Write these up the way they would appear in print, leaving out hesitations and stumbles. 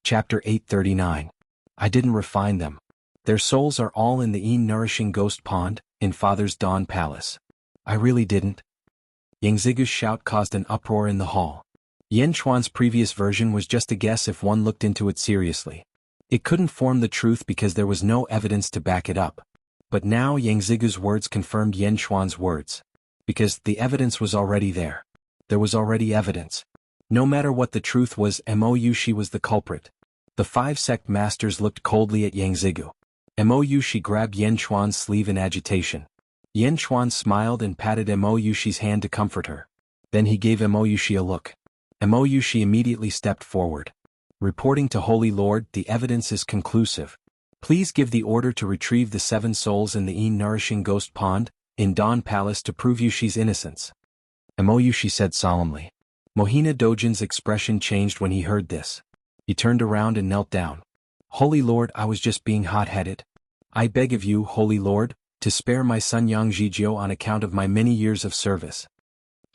Chapter 839. I didn't refine them. Their souls are all in the nourishing ghost pond, in Father's Dawn Palace. I really didn't. Yang Zigu's shout caused an uproar in the hall. Yen Chuan's previous version was just a guess if one looked into it seriously. It couldn't form the truth because there was no evidence to back it up. But now Yang Zigu's words confirmed Yen Chuan's words. Because the evidence was already there. There was already evidence. No matter what the truth was, Wuxia was the culprit. The 5 sect masters looked coldly at Yang Zigu. Wuxia grabbed Yen Chuan's sleeve in agitation. Yen Chuan smiled and patted Wuxia's hand to comfort her. Then he gave Wuxia a look. Wuxia immediately stepped forward. Reporting to Holy Lord, the evidence is conclusive. Please give the order to retrieve the 7 souls in the nourishing ghost pond, in Dawn Palace to prove Wuxia's innocence. Wuxia said solemnly. Mohina Dojin's expression changed when he heard this. He turned around and knelt down. Holy Lord, I was just being hot-headed. I beg of you, Holy Lord, to spare my son Yang Zhijiu on account of my many years of service.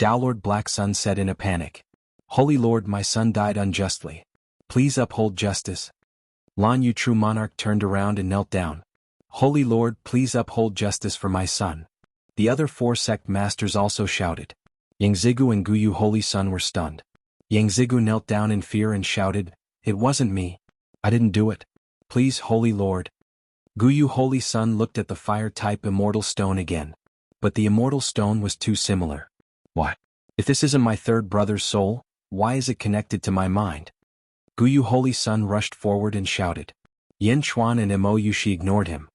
Lord Black Sun said in a panic. Holy Lord, my son died unjustly. Please uphold justice. Lan Yu True Monarch turned around and knelt down. Holy Lord, please uphold justice for my son. The other 4 sect masters also shouted. Yang Zigu and Guyu Holy Sun were stunned. Yang Zigu knelt down in fear and shouted, It wasn't me. I didn't do it. Please, Holy Lord. Guyu Holy Sun looked at the fire-type Immortal stone again. But the Immortal stone was too similar. Why? If this isn't my 3rd brother's soul, why is it connected to my mind? Guyu Holy Sun rushed forward and shouted. Yen Chuan and Wuxia ignored him.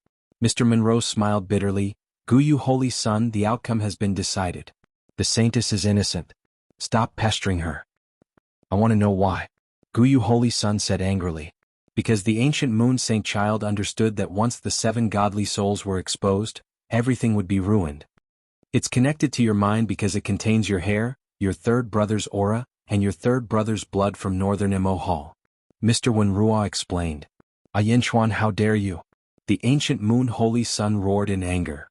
Mr. Monroe smiled bitterly. Guyu Holy Sun, the outcome has been decided. The saintess is innocent. Stop pestering her. I want to know why. Guyu Holy Sun said angrily. Because the ancient moon saint child understood that once the 7 godly souls were exposed, everything would be ruined. It's connected to your mind because it contains your hair, your 3rd brother's aura, and your 3rd brother's blood from northern Imo Hall. Mr. Wenrua explained. Yen Chuan, how dare you? The ancient moon Holy Sun roared in anger.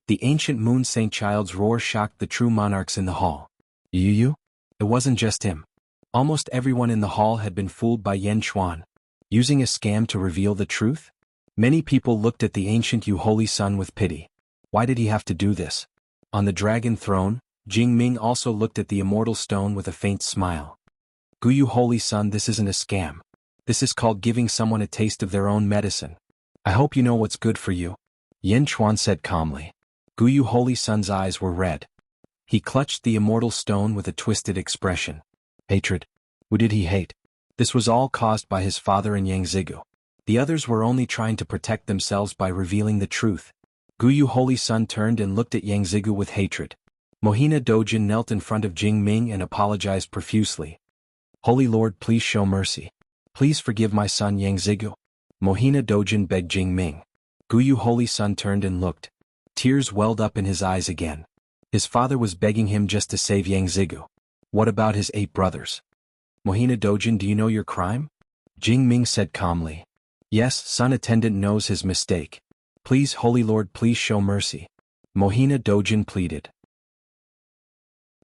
The ancient moon saint child's roar shocked the true monarchs in the hall. You? It wasn't just him. Almost everyone in the hall had been fooled by Yen Chuan. Using a scam to reveal the truth? Many people looked at the ancient Yu Holy Sun with pity. Why did he have to do this? On the dragon throne, Jing Ming also looked at the immortal stone with a faint smile. Guyu Holy Sun, this isn't a scam. This is called giving someone a taste of their own medicine. I hope you know what's good for you. Yen Chuan said calmly. Guyu Holy Sun's eyes were red. He clutched the immortal stone with a twisted expression. Hatred. Who did he hate? This was all caused by his father and Yang Zigu. The others were only trying to protect themselves by revealing the truth. Guyu Holy Sun turned and looked at Yang Zigu with hatred. Mohina Dojin knelt in front of Jing Ming and apologized profusely. Holy Lord, please show mercy. Please forgive my son Yang Zigu. Mohina Dojin begged Jing Ming. Guyu Holy Sun turned and looked. Tears welled up in his eyes again. His father was begging him just to save Yang Zigu. What about his 8 brothers? Mohina Dojin, do you know your crime? Jing Ming said calmly. Yes, son attendant knows his mistake. Please, Holy Lord, please show mercy. Mohina Dojin pleaded.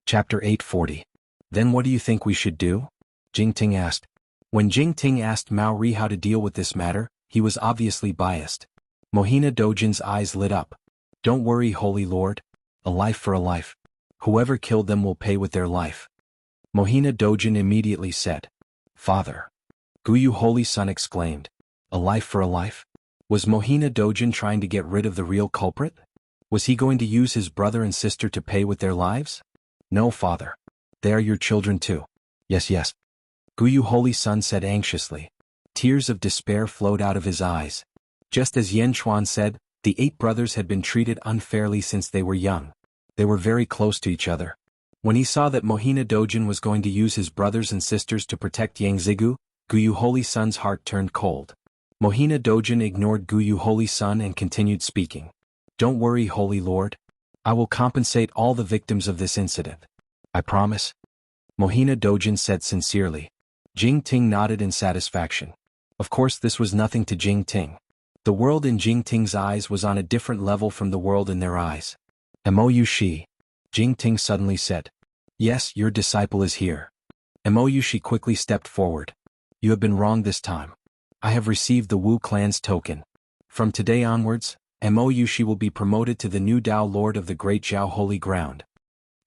Chapter 840. Then what do you think we should do? Jing Ting asked. When Jing Ting asked Mao Ri how to deal with this matter, he was obviously biased. Mohina Dojin's eyes lit up. Don't worry, Holy Lord. A life for a life. Whoever killed them will pay with their life. Mohina Dojin immediately said. Father. Guyu Holy Sun exclaimed. A life for a life? Was Mohina Dojin trying to get rid of the real culprit? Was he going to use his brother and sister to pay with their lives? No, father. They are your children too. Yes. Guyu Holy Sun said anxiously. Tears of despair flowed out of his eyes. Just as Yen Chuan said, the 8 brothers had been treated unfairly since they were young. They were very close to each other. When he saw that Mohina Dojin was going to use his brothers and sisters to protect Yang Zigu, Guyu Holy Sun's heart turned cold. Mohina Dojin ignored Guyu Holy Sun and continued speaking. Don't worry, Holy Lord. I will compensate all the victims of this incident. I promise. Mohina Dojin said sincerely. Jing Ting nodded in satisfaction. Of course this was nothing to Jing Ting. The world in Jing Ting's eyes was on a different level from the world in their eyes. Wuxia. Jing Ting suddenly said. Yes, your disciple is here. Wuxia quickly stepped forward. You have been wrong this time. I have received the Wu clan's token. From today onwards, Mo Yushi will be promoted to the new Tao Lord of the Great Zhao Holy Ground.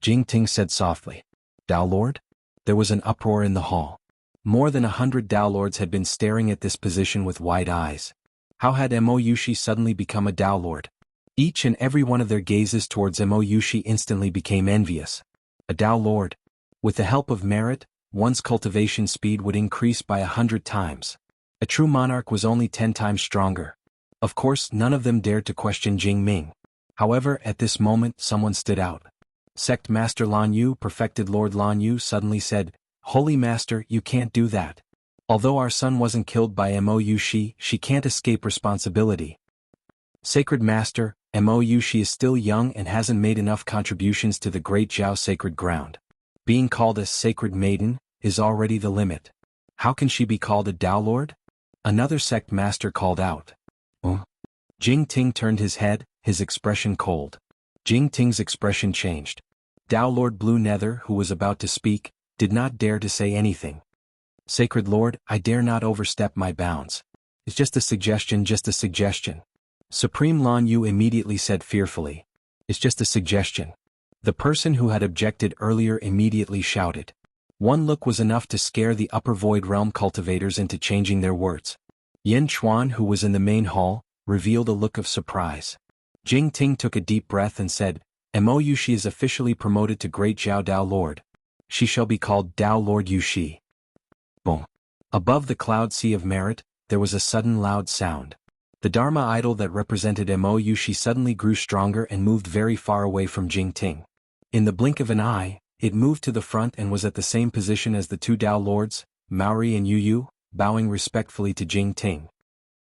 Jing Ting said softly. Tao Lord? There was an uproar in the hall. More than 100 Tao Lords had been staring at this position with wide eyes. How had Mo Yushi suddenly become a Tao Lord? Each and every one of their gazes towards Mo Yushi instantly became envious. A Tao Lord. With the help of merit, one's cultivation speed would increase by 100 times. A true monarch was only 10 times stronger. Of course, none of them dared to question Jing Ming. However, at this moment, someone stood out. Sect Master Lan Yu, perfected Lord Lan Yu, suddenly said, Holy Master, you can't do that. Although our son wasn't killed by Mo Yushi, she can't escape responsibility. Sacred Master, Mo Yushi is still young and hasn't made enough contributions to the Great Zhao sacred ground. Being called a sacred maiden is already the limit. How can she be called a Tao Lord? Another sect master called out. Jing Ting turned his head, his expression cold. Jing Ting's expression changed. Tao Lord Blue Nether, who was about to speak, did not dare to say anything. Sacred Lord, I dare not overstep my bounds. It's just a suggestion, just a suggestion. Supreme Lan Yu immediately said fearfully. It's just a suggestion. The person who had objected earlier immediately shouted. One look was enough to scare the upper void realm cultivators into changing their words. Yin Chuan, who was in the main hall, revealed a look of surprise. Jing Ting took a deep breath and said, Mo Yushi is officially promoted to Great Zhao Tao Lord. She shall be called Tao Lord Yushi. Boom. Above the cloud sea of merit, there was a sudden loud sound. The Dharma idol that represented Mo Yushi suddenly grew stronger and moved very far away from Jing Ting. In the blink of an eye, it moved to the front and was at the same position as the two Tao Lords, Maori and Yu Yu, bowing respectfully to Jing Ting.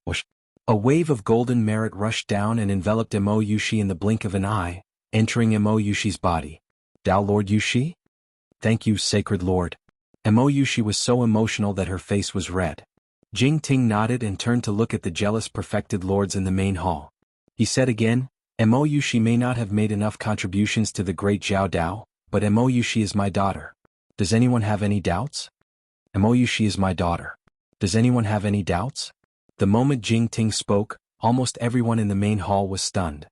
Whoosh. A wave of golden merit rushed down and enveloped Mo Yushi in the blink of an eye, entering Mo Yushi's body. Tao Lord Yushi? Thank you, Sacred Lord. Mo Yushi was so emotional that her face was red. Jing Ting nodded and turned to look at the jealous perfected lords in the main hall. He said again, Mo Yushi may not have made enough contributions to the Great Zhao Dao, but Mo Yushi is my daughter. Does anyone have any doubts? Mo Yushi is my daughter. Does anyone have any doubts? The moment Jing Ting spoke, almost everyone in the main hall was stunned.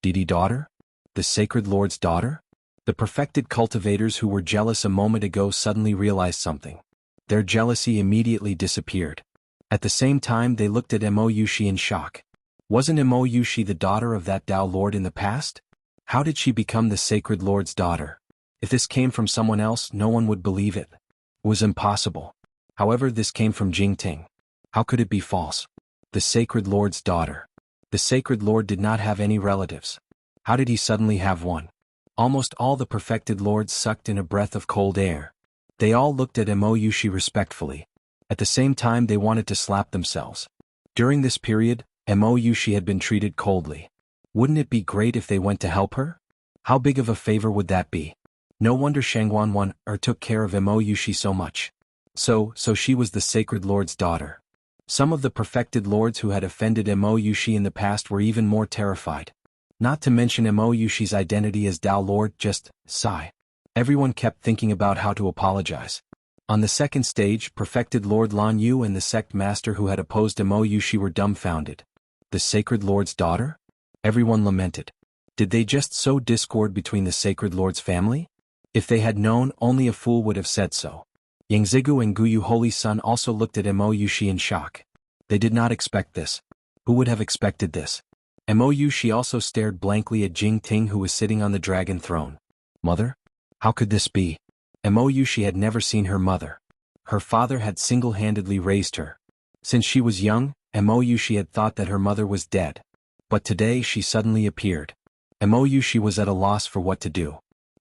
Didi daughter? The Sacred Lord's daughter? The perfected cultivators who were jealous a moment ago suddenly realized something. Their jealousy immediately disappeared. At the same time they looked at Mo Yushi in shock. Wasn't Mo Yushi the daughter of that Tao Lord in the past? How did she become the Sacred Lord's daughter? If this came from someone else, no one would believe it. It was impossible. However, this came from Jing Ting. How could it be false? The Sacred Lord's daughter. The Sacred Lord did not have any relatives. How did he suddenly have one? Almost all the perfected lords sucked in a breath of cold air. They all looked at Mo Yushi respectfully. At the same time they wanted to slap themselves. During this period, Mo Yushi had been treated coldly. Wouldn't it be great if they went to help her? How big of a favor would that be? No wonder Shangguan took care of Mo Yushi so much. So she was the Sacred Lord's daughter. Some of the perfected lords who had offended Mo Yushi in the past were even more terrified. Not to mention Mo Yushi's identity as Tao Lord, just sigh. Everyone kept thinking about how to apologize. On the second stage, perfected Lord Lan Yu and the sect master who had opposed Mo Yushi were dumbfounded. The Sacred Lord's daughter? Everyone lamented. Did they just sow discord between the Sacred Lord's family? If they had known, only a fool would have said so. Yangzigu and Guyu Holy Son also looked at Mo Yushi in shock. They did not expect this. Who would have expected this? Mo Yushi also stared blankly at Jing Ting, who was sitting on the dragon throne. Mother? How could this be? Mo Yushi had never seen her mother. Her father had single-handedly raised her. Since she was young, Mo Yushi had thought that her mother was dead. But today she suddenly appeared. Mo Yushi was at a loss for what to do.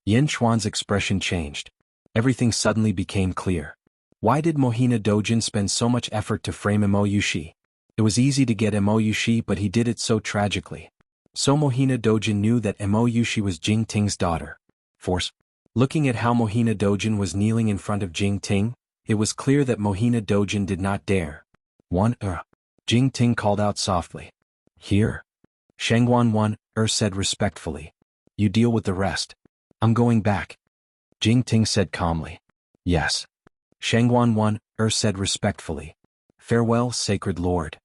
Yin Chuan's expression changed. Everything suddenly became clear. Why did Mohina Dojin spend so much effort to frame Mo Yushi? It was easy to get Mo Yushi, but he did it so tragically. So Mohina Dojin knew that Mo Yushi was Jing Ting's daughter. Force. Looking at how Mohina Dojin was kneeling in front of Jing Ting, it was clear that Mohina Dojin did not dare. Jing Ting called out softly. Here. Shangguan said respectfully. You deal with the rest. I'm going back. Jing Ting said calmly. Yes. Shangguan said respectfully. Farewell, sacred lord.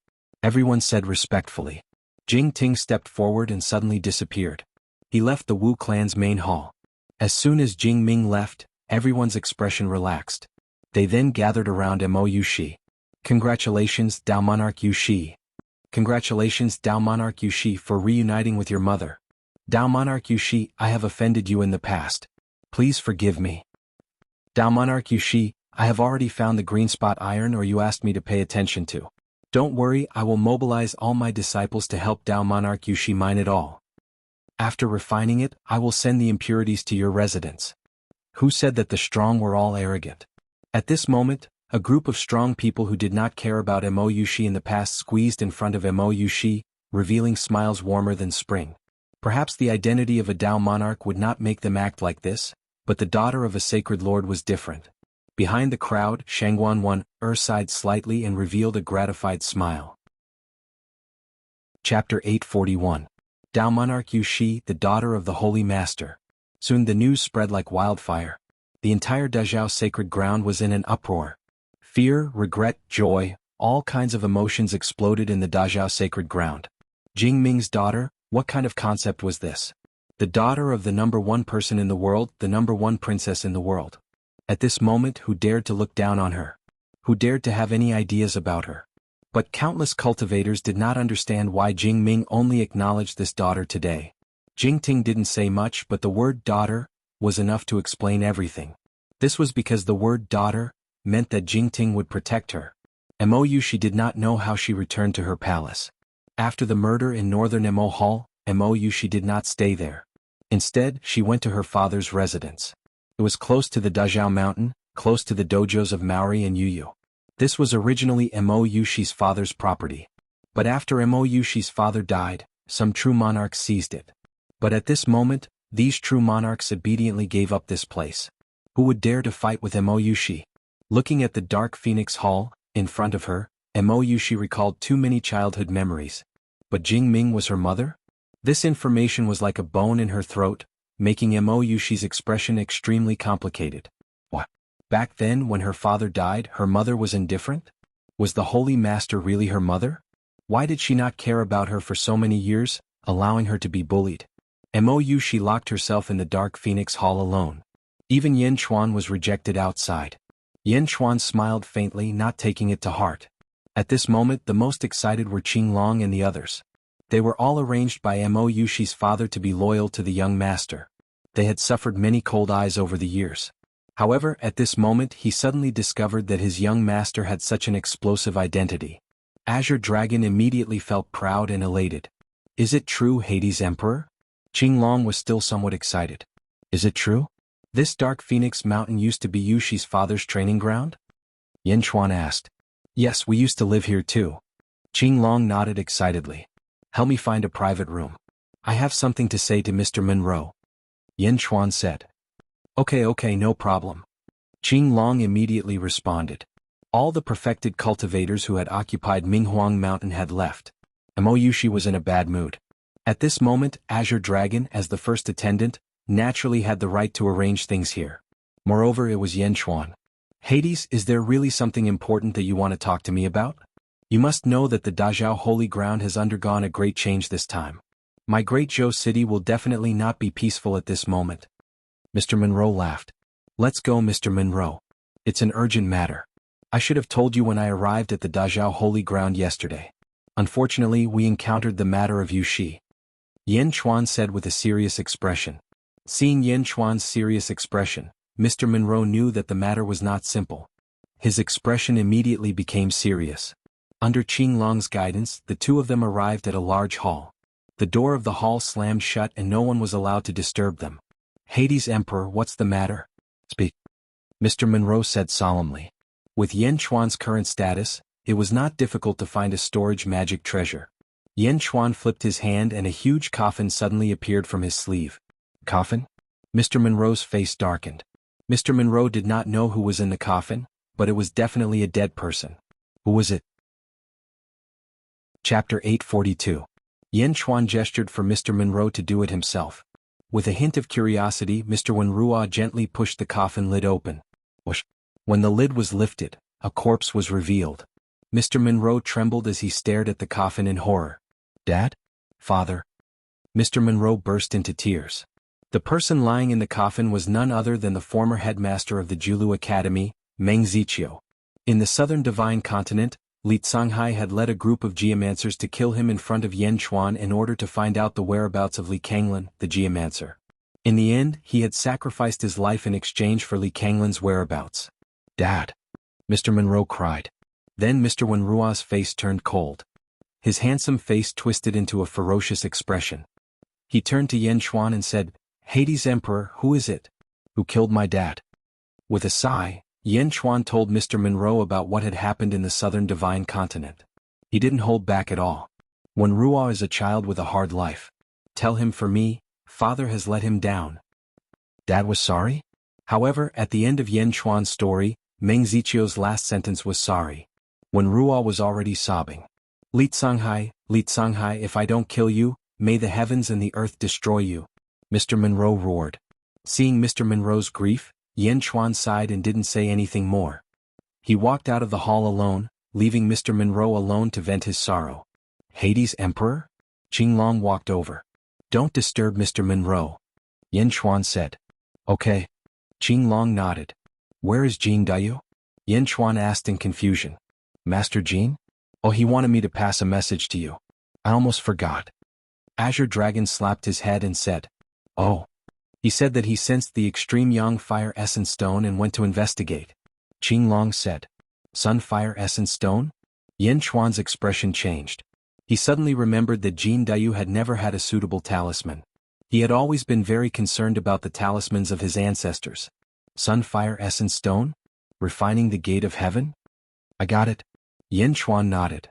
Everyone said respectfully. Jing Ting stepped forward and suddenly disappeared. He left the Wu clan's main hall. As soon as Jing Ming left, everyone's expression relaxed. They then gathered around Mo Yushi. Congratulations, Dao Monarch Yushi. Congratulations, Dao Monarch Yushi, for reuniting with your mother. Dao Monarch Yushi, I have offended you in the past. Please forgive me. Dao Monarch Yushi, I have already found the green spot iron or you asked me to pay attention to. Don't worry, I will mobilize all my disciples to help Dao Monarch Yushi mine it all. After refining it, I will send the impurities to your residence. Who said that the strong were all arrogant? At this moment, a group of strong people who did not care about Mo Yushi in the past squeezed in front of Mo Yushi, revealing smiles warmer than spring. Perhaps the identity of a Dao monarch would not make them act like this, but the daughter of a sacred lord was different. Behind the crowd, Shangguan sighed slightly and revealed a gratified smile. Chapter 841. Dao Monarch Yushi, the daughter of the Holy Master. Soon the news spread like wildfire. The entire Dazhao sacred ground was in an uproar. Fear, regret, joy, all kinds of emotions exploded in the Dazhao sacred ground. Jing Ming's daughter, what kind of concept was this? The daughter of the number one person in the world, the number one princess in the world. At this moment, who dared to look down on her? Who dared to have any ideas about her? But countless cultivators did not understand why Jing Ming only acknowledged this daughter today. Jing Ting didn't say much, but the word daughter was enough to explain everything. This was because the word daughter meant that Jing Ting would protect her. Mo Yushi did not know how she returned to her palace. After the murder in northern Mo Hall, Mo Yushi did not stay there. Instead, she went to her father's residence. It was close to the Dazhao mountain, close to the dojos of Maori and Yuyu. This was originally Mo Yushi's father's property. But after Mo Yushi's father died, some true monarchs seized it. But at this moment, these true monarchs obediently gave up this place. Who would dare to fight with Mo Yushi? Looking at the dark Phoenix Hall, in front of her, Mo Yushi recalled too many childhood memories. But Jing Ming was her mother? This information was like a bone in her throat, making Mo Yushi's expression extremely complicated. What? Back then when her father died, her mother was indifferent? Was the Holy Master really her mother? Why did she not care about her for so many years, allowing her to be bullied? Mo Yushi locked herself in the dark Phoenix Hall alone. Even Yen Chuan was rejected outside. Yen Chuan smiled faintly, not taking it to heart. At this moment the most excited were Qing Long and the others. They were all arranged by Mo Yushi's father to be loyal to the young master. They had suffered many cold eyes over the years. However, at this moment he suddenly discovered that his young master had such an explosive identity. Azure Dragon immediately felt proud and elated. Is it true, Hades Emperor? Qing Long was still somewhat excited. Is it true? This dark Phoenix Mountain used to be Yushi's father's training ground? Yen Chuan asked. Yes, we used to live here too. Qing Long nodded excitedly. Help me find a private room. I have something to say to Mr. Monroe. Yen Chuan said. Okay, no problem. Qing Long immediately responded. All the perfected cultivators who had occupied Minghuang Mountain had left. Mo Yushi was in a bad mood. At this moment, Azure Dragon, as the first attendant, naturally had the right to arrange things here. Moreover, it was Yen Chuan. Hades, is there really something important that you want to talk to me about? You must know that the Dazhao Holy Ground has undergone a great change this time. My great Zhou city will definitely not be peaceful at this moment. Mr. Monroe laughed. Let's go, Mr. Monroe. It's an urgent matter. I should have told you when I arrived at the Dazhao Holy Ground yesterday. Unfortunately, we encountered the matter of Yushi. Yen Chuan said with a serious expression. Seeing Yen Chuan's serious expression, Mr. Monroe knew that the matter was not simple. His expression immediately became serious. Under Qing Long's guidance, the two of them arrived at a large hall. The door of the hall slammed shut and no one was allowed to disturb them. Hades Emperor, what's the matter? Speak. Mr. Monroe said solemnly. With Yen Chuan's current status, it was not difficult to find a storage magic treasure. Yen Chuan flipped his hand and a huge coffin suddenly appeared from his sleeve. Coffin? Mr. Monroe's face darkened. Mr. Monroe did not know who was in the coffin, but it was definitely a dead person. Who was it? Chapter 842. Yen Chuan gestured for Mr. Monroe to do it himself. With a hint of curiosity, Mr. Wenrua gently pushed the coffin lid open. Whoosh. When the lid was lifted, a corpse was revealed. Mr. Monroe trembled as he stared at the coffin in horror. "Dad? Father?" Mr. Monroe burst into tears. The person lying in the coffin was none other than the former headmaster of the Julu Academy, Meng Ziqiu. In the southern divine continent, Li Canghai had led a group of geomancers to kill him in front of Yan Chuan in order to find out the whereabouts of Li Kanglan, the geomancer. In the end, he had sacrificed his life in exchange for Li Kanglan's whereabouts. "Dad!" Mr. Monroe cried. Then Mr. Wenrua's face turned cold. His handsome face twisted into a ferocious expression. He turned to Yan Chuan and said, "Hades Emperor, who is it? Who killed my dad?" With a sigh, Yan Chuan told Mr. Monroe about what had happened in the southern divine continent. He didn't hold back at all. "Wenrua is a child with a hard life. Tell him for me, father has let him down." Dad was sorry? However, at the end of Yan Chuan's story, Meng Ziqiu's last sentence was sorry. Wenrua was already sobbing. Li Canghai, if I don't kill you, may the heavens and the earth destroy you," Mr. Monroe roared. Seeing Mr. Monroe's grief, Yan Chuan sighed and didn't say anything more. He walked out of the hall alone, leaving Mr. Monroe alone to vent his sorrow. "Hades Emperor?" Qinglong walked over. "Don't disturb Mr. Monroe," Yan Chuan said. "Okay." Qinglong nodded. "Where is Jin Dayu?" Yan Chuan asked in confusion. "Master Jin? Oh, he wanted me to pass a message to you. I almost forgot." Azure Dragon slapped his head and said, "Oh." He said that he sensed the extreme Yang Fire Essence Stone and went to investigate. Qinglong said, "Sun Fire Essence Stone?" Yan Chuan's expression changed. He suddenly remembered that Jin Dayu had never had a suitable talisman. He had always been very concerned about the talismans of his ancestors. Sun Fire Essence Stone? Refining the Gate of Heaven? "I got it." Yan Chuan nodded.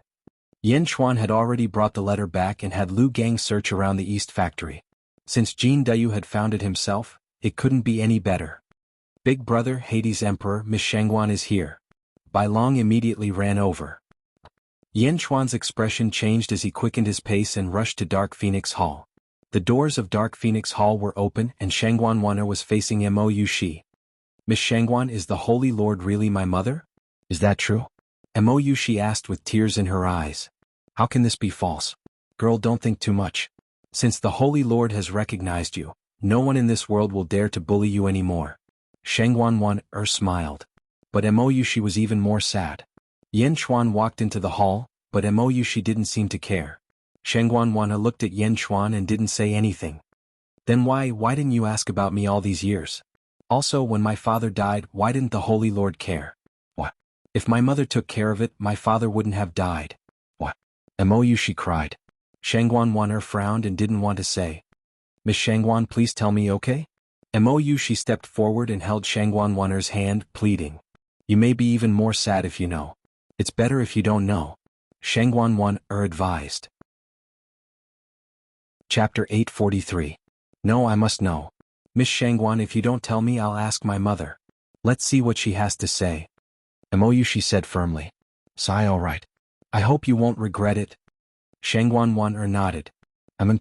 Yan Chuan had already brought the letter back and had Lu Gang search around the East Factory. Since Jin Dayu had found it himself, it couldn't be any better. "Big brother Hades Emperor Miss Shangguan is here." Bai Long immediately ran over. Yan Chuan's expression changed as he quickened his pace and rushed to Dark Phoenix Hall. The doors of Dark Phoenix Hall were open and Shangguan Wan'er was facing Mo Yushi. "Miss Shangguan, is the Holy Lord really my mother? Is that true?" Mo Yushi asked with tears in her eyes. "How can this be false? Girl, don't think too much. Since the Holy Lord has recognized you, no one in this world will dare to bully you anymore." Shangguan Wan'er smiled. But Mo Yushi was even more sad. Yan Chuan walked into the hall, but Mo Yushi didn't seem to care. Shangguan Wan'er looked at Yan Chuan and didn't say anything. "Then why didn't you ask about me all these years? Also, when my father died, why didn't the Holy Lord care? What? If my mother took care of it, my father wouldn't have died." "What?" Mo Yushi cried. Shangguan Wan'er frowned and didn't want to say. "Miss Shangguan, please tell me, okay?" Mo Yushi stepped forward and held Shangguan Wan'er's hand, pleading. "You may be even more sad if you know. It's better if you don't know," Shangguan Wan'er advised. Chapter 843. "No, I must know. Miss Shangguan, if you don't tell me, I'll ask my mother. Let's see what she has to say," Mo Yushi said firmly. "Sigh, all right. I hope you won't regret it." Shangguan Wan'er nodded.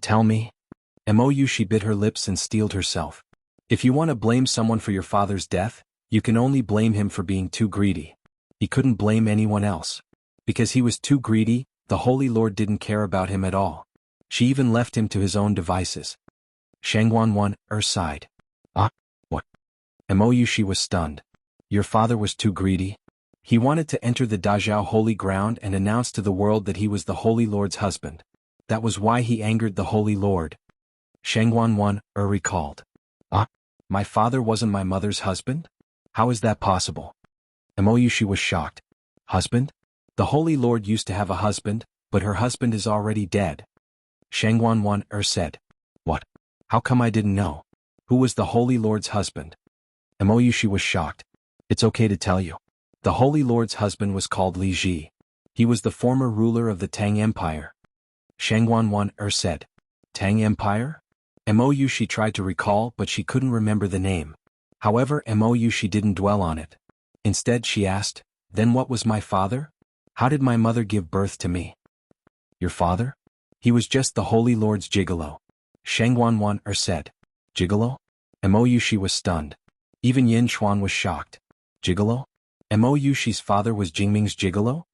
Tell me." Mo Yushi bit her lips and steeled herself. "If you want to blame someone for your father's death, you can only blame him for being too greedy. He couldn't blame anyone else. Because he was too greedy, the Holy Lord didn't care about him at all. She even left him to his own devices." Shangguan Wan'er sighed. "Ah? What?" Mo Yushi was stunned. "Your father was too greedy? He wanted to enter the Dazhao holy ground and announce to the world that he was the Holy Lord's husband. That was why he angered the Holy Lord." Shangguan Wan'er recalled. "Ah? My father wasn't my mother's husband? How is that possible?" Mo Yushi was shocked. "Husband? The Holy Lord used to have a husband, but her husband is already dead." Shangguan Wan'er said. "What? How come I didn't know? Who was the Holy Lord's husband?" Mo Yushi was shocked. "It's okay to tell you. The Holy Lord's husband was called Li Ji. He was the former ruler of the Tang Empire." Shangguan Wan'er said. "Tang Empire?" Mo Yushi tried to recall, but she couldn't remember the name. However, Mo Yushi didn't dwell on it. Instead she asked, "Then what was my father? How did my mother give birth to me?" "Your father? He was just the Holy Lord's gigolo," Shangguan Wan'er said. "Gigolo?" Mo Yushi was stunned. Even Yan Chuan was shocked. "Gigolo? Mo Yushi's father was Jingming's gigolo?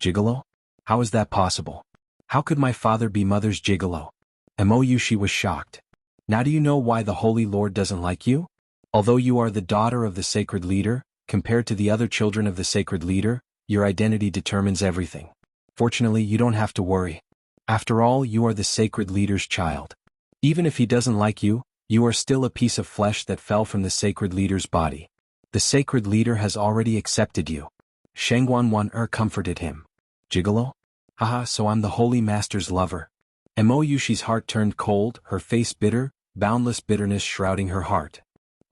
Gigolo? How is that possible? How could my father be mother's gigolo? Mo Yushi was shocked. Now do you know why the Holy Lord doesn't like you? Although you are the daughter of the sacred leader, compared to the other children of the sacred leader, your identity determines everything. Fortunately, you don't have to worry. After all, you are the sacred leader's child. Even if he doesn't like you, you are still a piece of flesh that fell from the sacred leader's body. The sacred leader has already accepted you. Shangguan comforted him. Gigolo? Haha, so I'm the Holy Master's lover. Mo Yushi's heart turned cold, her face bitter, boundless bitterness shrouding her heart.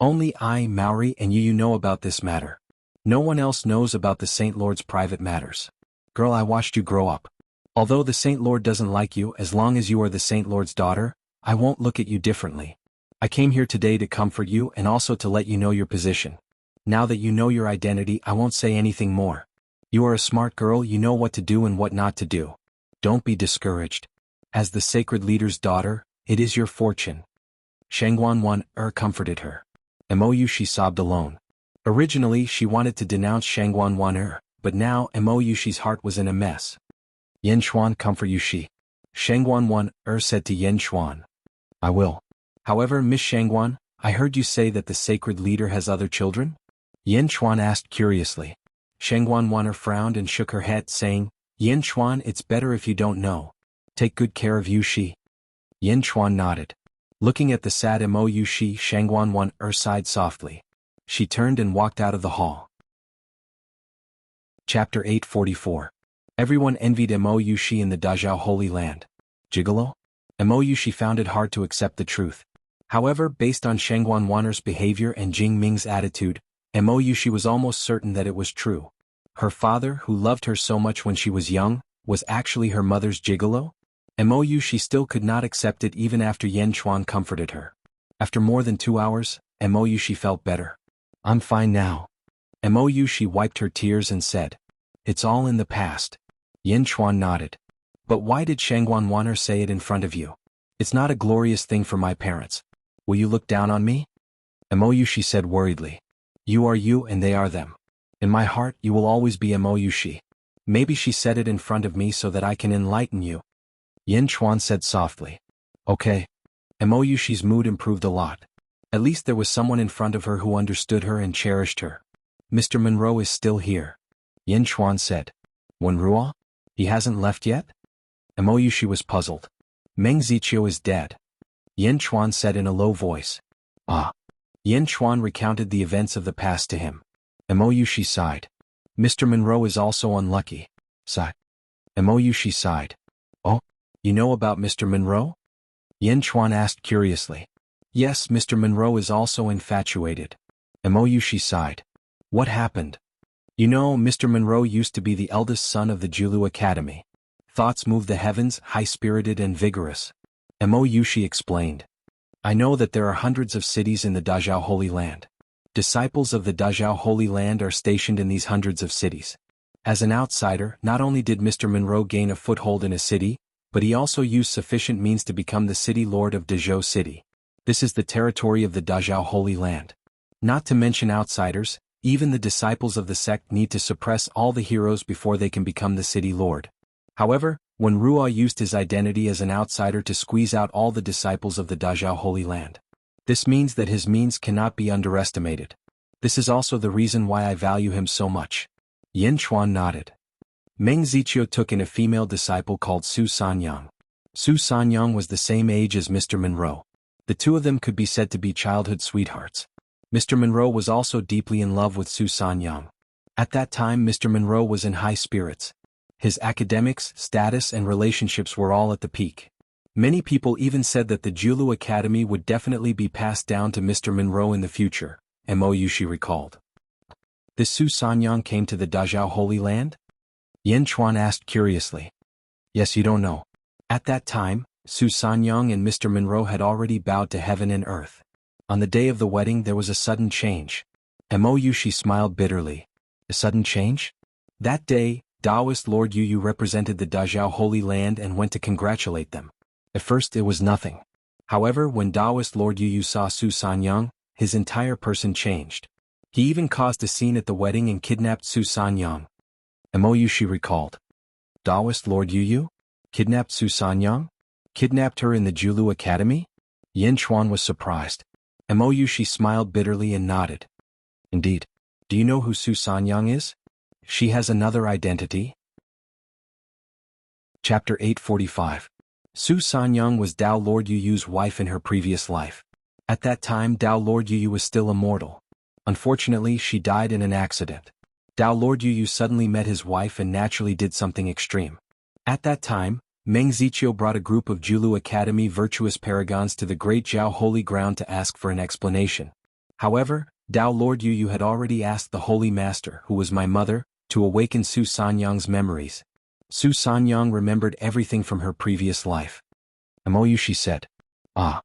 Only I, Maori, and you know about this matter. No one else knows about the Saint Lord's private matters. Girl, I watched you grow up. Although the Saint Lord doesn't like you, as long as you are the Saint Lord's daughter, I won't look at you differently. I came here today to comfort you and also to let you know your position. Now that you know your identity, I won't say anything more. You are a smart girl, you know what to do and what not to do. Don't be discouraged. As the sacred leader's daughter, it is your fortune. Shangguan comforted her. Mo Yushi sobbed alone. Originally, she wanted to denounce Shangguan but now Mo Yushi's heart was in a mess. Yen Xuan, comfort Yushi. Shangguan said to Yen Xuan. I will. However, Miss Shangguan, I heard you say that the sacred leader has other children? Yen Xuan asked curiously. Shangguan frowned and shook her head, saying, Yen Xuan, it's better if you don't know. Take good care of Yushi. Yen Xuan nodded. Looking at the sad Mo Yushi, Shangguan sighed softly. She turned and walked out of the hall. Chapter 844. Everyone envied Mo Yushi in the Dazhao Holy Land. Gigolo? Mo Yushi found it hard to accept the truth. However, based on Shangguan behavior and Jing Ming's attitude, Mo Yushi was almost certain that it was true. Her father, who loved her so much when she was young, was actually her mother's gigolo? Mo Yushi still could not accept it even after Yen Xuan comforted her. After more than 2 hours, Mo Yushi felt better. I'm fine now. Mo Yushi wiped her tears and said, It's all in the past. Yen Xuan nodded. But why did Shangguan say it in front of you? It's not a glorious thing for my parents. Will you look down on me? Mo Yushi said worriedly. You are you and they are them. In my heart, you will always be Mo Yushi. Maybe she said it in front of me so that I can enlighten you. Yen Xuan said softly. Okay. Mo Yushi's mood improved a lot. At least there was someone in front of her who understood her and cherished her. Mr. Monroe is still here. Yen Xuan said. Wenruo? He hasn't left yet? Mo Yushi was puzzled. Meng Ziqiu is dead. Yen Xuan said in a low voice. Ah. Yen Xuan recounted the events of the past to him. Mo Yushi sighed. Mr. Monroe is also unlucky. Sigh. Mo Yushi sighed. Oh? You know about Mr. Monroe? Yen Xuan asked curiously. Yes, Mr. Monroe is also infatuated. Mo Yushi sighed. What happened? You know, Mr. Monroe used to be the eldest son of the Julu Academy. Thoughts move the heavens, high-spirited and vigorous. Mo Yushi explained. I know that there are hundreds of cities in the Dazhao Holy Land. Disciples of the Dazhao Holy Land are stationed in these hundreds of cities. As an outsider, not only did Mr. Monroe gain a foothold in a city, but he also used sufficient means to become the city lord of Dazhou City. This is the territory of the Dazhao Holy Land. Not to mention outsiders, even the disciples of the sect need to suppress all the heroes before they can become the city lord. However, when Ruo used his identity as an outsider to squeeze out all the disciples of the Dazhao Holy Land. This means that his means cannot be underestimated. This is also the reason why I value him so much. Yen Xuan nodded. Meng Ziqiu took in a female disciple called Su Sanyang. Su Sanyang was the same age as Mr. Monroe. The two of them could be said to be childhood sweethearts. Mr. Monroe was also deeply in love with Su Sanyang. At that time, Mr. Monroe was in high spirits. His academics, status and relationships were all at the peak. Many people even said that the Julu Academy would definitely be passed down to Mr. Monroe in the future, Mo Yushi recalled. This Su Sanyang came to the Dazhao Holy Land? Yen Xuan asked curiously. Yes, you don't know. At that time, Su Sanyang and Mr. Monroe had already bowed to heaven and earth. On the day of the wedding there was a sudden change. Mo Yushi smiled bitterly. A sudden change? That day, Taoist Lord Yu represented the Dazhao Holy Land and went to congratulate them. At first it was nothing. However, when Taoist Lord Yu saw Su Sanyang, his entire person changed. He even caused a scene at the wedding and kidnapped Su Sanyang. Mou, she recalled. Taoist Lord Yu? Kidnapped Su Sanyang? Kidnapped her in the Julu Academy? Yin Chuan was surprised. Mou, she smiled bitterly and nodded. Indeed. Do you know who Su Sanyang is? She has another identity? Chapter 845. Su Sanyang was Dao Lord Yuyu's wife in her previous life. At that time Dao Lord Yuyu was still immortal. Unfortunately, she died in an accident. Dao Lord Yuyu suddenly met his wife and naturally did something extreme. At that time, Meng Ziqiu brought a group of Julu Academy virtuous paragons to the Great Zhao Holy Ground to ask for an explanation. However, Dao Lord Yuyu had already asked the Holy Master, who was my mother, to awaken Su Sanyang's memories. Su Sanyang remembered everything from her previous life. Mou, she said. Ah.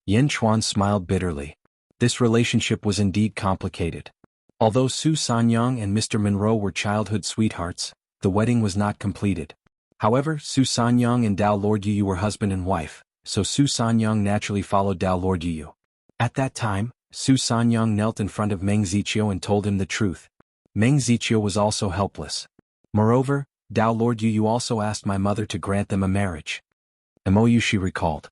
Yin Chuan smiled bitterly. This relationship was indeed complicated. Although Su Sanyang and Mr. Monroe were childhood sweethearts, the wedding was not completed. However, Su Sanyang and Dao Lord Yuyu were husband and wife, so Su Sanyang naturally followed Dao Lord Yuyu. At that time, Su Sanyang knelt in front of Meng Ziqiu and told him the truth. Meng Ziqiu was also helpless. Moreover, Dao Lord Yuyu also asked my mother to grant them a marriage. Mou, she recalled.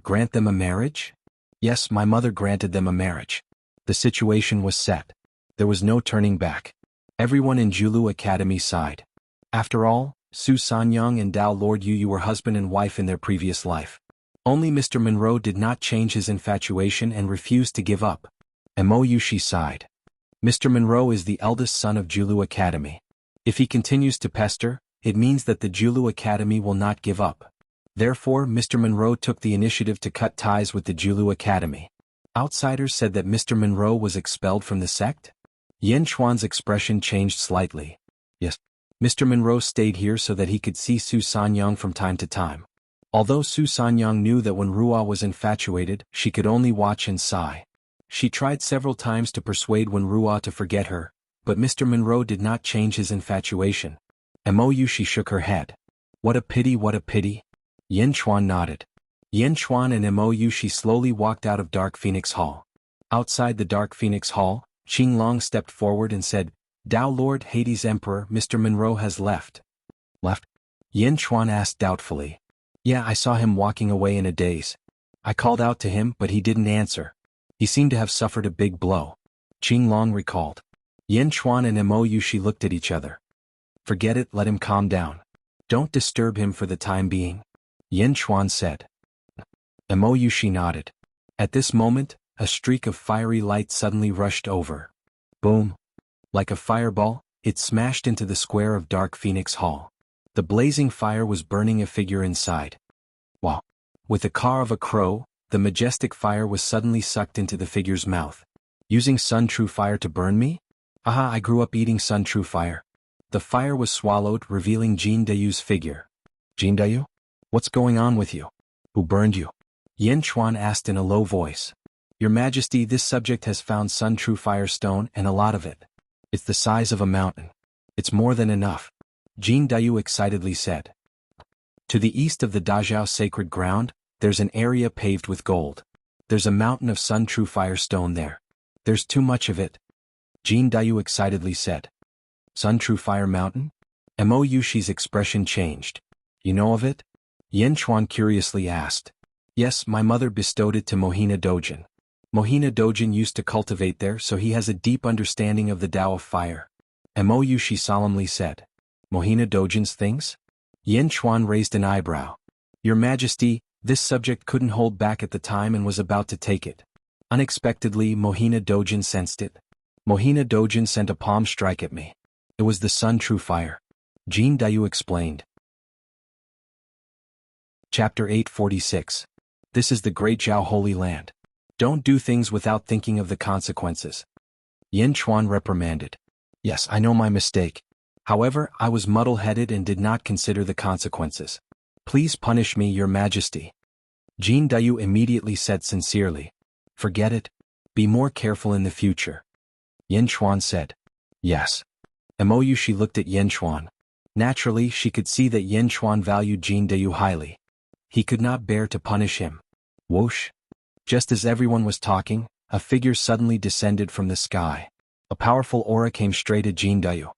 Grant them a marriage? Yes, my mother granted them a marriage. The situation was set. There was no turning back. Everyone in Julu Academy sighed. After all, Su Sanyang and Dao Lord Yuyu were husband and wife in their previous life. Only Mr. Monroe did not change his infatuation and refused to give up. Mou, she sighed. Mr. Monroe is the eldest son of Julu Academy. If he continues to pester, it means that the Julu Academy will not give up. Therefore, Mr. Monroe took the initiative to cut ties with the Julu Academy. Outsiders said that Mr. Monroe was expelled from the sect? Yin Chuan's expression changed slightly. Yes. Mr. Monroe stayed here so that he could see Su Sanyang from time to time. Although Su Sanyang knew that when Ruo was infatuated, she could only watch and sigh. She tried several times to persuade Wen Ruo to forget her, but Mr. Monroe did not change his infatuation. Mou, she shook her head. What a pity, what a pity. Yin Chuan nodded. Yin Chuan and Mou, she slowly walked out of Dark Phoenix Hall. Outside the Dark Phoenix Hall, Qing Long stepped forward and said, Dao Lord Hades Emperor, Mr. Monroe has left. Left? Yin Chuan asked doubtfully. Yeah, I saw him walking away in a daze. I called out to him but he didn't answer. He seemed to have suffered a big blow. Qing Long recalled. Yin Chuan and Mou, she looked at each other. Forget it, let him calm down. Don't disturb him for the time being. Yin Chuan said. Mou, she nodded. At this moment, a streak of fiery light suddenly rushed over. Boom. Like a fireball, it smashed into the square of Dark Phoenix Hall. The blazing fire was burning a figure inside. Wow. With the caw of a crow, the majestic fire was suddenly sucked into the figure's mouth. Using Sun True Fire to burn me? Aha, I grew up eating Sun True Fire. The fire was swallowed, revealing Jin Dayu's figure. Jin Dayu? What's going on with you? Who burned you? Yin Chuan asked in a low voice. Your Majesty, this subject has found Sun True Fire Stone and a lot of it. It's the size of a mountain. It's more than enough. Jin Dayu excitedly said. To the east of the Dazhao sacred ground, there's an area paved with gold. There's a mountain of Sun True Fire Stone there. There's too much of it. Jin Dayu excitedly said. Sun True Fire Mountain? Mou, she's expression changed. You know of it? Yin Chuan curiously asked. Yes, my mother bestowed it to Mohina Dojin. Mohina Dojin used to cultivate there, so he has a deep understanding of the Tao of Fire. Mou, she solemnly said. Mohina Dojin's things? Yin Chuan raised an eyebrow. Your Majesty, this subject couldn't hold back at the time and was about to take it. Unexpectedly, Mohina Dojin sensed it. Mohina Dojin sent a palm strike at me. It was the Sun True Fire. Jin Dayu explained. Chapter 846. This is the Great Zhao Holy Land. Don't do things without thinking of the consequences. Yin Chuan reprimanded. Yes, I know my mistake. However, I was muddle-headed and did not consider the consequences. Please punish me, Your Majesty. Jin Dayu immediately said sincerely. Forget it. Be more careful in the future. Yin Chuan said. Yes. Mou, she looked at Yin Chuan. Naturally, she could see that Yin Chuan valued Jin Dayu highly. He could not bear to punish him. Whoosh. Just as everyone was talking, a figure suddenly descended from the sky. A powerful aura came straight at Jin Dayu.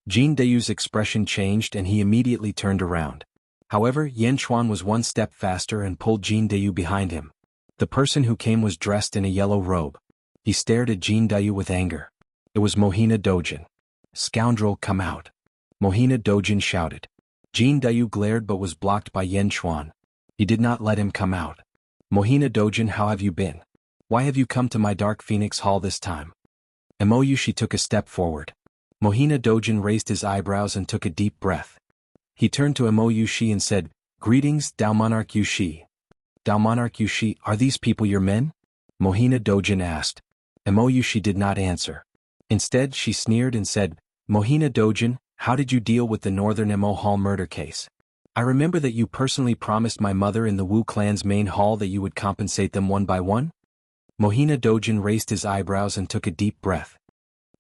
Jin Dayu's expression changed and he immediately turned around. However, Yan Chuan was one step faster and pulled Jin Dayu behind him. The person who came was dressed in a yellow robe. He stared at Jin Dayu with anger. It was Mohina Dojin. "Scoundrel, come out!" Mohina Dojin shouted. Jin Dayu glared but was blocked by Yan Chuan. He did not let him come out. "Mohina Dojin, how have you been? Why have you come to my Dark Phoenix Hall this time?" Emoyushi took a step forward. Mohina Dojin raised his eyebrows and took a deep breath. He turned to Emoyushi and said, "Greetings, Dao Monarch Yushi." "Dao Monarch Yushi, are these people your men?" Mohina Dojin asked. Emoyushi did not answer. Instead, she sneered and said, "Mohina Dojin, how did you deal with the Northern Emo Hall murder case? I remember that you personally promised my mother in the Wu clan's main hall that you would compensate them one by one?" Mohina Dojin raised his eyebrows and took a deep breath.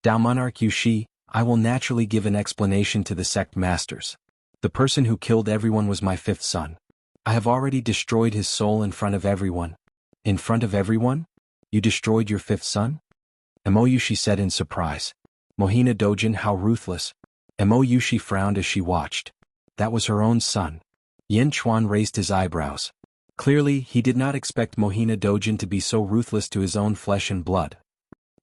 "Dao Monarch Yushi, I will naturally give an explanation to the sect masters. The person who killed everyone was my fifth son. I have already destroyed his soul in front of everyone." "In front of everyone? You destroyed your fifth son?" Emoyushi said in surprise. "Mohina Dojin, how ruthless." Emoyushi frowned as she watched. That was her own son. Yan Chuan raised his eyebrows. Clearly, he did not expect Mohina Dojin to be so ruthless to his own flesh and blood.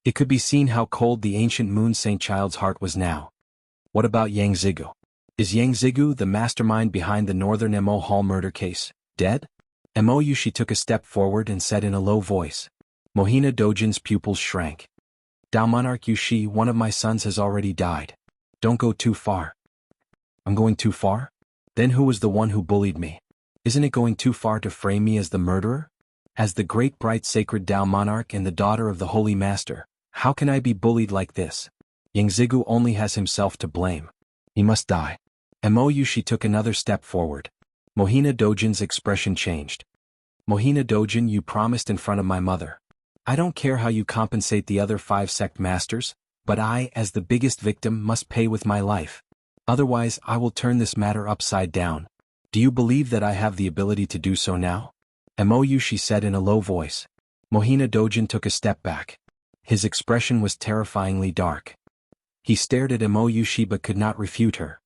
It could be seen how cold the ancient Moon Saint Child's heart was now. What about Yang Zigu? Is Yang Zigu, the mastermind behind the Northern Emo Hall murder case, dead? Emoyushi took a step forward and said in a low voice. Mohina Dojin's pupils shrank. "Dao Monarch Yushi, one of my sons has already died. Don't go too far." "I'm going too far? Then who was the one who bullied me? Isn't it going too far to frame me as the murderer? As the great bright sacred Dao Monarch and the daughter of the Holy Master, how can I be bullied like this? Yang Zigu only has himself to blame. He must die." Emoyushi took another step forward. Mohina Dojin's expression changed. "Mohina Dojin, you promised in front of my mother. I don't care how you compensate the other 5 sect masters, but I, as the biggest victim, must pay with my life. Otherwise, I will turn this matter upside down. Do you believe that I have the ability to do so now?" Emoyushi said in a low voice. Mohina Dojin took a step back. His expression was terrifyingly dark. He stared at Emoyushi but could not refute her.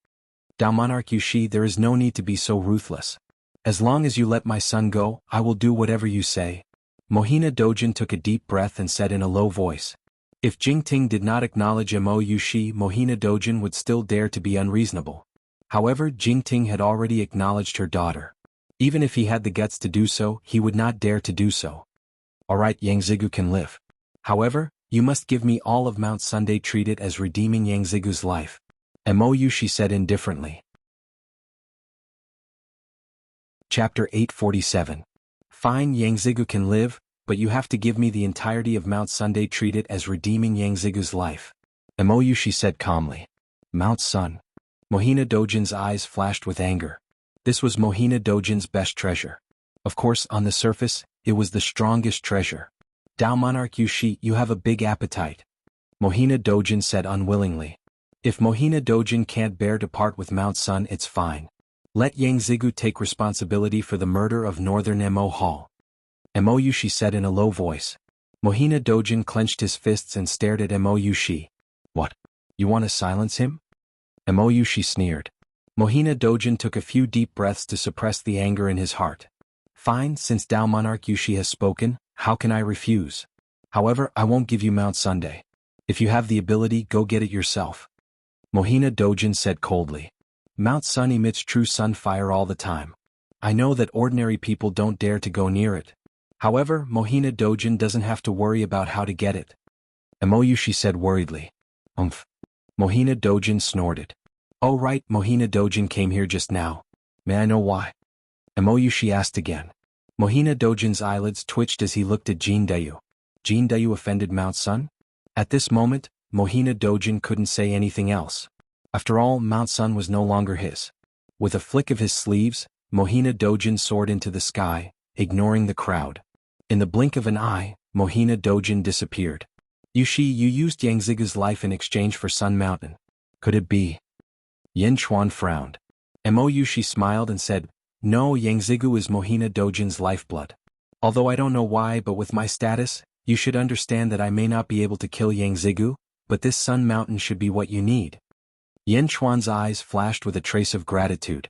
"Dao Monarch Yushi, there is no need to be so ruthless. As long as you let my son go, I will do whatever you say." Mohina Dojin took a deep breath and said in a low voice. If Jingting did not acknowledge Emoyushi, Mohina Dojin would still dare to be unreasonable. However, Jingting had already acknowledged her daughter. Even if he had the guts to do so, he would not dare to do so. "Alright, Yang Zigu can live. However, you must give me all of Mount Sunday, treat it as redeeming Yang Zigu's life," Emoyushi said indifferently. Chapter 847. Fine, Yang Zigu can live, but you have to give me the entirety of Mount Sunday, treat it as redeeming Yang Zigu's life, Emoyushi said calmly. Mount Sun. Mohina Dojin's eyes flashed with anger. This was Mohina Dojin's best treasure. Of course, on the surface, it was the strongest treasure. "Dao Monarch Yushi, you have a big appetite," Mohina Dojin said unwillingly. "If Mohina Dojin can't bear to part with Mount Sun, it's fine. Let Yang Zigu take responsibility for the murder of Northern Emo Hall," Emoyushi said in a low voice. Mohina Dojin clenched his fists and stared at Emoyushi. "What? You want to silence him?" Emoyushi sneered. Mohina Dojin took a few deep breaths to suppress the anger in his heart. "Fine, since Dao Monarch Yushi has spoken, how can I refuse? However, I won't give you Mount Sunday. If you have the ability, go get it yourself," Mohina Dojin said coldly. "Mount Sun emits true sun fire all the time. I know that ordinary people don't dare to go near it. However, Mohina Dojin doesn't have to worry about how to get it," Emoyushi said worriedly. "Umph." Mohina Dojin snorted. "Oh right, Mohina Dojin came here just now. May I know why?" Emoyushi asked again. Mohina Dojin's eyelids twitched as he looked at Jin Dayu. Jin Dayu offended Mount Sun? At this moment, Mohina Dojin couldn't say anything else. After all, Mount Sun was no longer his. With a flick of his sleeves, Mohina Dojin soared into the sky, ignoring the crowd. In the blink of an eye, Mohina Dojin disappeared. "Yushi, you used Yang Zigu's life in exchange for Sun Mountain. Could it be?" Yan Chuan frowned. Emoyushi smiled and said, "No, Yang Zigu is Mohina Dojin's lifeblood. Although I don't know why, but with my status, you should understand that I may not be able to kill Yang Zigu, but this sun mountain should be what you need. Yan Chuan's eyes flashed with a trace of gratitude.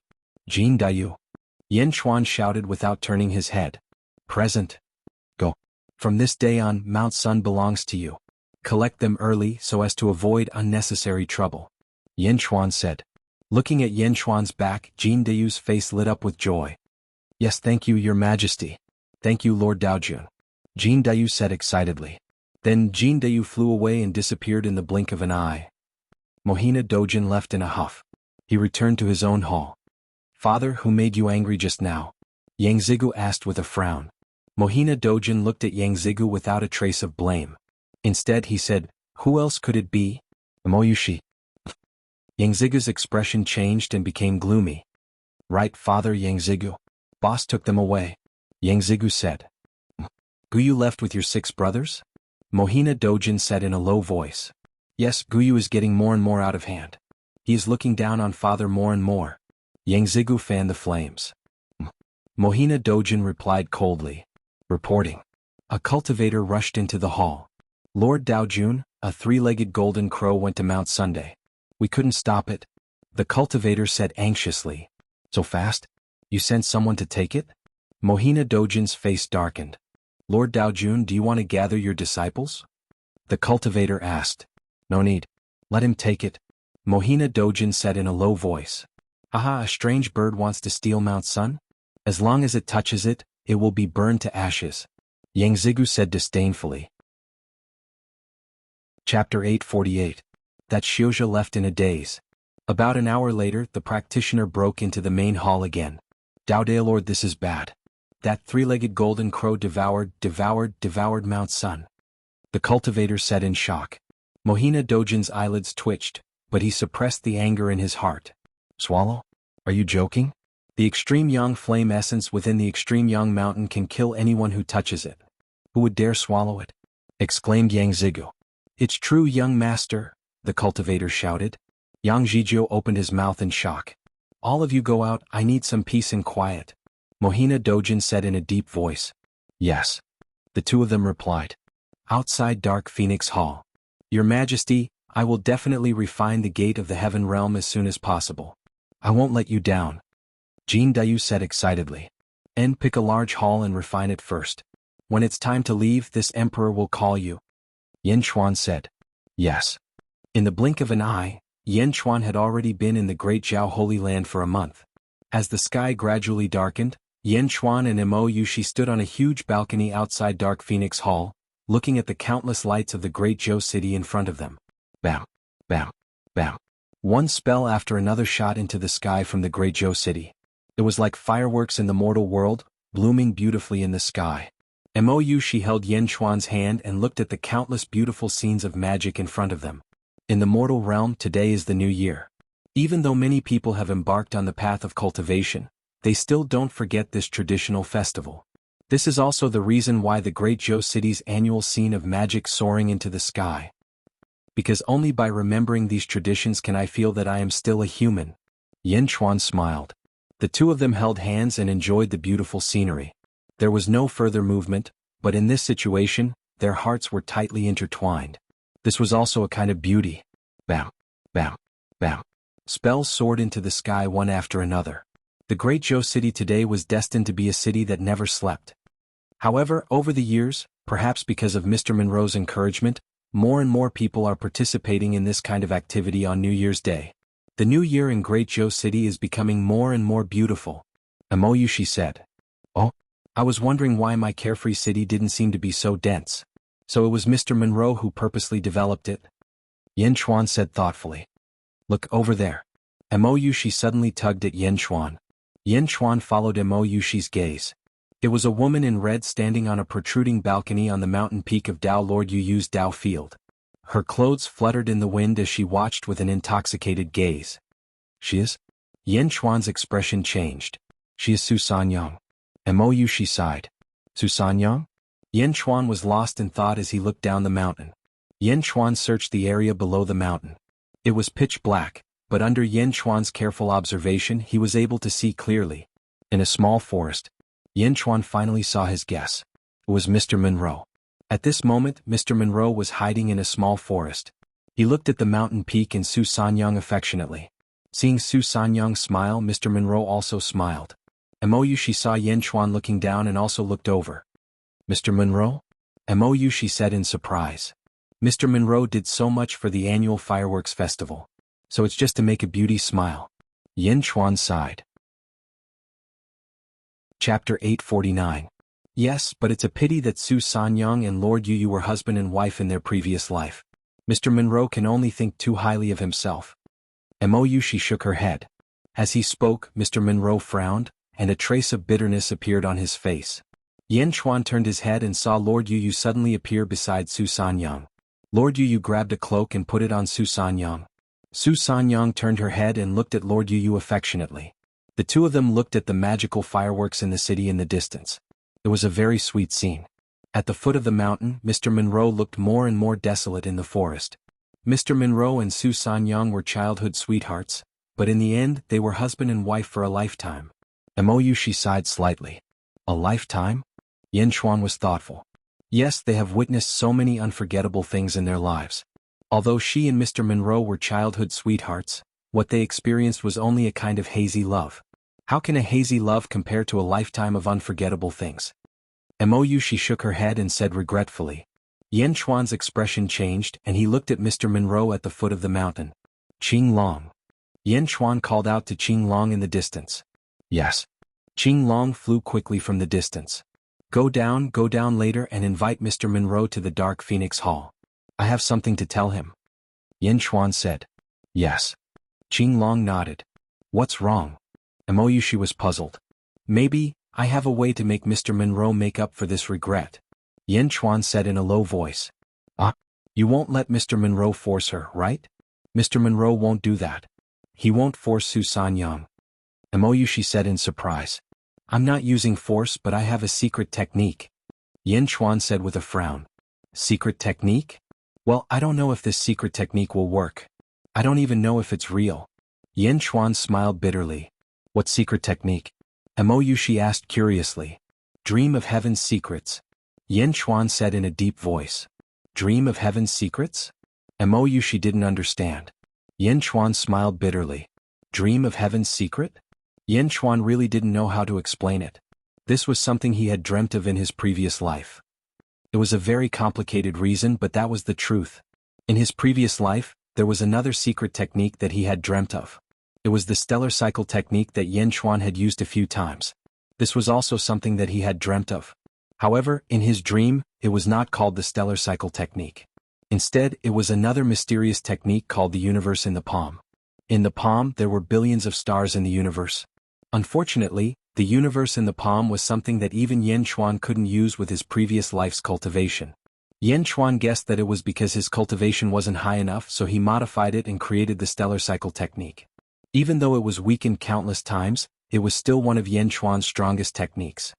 Jin Dayu. Yan Chuan shouted without turning his head. Present. Go. From this day on, Mount Sun belongs to you. Collect them early so as to avoid unnecessary trouble. Yan Chuan said. Looking at Yan Chuan's back, Jin Dayu's face lit up with joy. Yes, thank you, Your Majesty. Thank you, Lord Daojun. Jin Dayu said excitedly. Then Jin Dayu flew away and disappeared in the blink of an eye. Mohina Dojin left in a huff. He returned to his own hall. Father, who made you angry just now? Yang Zigu asked with a frown. Mohina Dojin looked at Yang Zigu without a trace of blame. Instead he said, who else could it be? Moyushi. Yang Zigu's expression changed and became gloomy. Right, Father Yang Zigu. Boss took them away. Yang Zigu said. Guyu left with your 6 brothers? Mohina Dojin said in a low voice. Yes, Guyu is getting more and more out of hand. He is looking down on Father more and more. Yang Zigu fanned the flames. Mohina Dojin replied coldly. Reporting. A cultivator rushed into the hall. Lord Daojun, a 3-legged golden crow went to Mount Sunday. We couldn't stop it. The cultivator said anxiously. So fast? You sent someone to take it? Mohina Dojin's face darkened. Lord Daojun, do you want to gather your disciples? The cultivator asked. No need. Let him take it. Mohina Dojin said in a low voice. Aha, a strange bird wants to steal Mount Sun? As long as it touches it, it will be burned to ashes. Yang Zigu said disdainfully. Chapter 848. That Xiuzha left in a daze. About an hour later, the practitioner broke into the main hall again. Dao Lord, this is bad. That 3-legged golden crow devoured Mount Sun. The cultivator said in shock. Mohina Dojin's eyelids twitched, but he suppressed the anger in his heart. Swallow? Are you joking? The extreme yang flame essence within the extreme yang mountain can kill anyone who touches it. Who would dare swallow it? Exclaimed Yang Zigu. It's true, young master, the cultivator shouted. Yang Zhizhou opened his mouth in shock. All of you go out, I need some peace and quiet. Mohina Dojin said in a deep voice. Yes. The 2 of them replied. Outside Dark Phoenix Hall. Your Majesty, I will definitely refine the gate of the heaven realm as soon as possible. I won't let you down. Jin Dayu said excitedly. And pick a large hall and refine it first. When it's time to leave, this emperor will call you. Yan Chuan said. Yes. In the blink of an eye, Yan Chuan had already been in the Great Zhao Holy Land for a month. As the sky gradually darkened, Yan Chuan and Mo Yushi stood on a huge balcony outside Dark Phoenix Hall, looking at the countless lights of the Great Zhou city in front of them. Bam, bam, bam. One spell after another shot into the sky from the Great Zhou city. It was like fireworks in the mortal world, blooming beautifully in the sky. Mo Yushi held Yan Chuan's hand and looked at the countless beautiful scenes of magic in front of them. In the mortal realm, today is the new year. Even though many people have embarked on the path of cultivation, they still don't forget this traditional festival. This is also the reason why the Great Zhou city's annual scene of magic soaring into the sky. Because only by remembering these traditions can I feel that I am still a human. Yan Chuan smiled. The 2 of them held hands and enjoyed the beautiful scenery. There was no further movement, but in this situation, their hearts were tightly intertwined. This was also a kind of beauty. Bam, bam, bam. Spells soared into the sky one after another. The Great Zhou city today was destined to be a city that never slept. However, over the years, perhaps because of Mr. Monroe's encouragement, more and more people are participating in this kind of activity on New Year's Day. The new year in Great Zhou city is becoming more and more beautiful. Mo Yushi said. Oh, I was wondering why my carefree city didn't seem to be so dense. So it was Mr. Monroe who purposely developed it? Yan Chuan said thoughtfully. Look over there. Mo Yushi suddenly tugged at Yan Chuan. Yan Chuan followed Mo Yushi's gaze. It was a woman in red standing on a protruding balcony on the mountain peak of Dao Lord Yuyu's Dao Field. Her clothes fluttered in the wind as she watched with an intoxicated gaze. She is? Yan Chuan's expression changed. She is Su Sanyang. Mo Yushi sighed. Su Sanyang? Yan Chuan was lost in thought as he looked down the mountain. Yan Chuan searched the area below the mountain. It was pitch black, but under Yan Chuan's careful observation he was able to see clearly. In a small forest, Yan Chuan finally saw his guess. It was Mr. Monroe. At this moment, Mr. Monroe was hiding in a small forest. He looked at the mountain peak and Su Sanyang affectionately. Seeing Su Sanyang smile, Mr. Monroe also smiled. "Mou," she saw Yen Chuan looking down and also looked over. "Mr. Monroe?" "Mou," she said in surprise. Mr. Monroe did so much for the annual fireworks festival. So it's just to make a beauty smile. Yen Chuan sighed. Chapter 849. Yes, but it's a pity that Su Sanyang and Lord Yu were husband and wife in their previous life. Mr. Monroe can only think too highly of himself. Mou, she shook her head. As he spoke, Mr. Monroe frowned, and a trace of bitterness appeared on his face. Yen Chuan turned his head and saw Lord Yu suddenly appear beside Su Sanyang. Lord Yu grabbed a cloak and put it on Su Sanyang. Su Sanyang turned her head and looked at Lord Yu affectionately. The two of them looked at the magical fireworks in the city in the distance. It was a very sweet scene. At the foot of the mountain, Mr. Monroe looked more and more desolate in the forest. Mr. Monroe and Su Sanyang were childhood sweethearts, but in the end they were husband and wife for a lifetime. Mou, she sighed slightly. A lifetime? Yen Chuan was thoughtful. Yes, they have witnessed so many unforgettable things in their lives. Although she and Mr. Monroe were childhood sweethearts, what they experienced was only a kind of hazy love. How can a hazy love compare to a lifetime of unforgettable things? Mou, she shook her head and said regretfully. Yen Chuan's expression changed and he looked at Mr. Monroe at the foot of the mountain. Qing Long. Yen Chuan called out to Qing Long in the distance. Yes. Qing Long flew quickly from the distance. Go down later and invite Mr. Monroe to the Dark Phoenix Hall. I have something to tell him. Yen Chuan said. Yes. Qing Long nodded. What's wrong? Mou, she was puzzled. Maybe, I have a way to make Mr. Monroe make up for this regret. Yen Chuan said in a low voice. You won't let Mr. Monroe force her, right? Mr. Monroe won't do that. He won't force Su Sanyang. Mou, she said in surprise. I'm not using force, but I have a secret technique. Yen Chuan said with a frown. Secret technique? Well, I don't know if this secret technique will work. I don't even know if it's real. Yen Chuan smiled bitterly. What secret technique? Mou, she asked curiously. Dream of heaven's secrets. Yen Chuan said in a deep voice. Dream of heaven's secrets? Mou, she didn't understand. Yen Chuan smiled bitterly. Dream of heaven's secret? Yen Chuan really didn't know how to explain it. This was something he had dreamt of in his previous life. It was a very complicated reason, but that was the truth. In his previous life, there was another secret technique that he had dreamt of. It was the stellar cycle technique that Yen Chuan had used a few times. This was also something that he had dreamt of. However, in his dream, it was not called the stellar cycle technique. Instead, it was another mysterious technique called the universe in the palm. In the palm, there were billions of stars in the universe. Unfortunately, the universe in the palm was something that even Yen Chuan couldn't use with his previous life's cultivation. Yen Chuan guessed that it was because his cultivation wasn't high enough, so he modified it and created the stellar cycle technique. Even though it was weakened countless times, it was still one of Yen Chuan's strongest techniques.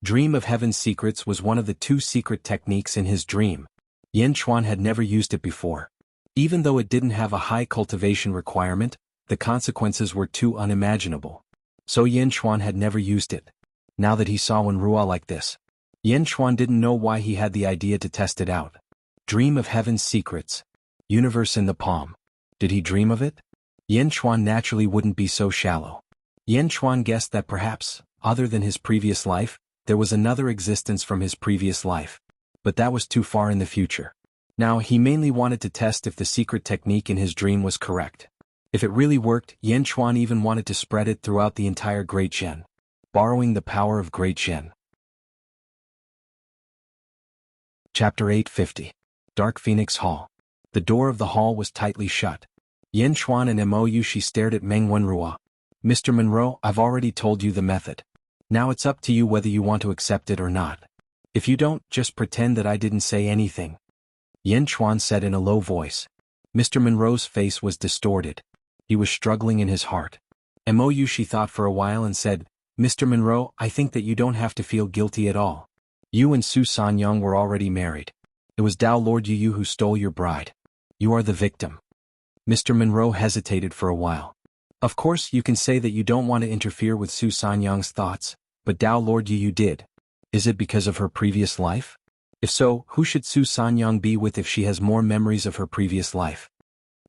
Dream of heaven's secrets was one of the two secret techniques in his dream. Yen Chuan had never used it before. Even though it didn't have a high cultivation requirement, the consequences were too unimaginable. So Yen Chuan had never used it. Now that he saw Wenrua like this, Yen Chuan didn't know why he had the idea to test it out. Dream of heaven's secrets. Universe in the palm. Did he dream of it? Yen Chuan naturally wouldn't be so shallow. Yen Chuan guessed that perhaps, other than his previous life, there was another existence from his previous life. But that was too far in the future. Now he mainly wanted to test if the secret technique in his dream was correct. If it really worked, Yen Chuan even wanted to spread it throughout the entire Great Zhen. Borrowing the power of Great Zhen. Chapter 850. Dark Phoenix Hall. The door of the hall was tightly shut. Yen Chuan and Mou, she stared at Meng Wenrua. Mr. Monroe, I've already told you the method. Now it's up to you whether you want to accept it or not. If you don't, just pretend that I didn't say anything. Yen Chuan said in a low voice. Mr. Monroe's face was distorted. He was struggling in his heart. Mou, she thought for a while and said, Mr. Monroe, I think that you don't have to feel guilty at all. You and Su Sanyang were already married. It was Dao Lord Yu who stole your bride. You are the victim. Mr. Monroe hesitated for a while. Of course, you can say that you don't want to interfere with Su Sanyang's thoughts, but Dao Lord Yu did. Is it because of her previous life? If so, who should Su Sanyang be with if she has more memories of her previous life?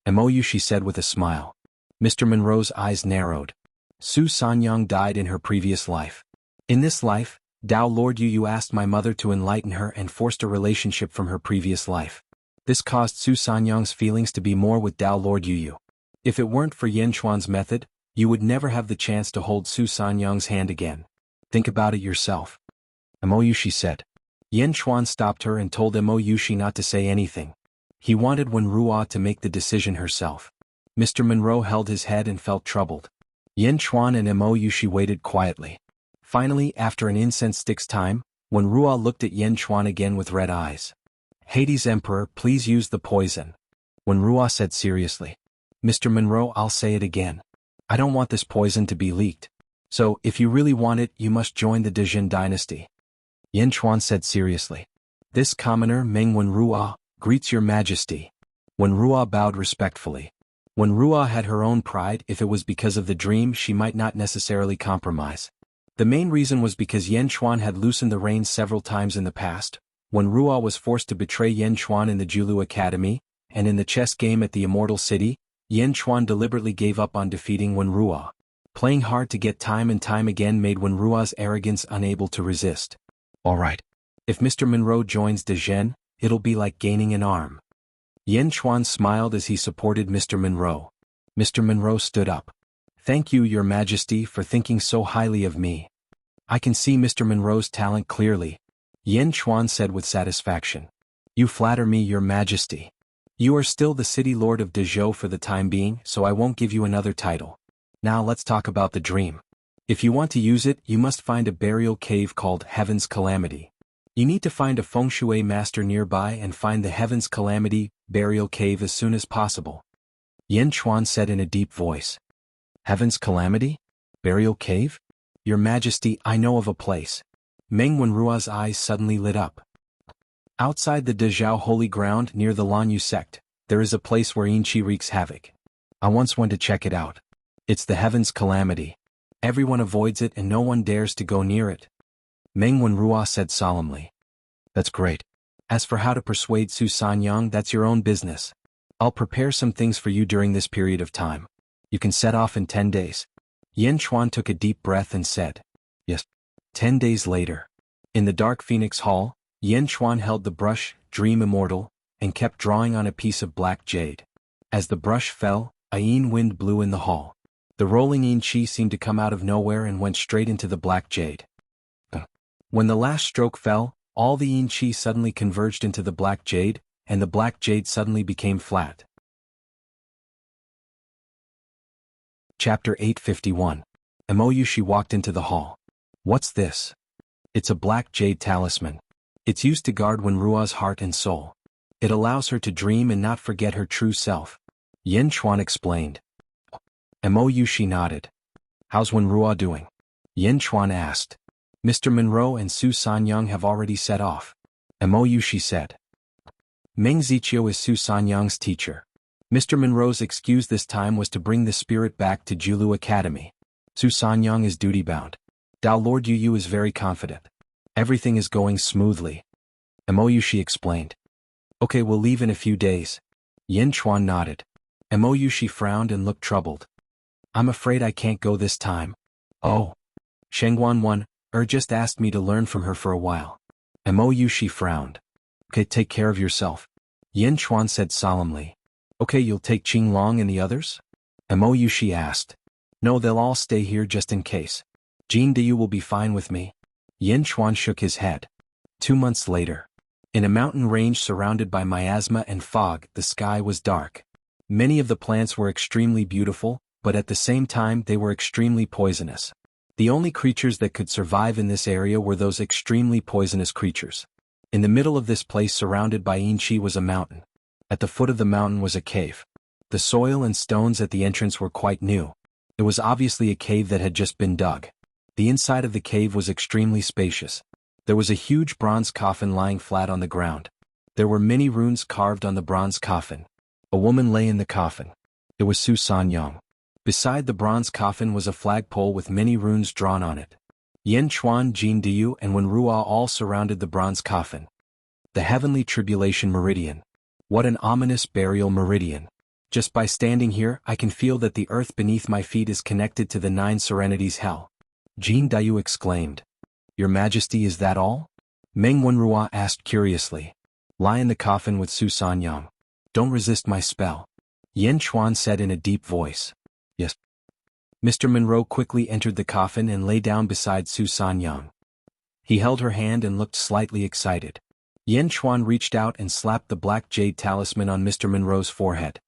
"Mou," she said with a smile. Mr. Monroe's eyes narrowed. Su Sanyang died in her previous life. In this life, Tao Lord Yu asked my mother to enlighten her and forced a relationship from her previous life. This caused Su Sanyang's feelings to be more with Tao Lord Yu. If it weren't for Yen Chuan's method, you would never have the chance to hold Su Sanyang's hand again. Think about it yourself. Mou, she said. Yen Chuan stopped her and told Mou not to say anything. He wanted Wen Ruo to make the decision herself. Mr. Monroe held his head and felt troubled. Yen Chuan and Mou waited quietly. Finally, after an incense stick's time, Wen Ruo looked at Yen Chuan again with red eyes. Hades Emperor, please use the poison. Wen Ruo said seriously. Mr. Monroe, I'll say it again. I don't want this poison to be leaked. So, if you really want it, you must join the Dejin dynasty. Yen Chuan said seriously. This commoner, Meng Wen Ruo, greets your majesty. Wen Ruo bowed respectfully. Wen Ruo had her own pride. If it was because of the dream, she might not necessarily compromise. The main reason was because Yen Chuan had loosened the reins several times in the past. When Ruo was forced to betray Yen Chuan in the Julu Academy, and in the chess game at the Immortal City, Yen Chuan deliberately gave up on defeating Wen Ruo. Playing hard to get time and time again made Wen Ruo's arrogance unable to resist. Alright. If Mr. Monroe joins Dejin, it'll be like gaining an arm. Yen Chuan smiled as he supported Mr. Monroe. Mr. Monroe stood up. Thank you, Your Majesty, for thinking so highly of me. I can see Mr. Monroe's talent clearly, Yen Chuan said with satisfaction. You flatter me, Your Majesty. You are still the city lord of Dezhou for the time being, so I won't give you another title. Now let's talk about the dream. If you want to use it, you must find a burial cave called Heaven's Calamity. You need to find a feng shui master nearby and find the Heaven's Calamity burial cave as soon as possible. Yen Chuan said in a deep voice. Heaven's Calamity? Burial cave? Your Majesty, I know of a place. Meng Wenruo's eyes suddenly lit up. Outside the Dezhou holy ground near the Lanyu sect, there is a place where Yinqi wreaks havoc. I once went to check it out. It's the Heaven's Calamity. Everyone avoids it and no one dares to go near it. Meng Wenruo said solemnly. That's great. As for how to persuade Su Sanyang, that's your own business. I'll prepare some things for you during this period of time. You can set off in 10 days. Yen Chuan took a deep breath and said, Yes. 10 days later. In the dark Phoenix Hall, Yen Chuan held the brush, Dream Immortal, and kept drawing on a piece of black jade. As the brush fell, a yin wind blew in the hall. The rolling yin qi seemed to come out of nowhere and went straight into the black jade. When the last stroke fell, all the yin qi suddenly converged into the black jade, and the black jade suddenly became flat. Chapter 851. Emoyushi walked into the hall. What's this? It's a black jade talisman. It's used to guard Wenruo's heart and soul. It allows her to dream and not forget her true self. Yen Chuan explained. Emoyushi nodded. How's Wenruo doing? Yen Chuan asked. Mr. Monroe and Su Sanyang have already set off. Emoyushi said. Meng Ziqiu is Su Sanyang's teacher. Mr. Monroe's excuse this time was to bring the spirit back to Julu Academy. Su Sanyang is duty-bound. Tao Lord Yu is very confident. Everything is going smoothly. Emoyushi explained. Okay, we'll leave in a few days. Yen Chuan nodded. Emoyushi frowned and looked troubled. I'm afraid I can't go this time. Oh. Shengguan just asked me to learn from her for a while. Emoyushi frowned. Okay, take care of yourself. Yen Chuan said solemnly. Okay, you'll take Qinglong and the others? Emoyushi asked. No, they'll all stay here just in case. Jin Diyu will be fine with me. Yen Chuan shook his head. 2 months later. In a mountain range surrounded by miasma and fog, the sky was dark. Many of the plants were extremely beautiful, but at the same time they were extremely poisonous. The only creatures that could survive in this area were those extremely poisonous creatures. In the middle of this place surrounded by Yinqi was a mountain. At the foot of the mountain was a cave. The soil and stones at the entrance were quite new. It was obviously a cave that had just been dug. The inside of the cave was extremely spacious. There was a huge bronze coffin lying flat on the ground. There were many runes carved on the bronze coffin. A woman lay in the coffin. It was Su Sanyang. Beside the bronze coffin was a flagpole with many runes drawn on it. Yen Chuan, Jin Diyu, and Wenruo all surrounded the bronze coffin. The Heavenly Tribulation Meridian. What an ominous burial meridian. Just by standing here, I can feel that the earth beneath my feet is connected to the 9 serenities hell. Jin Dayu exclaimed. Your Majesty, is that all? Meng Wenrua asked curiously. Lie in the coffin with Su Sanyang. Don't resist my spell. Yen Chuan said in a deep voice. Yes. Mr. Monroe quickly entered the coffin and lay down beside Su Sanyang. He held her hand and looked slightly excited. Yen Chuan reached out and slapped the black jade talisman on Mr. Monroe's forehead.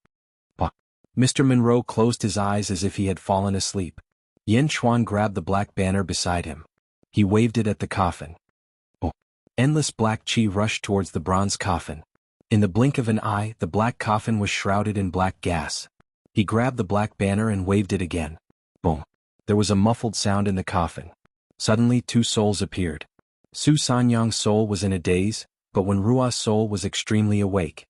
Bah. Mr. Monroe closed his eyes as if he had fallen asleep. Yen Chuan grabbed the black banner beside him. He waved it at the coffin. Oh. Endless black chi rushed towards the bronze coffin. In the blink of an eye, the black coffin was shrouded in black gas. He grabbed the black banner and waved it again. Boom. There was a muffled sound in the coffin. Suddenly 2 souls appeared. Su Sanyang's soul was in a daze, but Wenrua's soul was extremely awake.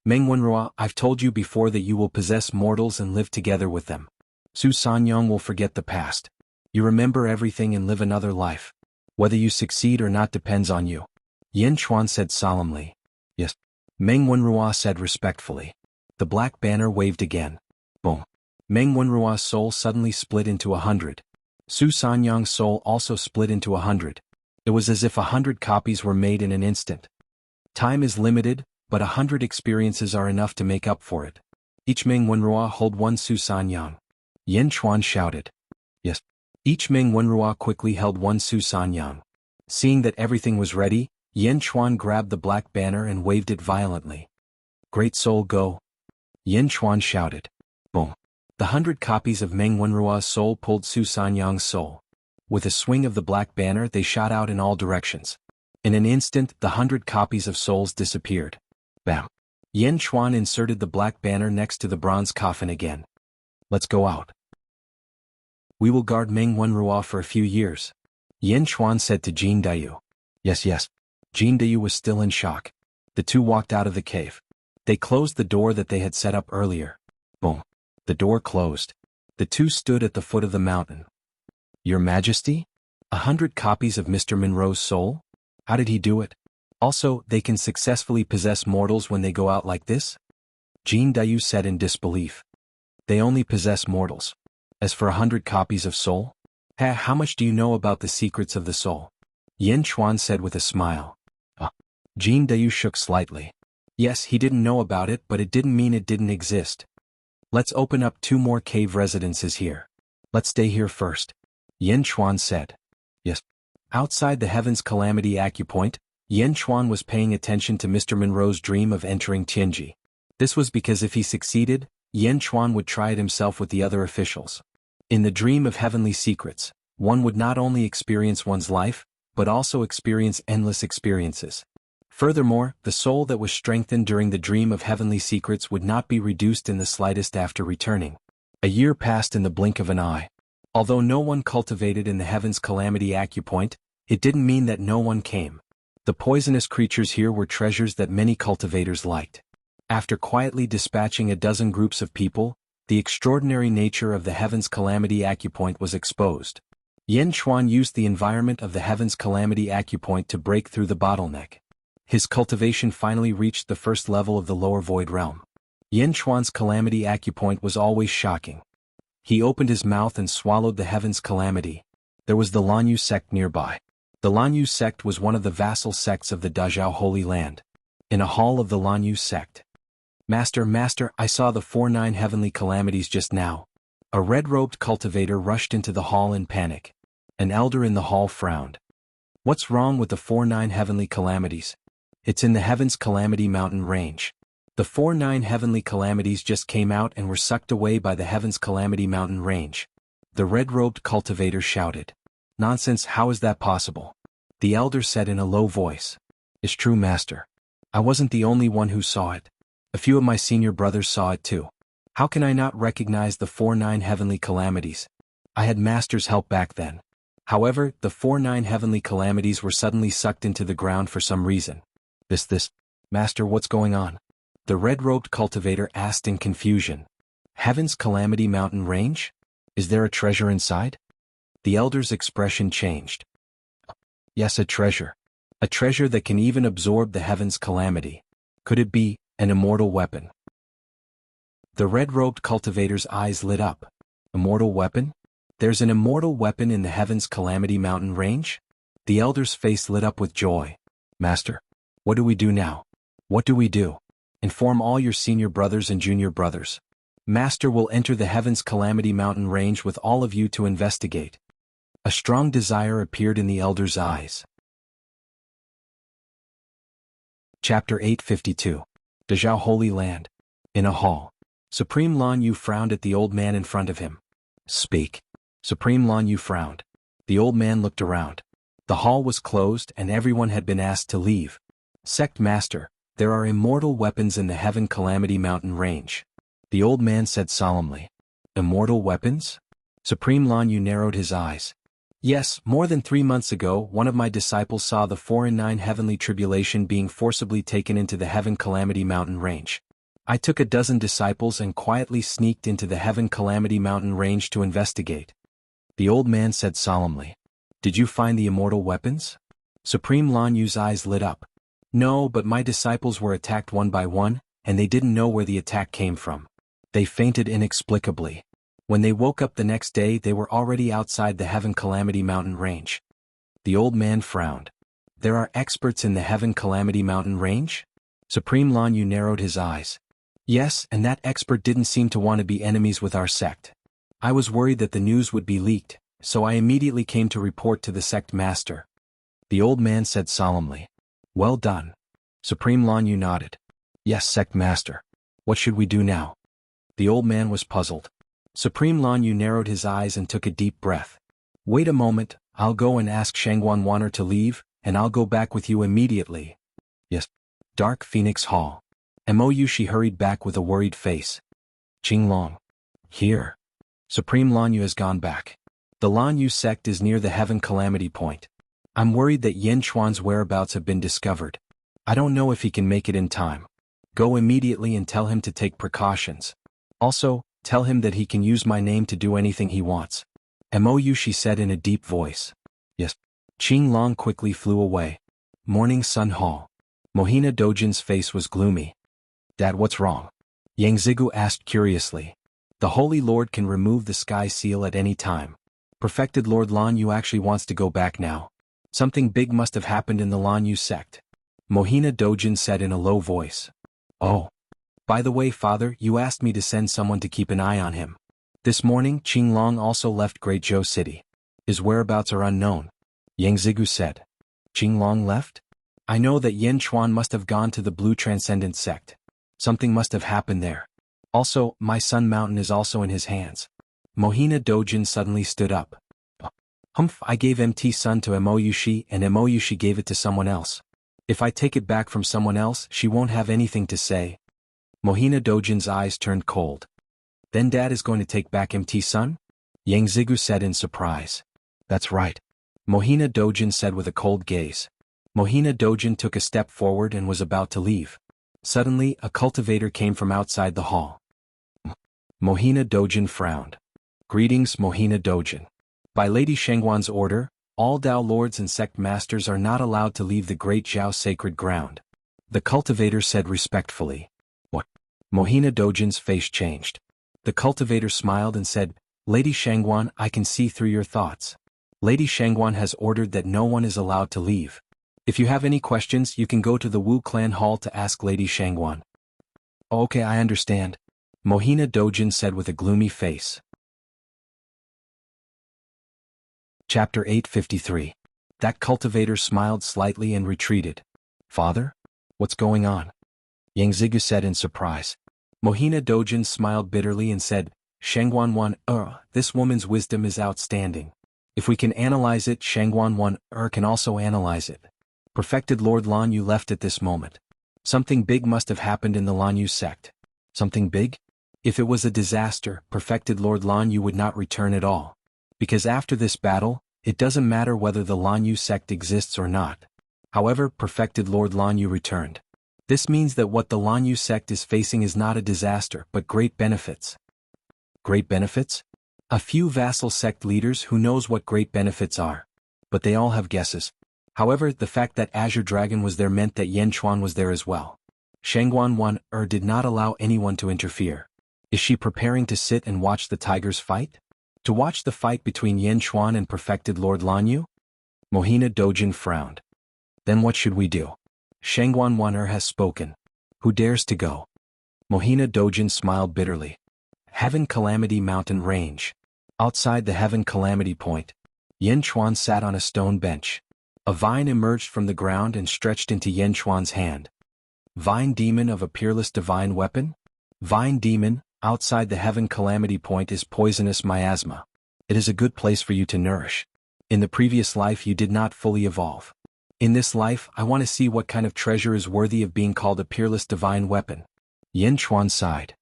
Meng Wenrua, I've told you before that you will possess mortals and live together with them. Su Sanyang will forget the past. You remember everything and live another life. Whether you succeed or not depends on you. Yen Chuan said solemnly. Yes. Meng Wenrua said respectfully. The black banner waved again. Boom. Meng Wenrua's soul suddenly split into 100. Su Sanyang's soul also split into 100. It was as if 100 copies were made in an instant. Time is limited, but 100 experiences are enough to make up for it. Each Meng Wenrua hold 1 Su Sanyang. Yen Chuan shouted. Yes. Each Meng Wenrua quickly held 1 Su Sanyang. Seeing that everything was ready, Yen Chuan grabbed the black banner and waved it violently. Great soul go. Yen Chuan shouted. Boom. The 100 copies of Meng Wenrua's soul pulled Su Sanyang's soul. With a swing of the black banner they shot out in all directions. In an instant the 100 copies of souls disappeared. Bam. Yen Chuan inserted the black banner next to the bronze coffin again. Let's go out. We will guard Meng Wenrua for a few years. Yen Chuan said to Jin Dayu. Yes, yes. Jin Dayu was still in shock. The 2 walked out of the cave. They closed the door that they had set up earlier. Boom. The door closed. The 2 stood at the foot of the mountain. Your Majesty? 100 copies of Mr. Monroe's soul? How did he do it? Also, they can successfully possess mortals when they go out like this? Jin Dayu said in disbelief. They only possess mortals. As for 100 copies of soul? How much do you know about the secrets of the soul? Yen Chuan said with a smile. Jin Dayu shook slightly. Yes, he didn't know about it, but it didn't mean it didn't exist. Let's open up 2 more cave residences here. Let's stay here first. Yen Chuan said. Yes. Outside the Heaven's Calamity Acupoint, Yen Chuan was paying attention to Mr. Monroe's dream of entering Tianji. This was because if he succeeded, Yen Chuan would try it himself with the other officials. In the dream of heavenly secrets, one would not only experience one's life, but also experience endless experiences. Furthermore, the soul that was strengthened during the dream of heavenly secrets would not be reduced in the slightest after returning. A year passed in the blink of an eye. Although no one cultivated in the Heaven's Calamity Acupoint, it didn't mean that no one came. The poisonous creatures here were treasures that many cultivators liked. After quietly dispatching a dozen groups of people, the extraordinary nature of the Heaven's Calamity Acupoint was exposed. Yen Chuan used the environment of the Heaven's Calamity Acupoint to break through the bottleneck. His cultivation finally reached the first level of the lower void realm. Yen Chuan's Calamity Acupoint was always shocking. He opened his mouth and swallowed the Heaven's Calamity. There was the Lanyu sect nearby. The Lanyu sect was one of the vassal sects of the Dazhao Holy Land. In a hall of the Lanyu sect. Master, I saw the 49 heavenly calamities just now. A red-robed cultivator rushed into the hall in panic. An elder in the hall frowned. What's wrong with the 49 heavenly calamities? It's in the Heaven's Calamity Mountain range. The 49 heavenly calamities just came out and were sucked away by the Heaven's Calamity Mountain range. The red-robed cultivator shouted. Nonsense, how is that possible? The elder said in a low voice. It's true, master. I wasn't the only one who saw it. A few of my senior brothers saw it too. How can I not recognize the 49 heavenly calamities? I had master's help back then. However, the 49 heavenly calamities were suddenly sucked into the ground for some reason. Master, what's going on? The red-robed cultivator asked in confusion. Heaven's Calamity Mountain range? Is there a treasure inside? The elder's expression changed. Yes, a treasure. A treasure that can even absorb the Heaven's Calamity. Could it be an immortal weapon? The red-robed cultivator's eyes lit up. Immortal weapon? There's an immortal weapon in the Heaven's Calamity Mountain range? The elder's face lit up with joy. Master, what do we do now? What do we do? Inform all your senior brothers and junior brothers. Master will enter the Heaven's Calamity Mountain range with all of you to investigate. A strong desire appeared in the elder's eyes. Chapter 852. Dezhou Holy Land. In a hall. Supreme Lan Yu frowned at the old man in front of him. Speak. Supreme Lan Yu frowned. The old man looked around. The hall was closed and everyone had been asked to leave. Sect Master, there are immortal weapons in the Heaven Calamity Mountain range. The old man said solemnly. Immortal weapons? Supreme Lan Yu narrowed his eyes. Yes, more than 3 months ago, one of my disciples saw the 4 and 9 heavenly tribulation being forcibly taken into the Heaven Calamity Mountain range. I took a dozen disciples and quietly sneaked into the Heaven Calamity Mountain range to investigate. The old man said solemnly. Did you find the immortal weapons? Supreme Lan Yu's eyes lit up. No, but my disciples were attacked one by one, and they didn't know where the attack came from. They fainted inexplicably. When they woke up the next day, they were already outside the Heaven Calamity Mountain range. The old man frowned. There are experts in the Heaven Calamity Mountain range? Supreme Lan Yu narrowed his eyes. Yes, and that expert didn't seem to want to be enemies with our sect. I was worried that the news would be leaked, so I immediately came to report to the sect master. The old man said solemnly. Well done. Supreme Lan Yu nodded. Yes, sect master. What should we do now? The old man was puzzled. Supreme Lan Yu narrowed his eyes and took a deep breath. Wait a moment, I'll go and ask Shangguan Wan'er to leave, and I'll go back with you immediately. Yes. Dark Phoenix Hall. Moushi hurried back with a worried face. Qinglong. Here. Supreme Lan Yu has gone back. The Lan Yu sect is near the Heaven Calamity Point. I'm worried that Yen Chuan's whereabouts have been discovered. I don't know if he can make it in time. Go immediately and tell him to take precautions. Also, tell him that he can use my name to do anything he wants. Moushi said in a deep voice. Yes. Qinglong quickly flew away. Morning Sun Hall. Mohina Dojin's face was gloomy. Dad, what's wrong? Yang Zigu asked curiously. The Holy Lord can remove the sky seal at any time. Perfected Lord Lan Yu actually wants to go back now. Something big must have happened in the Lan Yu sect. Mohina Dojin said in a low voice. Oh. By the way, Father, you asked me to send someone to keep an eye on him. This morning, Qinglong also left Great Zhou City. His whereabouts are unknown. Yang Zigu said. Qinglong left? I know that Yen Chuan must have gone to the Blue Transcendent sect. Something must have happened there. Also, my Sun Mountain is also in his hands. Mohina Dojin suddenly stood up. Humph, I gave MT Sun to Moushi and Moushi gave it to someone else. If I take it back from someone else, she won't have anything to say. Mohina Dojin's eyes turned cold. Then Dad is going to take back MT Sun? Yang Zigu said in surprise. That's right. Mohina Dojin said with a cold gaze. Mohina Dojin took a step forward and was about to leave. Suddenly, a cultivator came from outside the hall. Mohina Dojin frowned. Greetings, Mohina Dojin. By Lady Shangguan's order, all Dao lords and sect masters are not allowed to leave the Great Zhao sacred ground. The cultivator said respectfully. What? Mohina Dojin's face changed. The cultivator smiled and said, Lady Shangguan, I can see through your thoughts. Lady Shangguan has ordered that no one is allowed to leave. If you have any questions, you can go to the Wu Clan Hall to ask Lady Shangguan. Okay, I understand. Mohina Dojin said with a gloomy face. Chapter 853. That cultivator smiled slightly and retreated. Father? What's going on? Yang Zigu said in surprise. Mohina Dojin smiled bitterly and said, Shangguan Wan, this woman's wisdom is outstanding. If we can analyze it, Shangguan Wan, can also analyze it. Perfected Lord Lan Yu left at this moment. Something big must have happened in the Lan Yu sect. Something big? If it was a disaster, Perfected Lord Lan Yu would not return at all. Because after this battle, it doesn't matter whether the Lan Yu sect exists or not. However, Perfected Lord Lan Yu returned. This means that what the Lan Yu sect is facing is not a disaster but great benefits. Great benefits? A few vassal sect leaders who knows what great benefits are. But they all have guesses. However, the fact that Azure Dragon was there meant that Yen Chuan was there as well. Shangguan Wan did not allow anyone to interfere. Is she preparing to sit and watch the tigers fight? To watch the fight between Yan Chuan and perfected Lord Lan Yu? Mohina Dojin frowned. Then what should we do? Shangguan Wan'er has spoken. Who dares to go? Mohina Dojin smiled bitterly. Heaven Calamity Mountain Range. Outside the Heaven Calamity Point, Yan Chuan sat on a stone bench. A vine emerged from the ground and stretched into Yan Chuan's hand. Vine demon of a peerless divine weapon? Vine demon, outside the Heaven Calamity Point is poisonous miasma. It is a good place for you to nourish. In the previous life you did not fully evolve. In this life I want to see what kind of treasure is worthy of being called a peerless divine weapon. Yan Chuan sighed.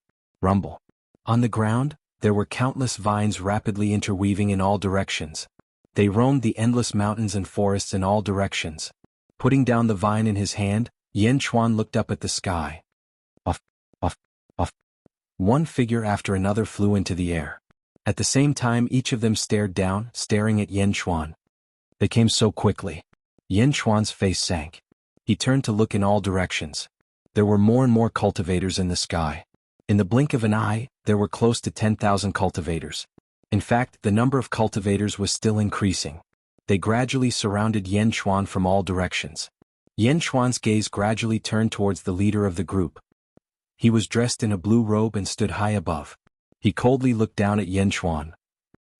Rumble. On the ground, there were countless vines rapidly interweaving in all directions. They roamed the endless mountains and forests in all directions. Putting down the vine in his hand, Yan Chuan looked up at the sky. Off, off, off. One figure after another flew into the air. At the same time each of them stared down, staring at Yan Chuan. They came so quickly. Yan Chuan's face sank. He turned to look in all directions. There were more and more cultivators in the sky. In the blink of an eye, there were close to 10,000 cultivators. In fact, the number of cultivators was still increasing. They gradually surrounded Yan Chuan from all directions. Yan Chuan's gaze gradually turned towards the leader of the group. He was dressed in a blue robe and stood high above. He coldly looked down at Yan Chuan.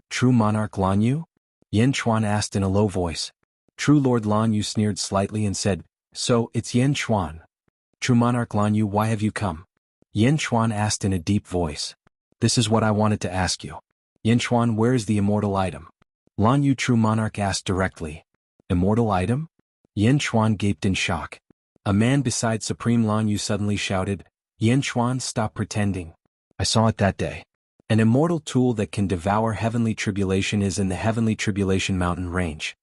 True Monarch Lan Yu? Yan Chuan asked in a low voice. True Lord Lan Yu sneered slightly and said, So, it's Yan Chuan. True Monarch Lan Yu, why have you come? Yan Chuan asked in a deep voice. This is what I wanted to ask you. Yan Chuan, where is the immortal item? Lan Yu True Monarch asked directly. Immortal item? Yan Chuan gaped in shock. A man beside Supreme Lan Yu suddenly shouted, Yan Chuan, stop pretending. I saw it that day. An immortal tool that can devour heavenly tribulation is in the Heavenly Tribulation Mountain Range.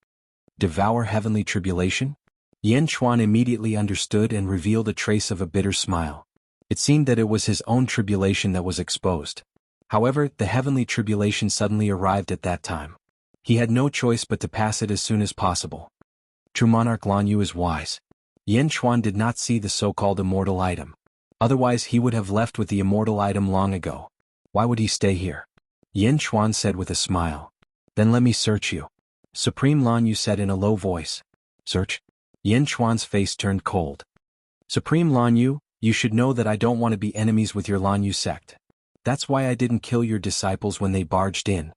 Devour heavenly tribulation? Yan Chuan immediately understood and revealed a trace of a bitter smile. It seemed that it was his own tribulation that was exposed. However, the heavenly tribulation suddenly arrived at that time. He had no choice but to pass it as soon as possible. True Monarch Lan Yu is wise. Yan Chuan did not see the so-called immortal item. Otherwise he would have left with the immortal item long ago. Why would he stay here? Yan Chuan said with a smile. Then let me search you. Supreme Lan Yu said in a low voice. Search? Yan Chuan's face turned cold. Supreme Lan Yu, you should know that I don't want to be enemies with your Lan Yu sect. That's why I didn't kill your disciples when they barged in.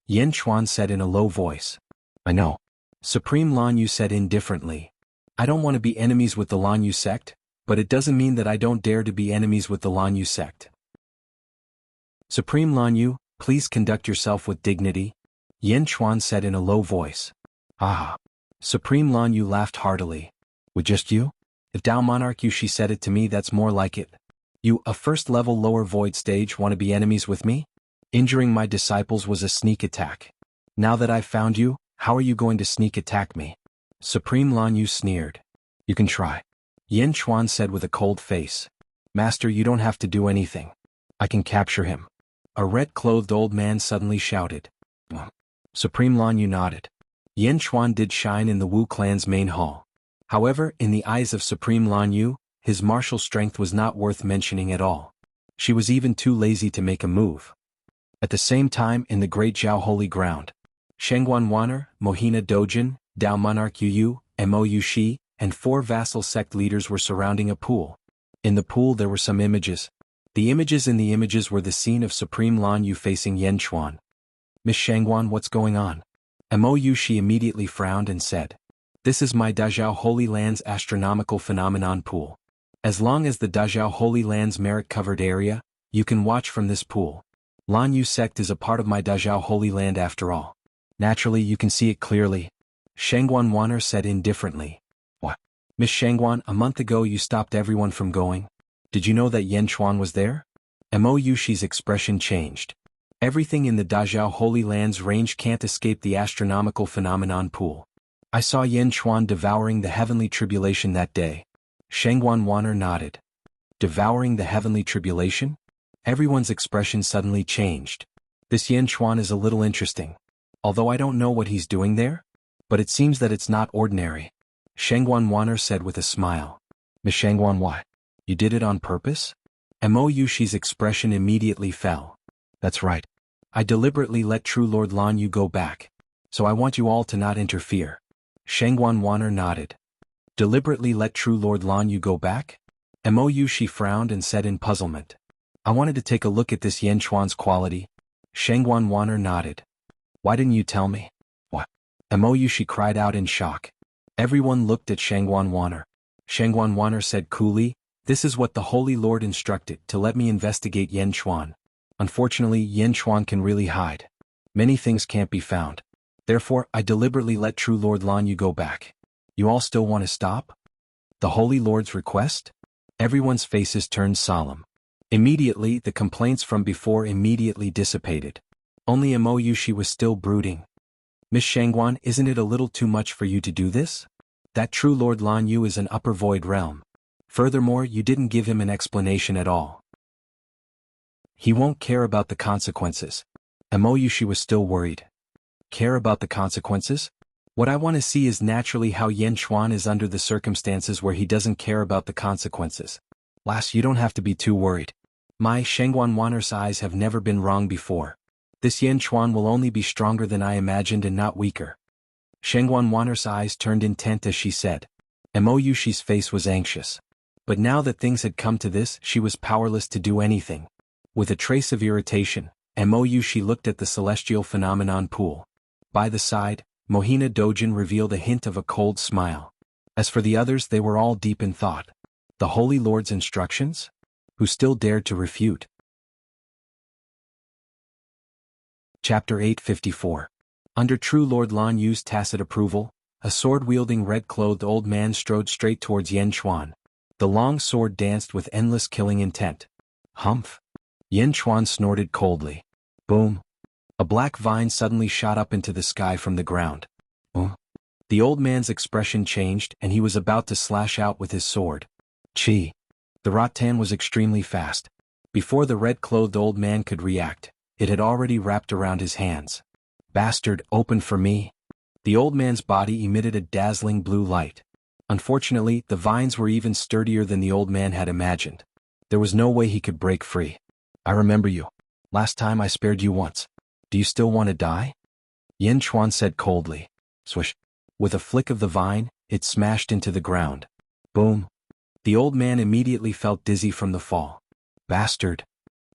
Yan Chuan said in a low voice. I know. Supreme Lan Yu said indifferently. I don't want to be enemies with the Lan Yu sect, but it doesn't mean that I don't dare to be enemies with the Lan Yu sect. Supreme Lan Yu, please conduct yourself with dignity, Yan Chuan said in a low voice. Ah. Supreme Lan Yu laughed heartily. With just you? If Dao Monarch Yu she said it to me, that's more like it. You, a first-level lower void stage, want to be enemies with me? Injuring my disciples was a sneak attack. Now that I've found you, how are you going to sneak attack me? Supreme Lan Yu sneered. You can try. Yan Chuan said with a cold face. Master, you don't have to do anything. I can capture him. A red-clothed old man suddenly shouted. Supreme Lan Yu nodded. Yan Chuan did shine in the Wu clan's main hall. However, in the eyes of Supreme Lan Yu, his martial strength was not worth mentioning at all. She was even too lazy to make a move. At the same time, in the Great Zhao Holy Ground, Shangguan Wan'er, Mohina Dojin, Dao Monarch Yu, Mo Yushi, and 4 vassal sect leaders were surrounding a pool. In the pool there were some images. The images in the images were the scene of Supreme Lan Yu facing Yan Chuan. Miss Shangguan, what's going on? Mo Yushi immediately frowned and said. This is my Dazhao Holy Land's astronomical phenomenon pool. As long as the Dazhao Holy Land's merit-covered area, you can watch from this pool. Lan Yu sect is a part of my Dazhao Holy Land after all. Naturally you can see it clearly. Shangguan Wan'er said indifferently. What? Miss Shangguan, a month ago you stopped everyone from going. Did you know that Yan Chuan was there? Mo Yushi's expression changed. Everything in the Dazhao Holy Land's range can't escape the astronomical phenomenon pool. I saw Yan Chuan devouring the heavenly tribulation that day. Shangguan Wan'er nodded. Devouring the heavenly tribulation? Everyone's expression suddenly changed. This Yan Chuan is a little interesting. Although I don't know what he's doing there, but it seems that it's not ordinary. Shangguan Wan'er said with a smile. Miss Shangguan, why? You did it on purpose? Mo Yushi's expression immediately fell. That's right. I deliberately let True Lord Lan Yu go back. So I want you all to not interfere. Shangguan Wan'er nodded. Deliberately let True Lord Lan Yu go back? Mo Yushi frowned and said in puzzlement. I wanted to take a look at this Yan Chuan's quality. Shangguan Wan'er nodded. Why didn't you tell me? What? Mo Yushi cried out in shock. Everyone looked at Shangguan Wan'er. Shangguan Wan'er said coolly, this is what the Holy Lord instructed, to let me investigate Yan Chuan. Unfortunately, Yan Chuan can really hide. Many things can't be found. Therefore, I deliberately let True Lord Lan Yu go back. You all still want to stop? The Holy Lord's request? Everyone's faces turned solemn. Immediately, the complaints from before immediately dissipated. Only Mo Yushi was still brooding. Miss Shangguan, isn't it a little too much for you to do this? That True Lord Lan Yu is an upper void realm. Furthermore, you didn't give him an explanation at all. He won't care about the consequences. Mo Yushi was still worried. Care about the consequences? What I want to see is naturally how Yan Chuan is under the circumstances where he doesn't care about the consequences. Lass, you don't have to be too worried. My Shangguan Wan'er's eyes have never been wrong before. This Yan Chuan will only be stronger than I imagined and not weaker. Shangguan Wan'er's eyes turned intent as she said. Mo Yushi's face was anxious. But now that things had come to this, she was powerless to do anything. With a trace of irritation, Mo Yushi looked at the celestial phenomenon pool. By the side, Mohina Dojin revealed a hint of a cold smile. As for the others, they were all deep in thought. The Holy Lord's instructions? Who still dared to refute? Chapter 854. Under True Lord Lan Yu's tacit approval, a sword-wielding red-clothed old man strode straight towards Yan Chuan. The long sword danced with endless killing intent. Humph! Yan Chuan snorted coldly. Boom! A black vine suddenly shot up into the sky from the ground. The old man's expression changed and he was about to slash out with his sword. Chi! The rattan was extremely fast. Before the red-clothed old man could react, it had already wrapped around his hands. Bastard, open for me! The old man's body emitted a dazzling blue light. Unfortunately, the vines were even sturdier than the old man had imagined. There was no way he could break free. I remember you. Last time I spared you once. Do you still want to die? Yan Chuan said coldly. Swish. With a flick of the vine, it smashed into the ground. Boom. The old man immediately felt dizzy from the fall. Bastard.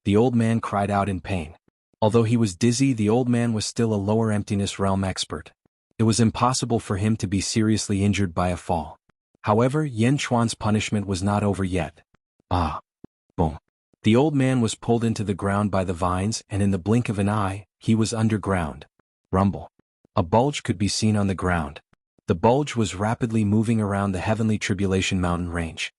The old man cried out in pain. Although he was dizzy, the old man was still a lower emptiness realm expert. It was impossible for him to be seriously injured by a fall. However, Yan Chuan's punishment was not over yet. Ah. Boom. The old man was pulled into the ground by the vines and in the blink of an eye, he was underground. Rumble. A bulge could be seen on the ground. The bulge was rapidly moving around the heavenly tribulation mountain range.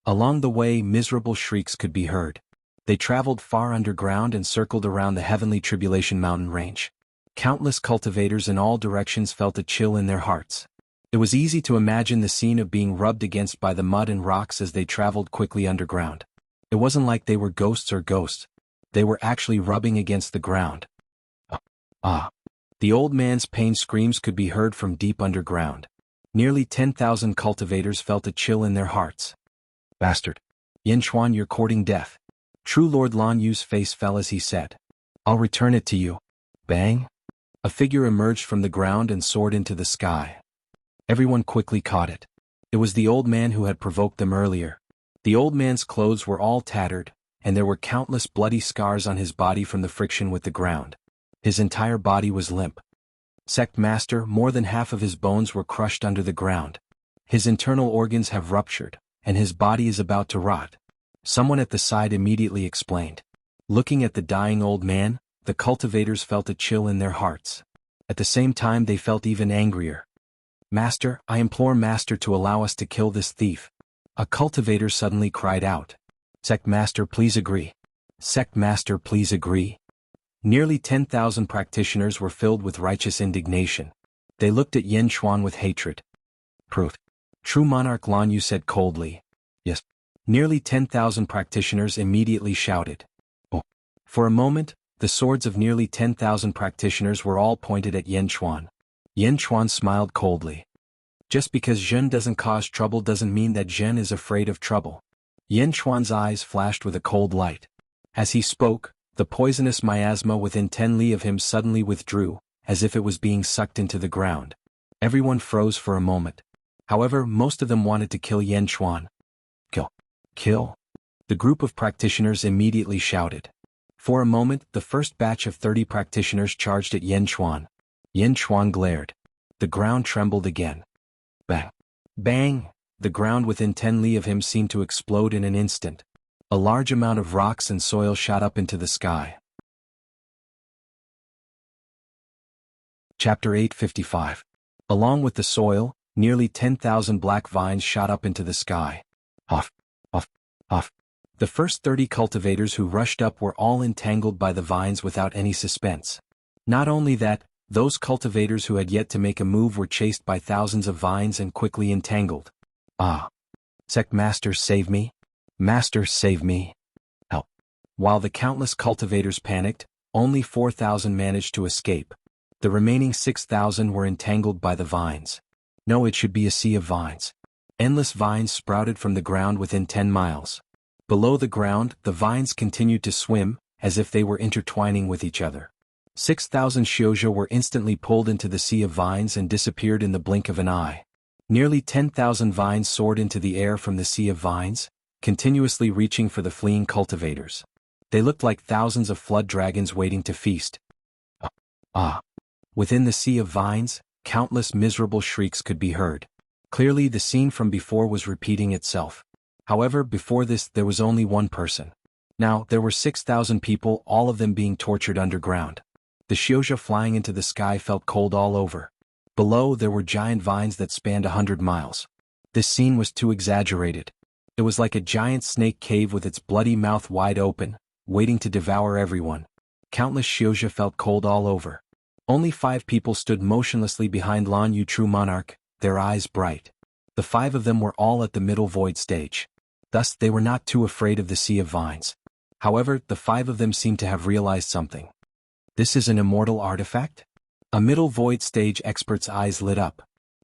Along the way, miserable shrieks could be heard. They traveled far underground and circled around the heavenly tribulation mountain range. Countless cultivators in all directions felt a chill in their hearts. It was easy to imagine the scene of being rubbed against by the mud and rocks as they traveled quickly underground. It wasn't like they were ghosts or ghosts. They were actually rubbing against the ground. The old man's pain screams could be heard from deep underground. Nearly 10,000 cultivators felt a chill in their hearts. Bastard. Yan Chuan, you're courting death. True Lord Lan Yu's face fell as he said. I'll return it to you. Bang. A figure emerged from the ground and soared into the sky. Everyone quickly caught it. It was the old man who had provoked them earlier. The old man's clothes were all tattered, and there were countless bloody scars on his body from the friction with the ground. His entire body was limp. Sect Master, more than half of his bones were crushed under the ground. His internal organs have ruptured, and his body is about to rot. Someone at the side immediately explained. Looking at the dying old man, the cultivators felt a chill in their hearts. At the same time they felt even angrier. Master, I implore Master to allow us to kill this thief. A cultivator suddenly cried out. Sect Master, please agree. Sect Master, please agree. Nearly 10,000 practitioners were filled with righteous indignation. They looked at Yan Chuan with hatred. Proof. True Monarch Lan Yu said coldly. Yes. Nearly 10,000 practitioners immediately shouted. Oh. For a moment, the swords of nearly 10,000 practitioners were all pointed at Yan Chuan. Yan Chuan smiled coldly. Just because Zhen doesn't cause trouble doesn't mean that Zhen is afraid of trouble. Yen Xuan's eyes flashed with a cold light. As he spoke, the poisonous miasma within 10 li of him suddenly withdrew, as if it was being sucked into the ground. Everyone froze for a moment. However, most of them wanted to kill Yen Xuan. Kill. Kill. The group of practitioners immediately shouted. For a moment, the first batch of 30 practitioners charged at Yen Xuan. Yen Xuan glared. The ground trembled again. Bang. Bang! The ground within 10 li of him seemed to explode in an instant. A large amount of rocks and soil shot up into the sky. Chapter 855. Along with the soil, nearly 10,000 black vines shot up into the sky. Off. Off. Off. The first 30 cultivators who rushed up were all entangled by the vines without any suspense. Not only that, those cultivators who had yet to make a move were chased by thousands of vines and quickly entangled. Ah! Sect Master, save me! Master, save me! Help! While the countless cultivators panicked, only 4,000 managed to escape. The remaining 6,000 were entangled by the vines. No, it should be a sea of vines. Endless vines sprouted from the ground within 10 miles. Below the ground, the vines continued to swim, as if they were intertwining with each other. 6,000 Xiuzhou were instantly pulled into the sea of vines and disappeared in the blink of an eye. Nearly 10,000 vines soared into the air from the sea of vines, continuously reaching for the fleeing cultivators. They looked like thousands of flood dragons waiting to feast. Ah! Within the sea of vines, countless miserable shrieks could be heard. Clearly the scene from before was repeating itself. However, before this there was only one person. Now, there were 6,000 people, all of them being tortured underground. The Xiuzhou flying into the sky felt cold all over. Below there were giant vines that spanned 100 miles. This scene was too exaggerated. It was like a giant snake cave with its bloody mouth wide open, waiting to devour everyone. Countless Xiuzhou felt cold all over. Only 5 people stood motionlessly behind Lan Yu, true monarch, their eyes bright. The 5 of them were all at the middle void stage. Thus they were not too afraid of the sea of vines. However, the 5 of them seemed to have realized something. This is an immortal artifact? A middle void stage expert's eyes lit up.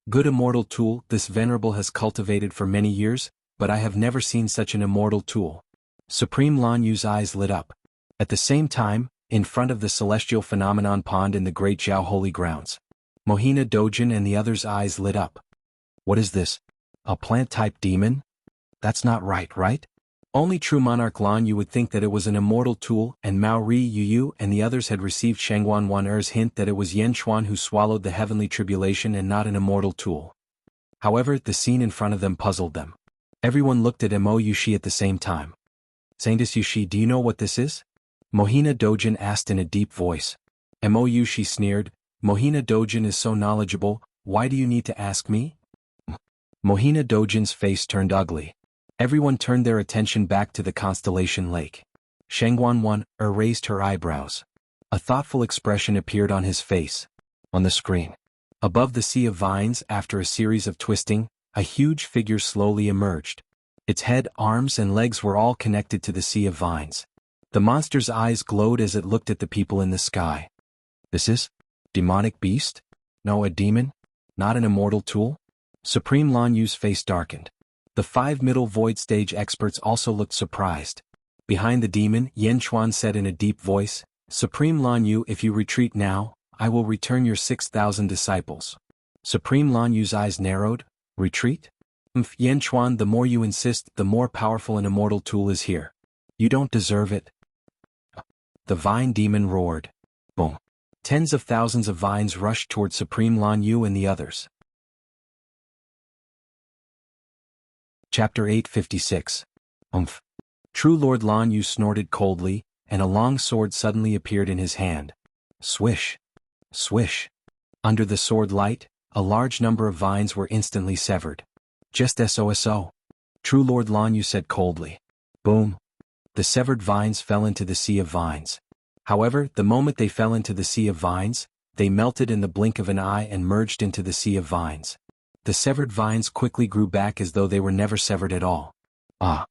Good immortal tool this venerable has cultivated for many years, but I have never seen such an immortal tool. Supreme Lan Yu's eyes lit up. At the same time, in front of the celestial phenomenon pond in the great Zhao holy grounds, Mohina Dojin and the others' eyes lit up. What is this? A plant-type demon? That's not right? Only true monarch Lan Yu would think that it was an immortal tool, and Mao Ri Yu and the others had received Shangguan Wan'er's hint that it was Yen Xuan who swallowed the heavenly tribulation and not an immortal tool. However, the scene in front of them puzzled them. Everyone looked at Mo Yushi at the same time. Saintess Yushi, do you know what this is? Mohina Dojin asked in a deep voice. Mo Yushi sneered, Mohina Dojin is so knowledgeable, why do you need to ask me? Mohina Dojin's face turned ugly. Everyone turned their attention back to the constellation lake. Shangguan Wan'er raised her eyebrows. A thoughtful expression appeared on his face. On the screen. Above the sea of vines, after a series of twisting, a huge figure slowly emerged. Its head, arms and legs were all connected to the sea of vines. The monster's eyes glowed as it looked at the people in the sky. This is? Demonic beast? No, a demon? Not an immortal tool? Supreme Lan Yu's face darkened. The 5 middle void stage experts also looked surprised. Behind the demon, Yen Xuan said in a deep voice, Supreme Lan Yu, if you retreat now, I will return your 6,000 disciples. Supreme Lan Yu's eyes narrowed. Retreat? Yen Xuan, the more you insist, the more powerful an immortal tool is here. You don't deserve it. The vine demon roared. Boom. Tens of thousands of vines rushed toward Supreme Lan Yu and the others. Chapter 856. True Lord Lan Yu snorted coldly, and a long sword suddenly appeared in his hand. Swish. Swish. Under the sword light, a large number of vines were instantly severed. Just so. True Lord Lan Yu said coldly. Boom. The severed vines fell into the sea of vines. However, the moment they fell into the sea of vines, they melted in the blink of an eye and merged into the sea of vines. The severed vines quickly grew back as though they were never severed at all. Ah!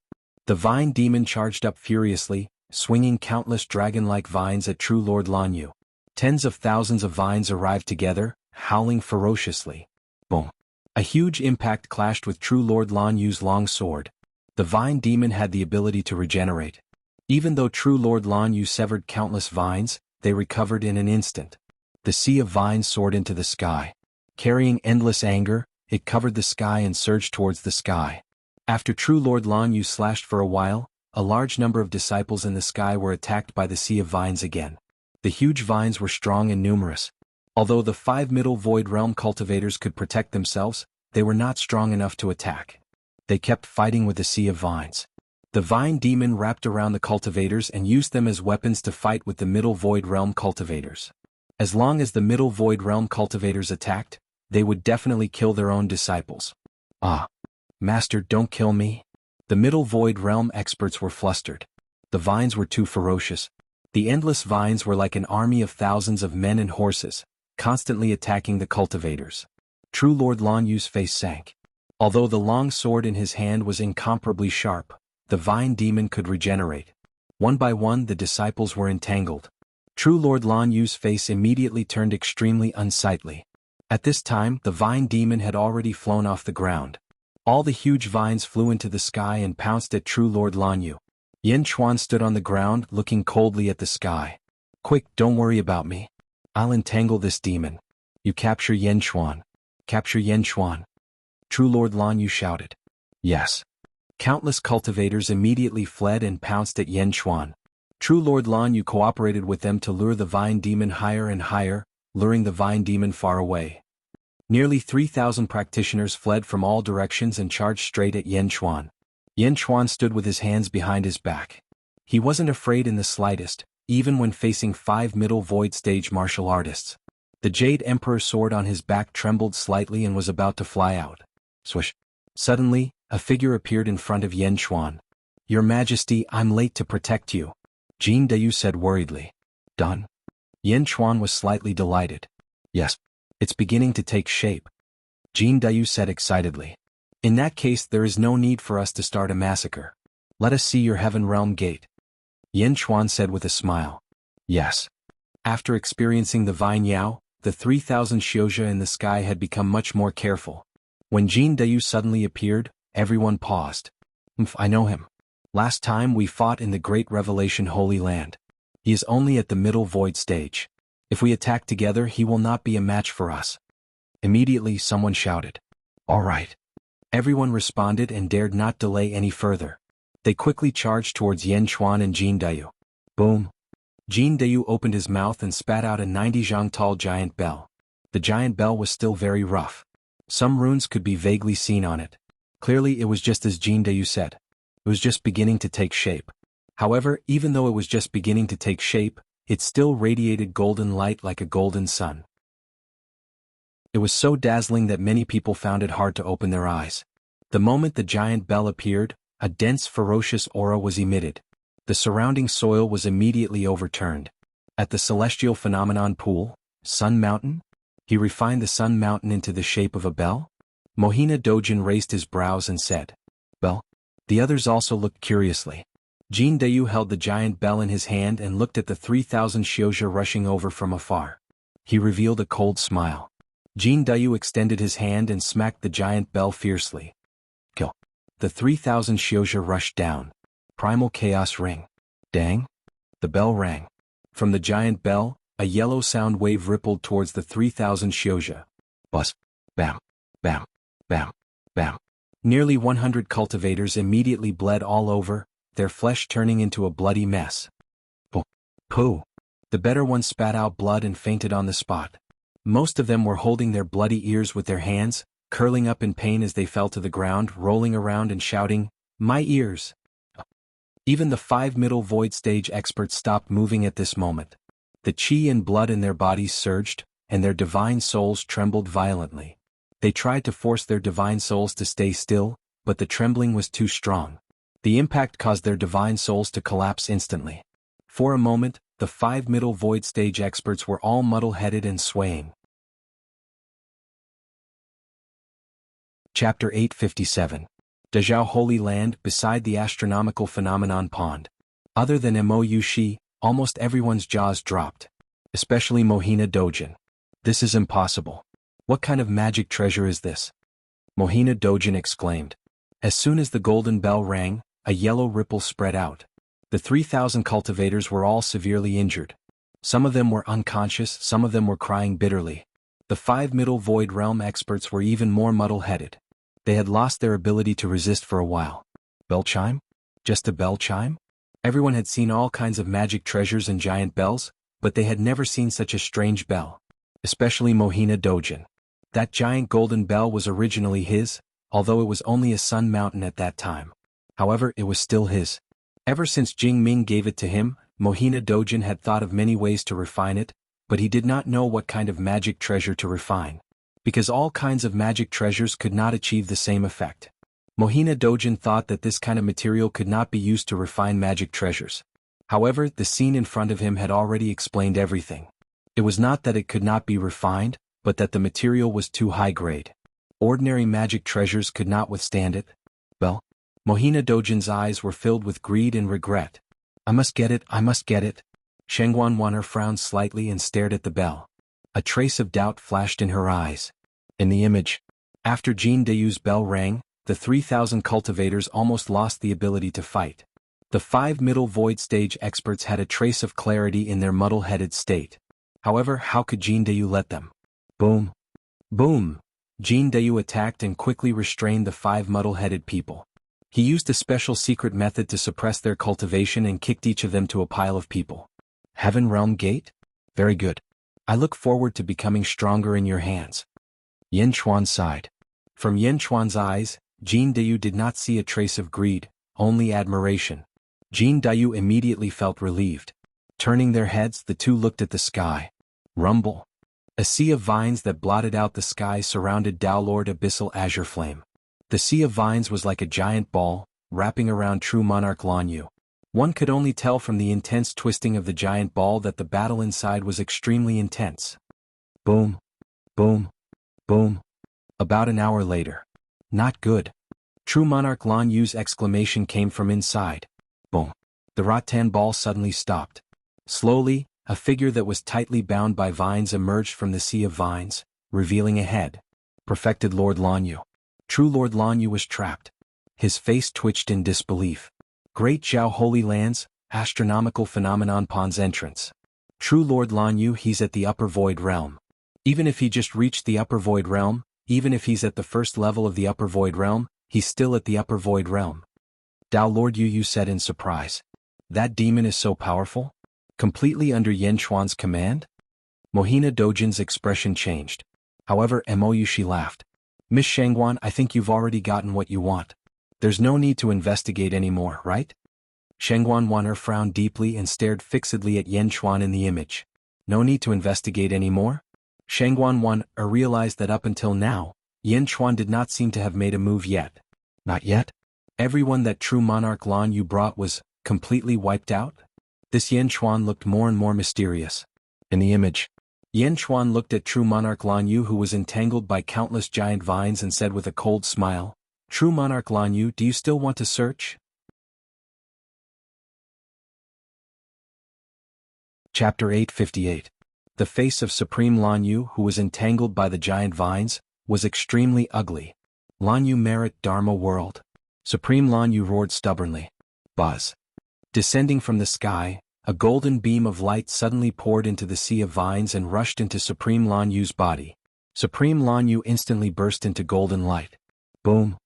The vine demon charged up furiously, swinging countless dragon-like vines at True Lord Lan Yu. Tens of thousands of vines arrived together, howling ferociously. Boom! A huge impact clashed with True Lord Lan Yu's long sword. The vine demon had the ability to regenerate. Even though true Lord Lan Yu severed countless vines, they recovered in an instant. The sea of vines soared into the sky. Carrying endless anger, it covered the sky and surged towards the sky. After true Lord Lan Yu slashed for a while, a large number of disciples in the sky were attacked by the sea of vines again. The huge vines were strong and numerous. Although the 5 Middle Void Realm cultivators could protect themselves, they were not strong enough to attack. They kept fighting with the sea of vines. The vine demon wrapped around the cultivators and used them as weapons to fight with the Middle Void Realm cultivators. As long as the Middle Void Realm cultivators attacked, they would definitely kill their own disciples. Ah! Master, don't kill me. The Middle Void Realm experts were flustered. The vines were too ferocious. The endless vines were like an army of thousands of men and horses, constantly attacking the cultivators. True Lord Lan Yu's face sank. Although the long sword in his hand was incomparably sharp, the vine demon could regenerate. One by one the disciples were entangled. True Lord Lan Yu's face immediately turned extremely unsightly. At this time the vine demon had already flown off the ground. All the huge vines flew into the sky and pounced at True Lord Lan Yu. Yen Chuan stood on the ground looking coldly at the sky. Quick, don't worry about me. I'll entangle this demon. You capture Yen Chuan. Capture Yen Chuan. True Lord Lan Yu shouted. Yes. Countless cultivators immediately fled and pounced at Yen Chuan. True Lord Lan Yu cooperated with them to lure the vine demon higher and higher, luring the vine demon far away. Nearly 3,000 practitioners fled from all directions and charged straight at Yen Chuan. Yen Chuan stood with his hands behind his back. He wasn't afraid in the slightest, even when facing 5 Middle Void Stage martial artists. The Jade Emperor sword on his back trembled slightly and was about to fly out. Swish! Suddenly, a figure appeared in front of Yen Chuan. Your Majesty, I'm late to protect you. Jin Dayu said worriedly. Done? Yen Chuan was slightly delighted. Yes. It's beginning to take shape. Jin Dayu said excitedly. In that case there is no need for us to start a massacre. Let us see your Heaven Realm Gate. Yen Chuan said with a smile. Yes. After experiencing the Vine Yao, the 3,000 Xiozha in the sky had become much more careful. When Jin Dayu suddenly appeared, everyone paused. I know him. Last time we fought in the Great Revelation Holy Land. He is only at the Middle Void Stage. If we attack together he will not be a match for us. Immediately someone shouted. All right. Everyone responded and dared not delay any further. They quickly charged towards Yen Chuan and Jin Dayu. Boom. Jin Dayu opened his mouth and spat out a 90-zhang tall giant bell. The giant bell was still very rough. Some runes could be vaguely seen on it. Clearly it was just as Jin Dayu said. It was just beginning to take shape. However, even though it was just beginning to take shape, it still radiated golden light like a golden sun. It was so dazzling that many people found it hard to open their eyes. The moment the giant bell appeared, a dense ferocious aura was emitted. The surrounding soil was immediately overturned. At the celestial phenomenon pool, Sun Mountain? He refined the Sun Mountain into the shape of a bell? Mohina Dojin raised his brows and said, Bell? The others also looked curiously. Jin Dayu held the giant bell in his hand and looked at the 3,000 Xiozha rushing over from afar. He revealed a cold smile. Jin Dayu extended his hand and smacked the giant bell fiercely. Kill. The 3,000 Xiozha rushed down. Primal Chaos Ring. Dang. The bell rang. From the giant bell, a yellow sound wave rippled towards the 3,000 Xiozha. Buzz. Bam. Bam. Bam. Bam. Nearly 100 cultivators immediately bled all over, their flesh turning into a bloody mess. Pooh. The better ones spat out blood and fainted on the spot. Most of them were holding their bloody ears with their hands, curling up in pain as they fell to the ground, rolling around and shouting, My ears! Even the 5 Middle Void Stage experts stopped moving at this moment. The chi and blood in their bodies surged, and their divine souls trembled violently. They tried to force their divine souls to stay still, but the trembling was too strong. The impact caused their divine souls to collapse instantly. For a moment, the 5 Middle Void Stage experts were all muddle-headed and swaying. Chapter 857. Dezhao Holy Land beside the astronomical phenomenon pond. Other than Mo Yushi, almost everyone's jaws dropped. Especially Mohina Dojin. This is impossible. What kind of magic treasure is this? Mohina Dojin exclaimed. As soon as the golden bell rang, a yellow ripple spread out. The 3,000 cultivators were all severely injured. Some of them were unconscious, some of them were crying bitterly. The 5 Middle Void Realm experts were even more muddle-headed. They had lost their ability to resist for a while. Bell chime? Just a bell chime? Everyone had seen all kinds of magic treasures and giant bells, but they had never seen such a strange bell. Especially Mohina Dojin. That giant golden bell was originally his, although it was only a sun mountain at that time. However, it was still his. Ever since Jing Ming gave it to him, Mohina Dojin had thought of many ways to refine it, but he did not know what kind of magic treasure to refine. Because all kinds of magic treasures could not achieve the same effect. Mohina Dojin thought that this kind of material could not be used to refine magic treasures. However, the scene in front of him had already explained everything. It was not that it could not be refined, but that the material was too high grade. Ordinary magic treasures could not withstand it. Well, Mohina Dojin's eyes were filled with greed and regret. I must get it, I must get it. Shengguan Wan'er frowned slightly and stared at the bell. A trace of doubt flashed in her eyes. In the image, after Jin Deyu's bell rang, the 3,000 cultivators almost lost the ability to fight. The 5 Middle Void Stage experts had a trace of clarity in their muddle-headed state. However, how could Jin Deyu let them? Boom! Boom! Jin Deyu attacked and quickly restrained the 5 muddle-headed people. He used a special secret method to suppress their cultivation and kicked each of them to a pile of people. Heaven Realm Gate? Very good. I look forward to becoming stronger in your hands. Yen Chuan sighed. From Yen Chuan's eyes, Jin Deyu did not see a trace of greed, only admiration. Jin Deyu immediately felt relieved. Turning their heads, the two looked at the sky. Rumble. A sea of vines that blotted out the sky surrounded Dao Lord Abyssal Azure Flame. The sea of vines was like a giant ball, wrapping around True Monarch Lan Yu. One could only tell from the intense twisting of the giant ball that the battle inside was extremely intense. Boom. Boom. Boom. About an hour later. Not good. True Monarch Lan Yu's exclamation came from inside. Boom. The rattan ball suddenly stopped. Slowly, a figure that was tightly bound by vines emerged from the sea of vines, revealing a head. Perfected Lord Lan Yu. True Lord Lan Yu was trapped. His face twitched in disbelief. Great Zhao Holy Lands, astronomical phenomenon Pon's entrance. True Lord Lan Yu, he's at the upper void realm. Even if he just reached the upper void realm, even if he's at the first level of the upper void realm, he's still at the upper void realm. Dao Lord Yu said in surprise. That demon is so powerful? Completely under Yen Chuan's command? Mohina Dojin's expression changed. However, She laughed. Miss Shengguan, I think you've already gotten what you want. There's no need to investigate anymore, right? Shengguan Wan'er frowned deeply and stared fixedly at Yen Chuan in the image. No need to investigate anymore? Shengguan Wan'er realized that up until now, Yen Chuan did not seem to have made a move yet. Not yet? Everyone that True Monarch Lan Yu brought was completely wiped out? This Yen Chuan looked more and more mysterious. In the image, Yen Chuan looked at True Monarch Lan Yu, who was entangled by countless giant vines, and said with a cold smile, True Monarch Lan Yu, do you still want to search? Chapter 858. The face of Supreme Lan Yu, who was entangled by the giant vines, was extremely ugly. Lan Yu merit Dharma world. Supreme Lan Yu roared stubbornly. Buzz. Descending from the sky, a golden beam of light suddenly poured into the sea of vines and rushed into Supreme Lan Yu's body. Supreme Lan Yu instantly burst into golden light. Boom.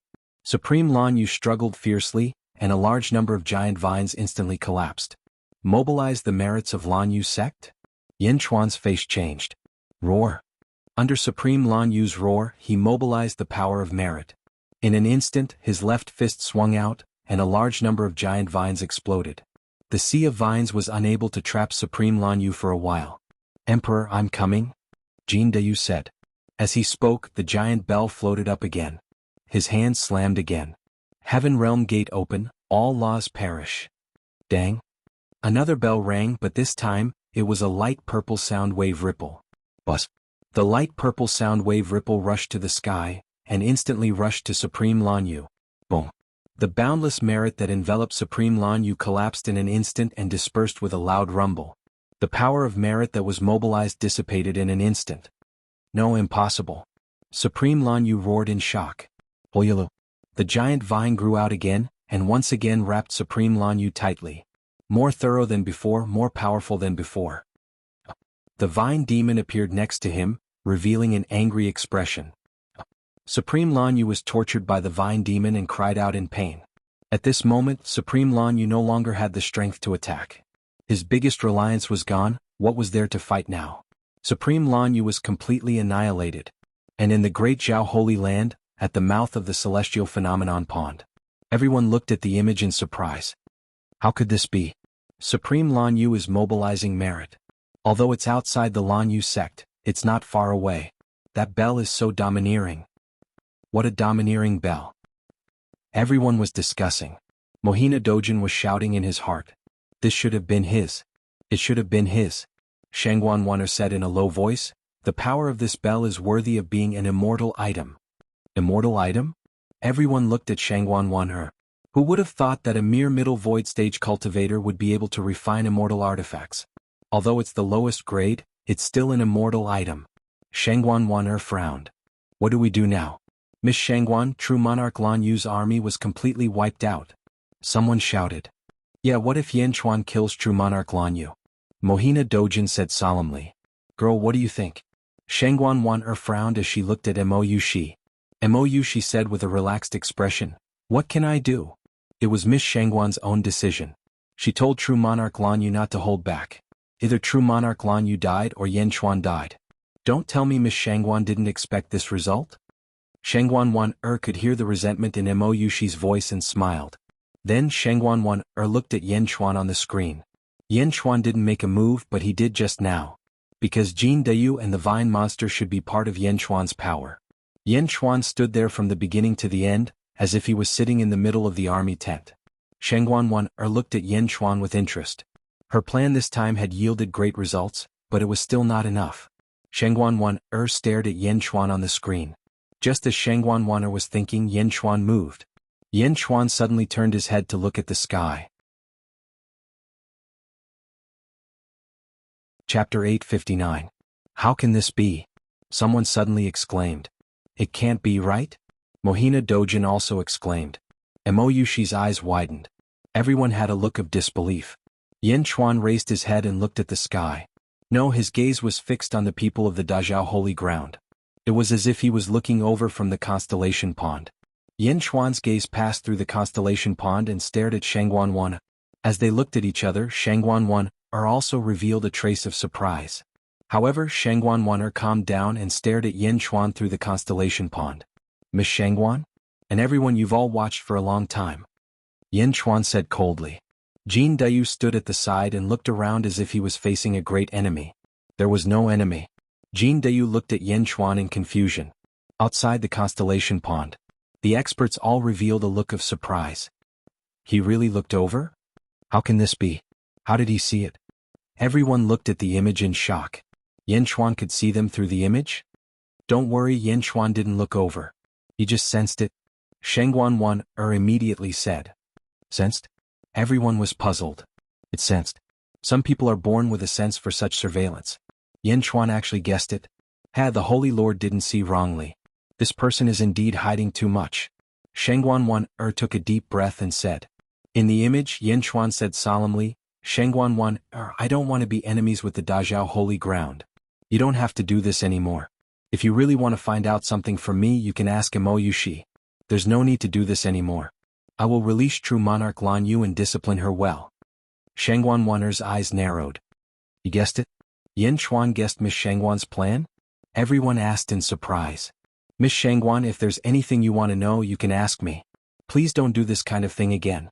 Supreme Lan Yu struggled fiercely, and a large number of giant vines instantly collapsed. Mobilize the merits of Lan Yu sect? Yen Chuan's face changed. Roar. Under Supreme Lan Yu's roar, he mobilized the power of merit. In an instant, his left fist swung out, and a large number of giant vines exploded. The sea of vines was unable to trap Supreme Lan Yu for a while. Emperor, I'm coming? Jin Deyu said. As he spoke, the giant bell floated up again. His hand slammed again. Heaven Realm Gate open, all laws perish. Dang. Another bell rang, but this time, it was a light purple sound wave ripple. Buzz. The light purple sound wave ripple rushed to the sky, and instantly rushed to Supreme Lan Yu. Boom. The boundless merit that enveloped Supreme Lan Yu collapsed in an instant and dispersed with a loud rumble. The power of merit that was mobilized dissipated in an instant. No, impossible. Supreme Lan Yu roared in shock. Hoyalu. The giant vine grew out again, and once again wrapped Supreme Lan Yu tightly. More thorough than before, more powerful than before. The vine demon appeared next to him, revealing an angry expression. Supreme Lan Yu was tortured by the vine demon and cried out in pain. At this moment, Supreme Lan Yu no longer had the strength to attack. His biggest reliance was gone. What was there to fight now? Supreme Lan Yu was completely annihilated. And in the great Zhao Holy Land, at the mouth of the celestial phenomenon pond, everyone looked at the image in surprise. How could this be? Supreme Lan Yu is mobilizing merit. Although it's outside the Lan Yu sect, it's not far away. That bell is so domineering. What a domineering bell. Everyone was discussing. Mohina Dojin was shouting in his heart. This should have been his. It should have been his. Shangguan Wan'er said in a low voice, the power of this bell is worthy of being an immortal item. Immortal item? Everyone looked at Shangguan Wan'er. Who would have thought that a mere middle void stage cultivator would be able to refine immortal artifacts? Although it's the lowest grade, it's still an immortal item. Shangguan Wan'er frowned. What do we do now? Miss Shangguan, True Monarch Lan Yu's army was completely wiped out. Someone shouted. Yeah, what if Yan Chuan kills True Monarch Lan Yu? Mohina Dojin said solemnly. Girl, what do you think? Shangguan Wan'er frowned as she looked at Mo Yushi. Mo Yushi said with a relaxed expression, what can I do? It was Miss Shangguan's own decision. She told True Monarch Lan Yu not to hold back. Either True Monarch Lan Yu died or Yan Chuan died. Don't tell me Miss Shangguan didn't expect this result? Shangguan Wan'er could hear the resentment in Mo Yushi's voice and smiled. Then Shangguan Wan'er looked at Yan Chuan on the screen. Yan Chuan didn't make a move, but he did just now. Because Jin Dayu and the Vine Monster should be part of Yan Chuan's power. Yan Chuan stood there from the beginning to the end, as if he was sitting in the middle of the army tent. Shangguan Wan'er looked at Yan Chuan with interest. Her plan this time had yielded great results, but it was still not enough. Shangguan Wan'er stared at Yan Chuan on the screen. Just as Shangguan Wan'er was thinking, Yan Chuan moved. Yan Chuan suddenly turned his head to look at the sky. Chapter 859. How can this be? Someone suddenly exclaimed. It can't be right? Mohina Dojin also exclaimed. Mo Yushi's eyes widened. Everyone had a look of disbelief. Yan Chuan raised his head and looked at the sky. No, his gaze was fixed on the people of the Dazhao Holy Ground. It was as if he was looking over from the constellation pond. Yan Chuan's gaze passed through the constellation pond and stared at Shangguan Wan'er. As they looked at each other, Shangguan Wan'er also revealed a trace of surprise. However, Shangguan Wan'er calmed down and stared at Yan Chuan through the constellation pond. Miss Shangguan? And everyone you've all watched for a long time. Yan Chuan said coldly. Jin Dayu stood at the side and looked around as if he was facing a great enemy. There was no enemy. Jin Dayu looked at Yan Chuan in confusion. Outside the constellation pond, the experts all revealed a look of surprise. He really looked over? How can this be? How did he see it? Everyone looked at the image in shock. Yan Chuan could see them through the image? Don't worry, Yan Chuan didn't look over. He just sensed it. Shangguan Wan'er immediately said. Sensed? Everyone was puzzled. It sensed. Some people are born with a sense for such surveillance. Yan Chuan actually guessed it. The Holy Lord didn't see wrongly. This person is indeed hiding too much. Shangguan Wan'er took a deep breath and said. In the image, Yan Chuan said solemnly, Shangguan Wan'er, I don't want to be enemies with the Dazhao Holy Ground. You don't have to do this anymore. If you really want to find out something from me, you can ask Mo Yushi. There's no need to do this anymore. I will release True Monarch Lan Yu and discipline her well. Shangguan Wan'er's eyes narrowed. You guessed it? Yan Chuan guessed Miss Shangguan's plan? Everyone asked in surprise. Miss Shangguan, if there's anything you want to know, you can ask me. Please don't do this kind of thing again.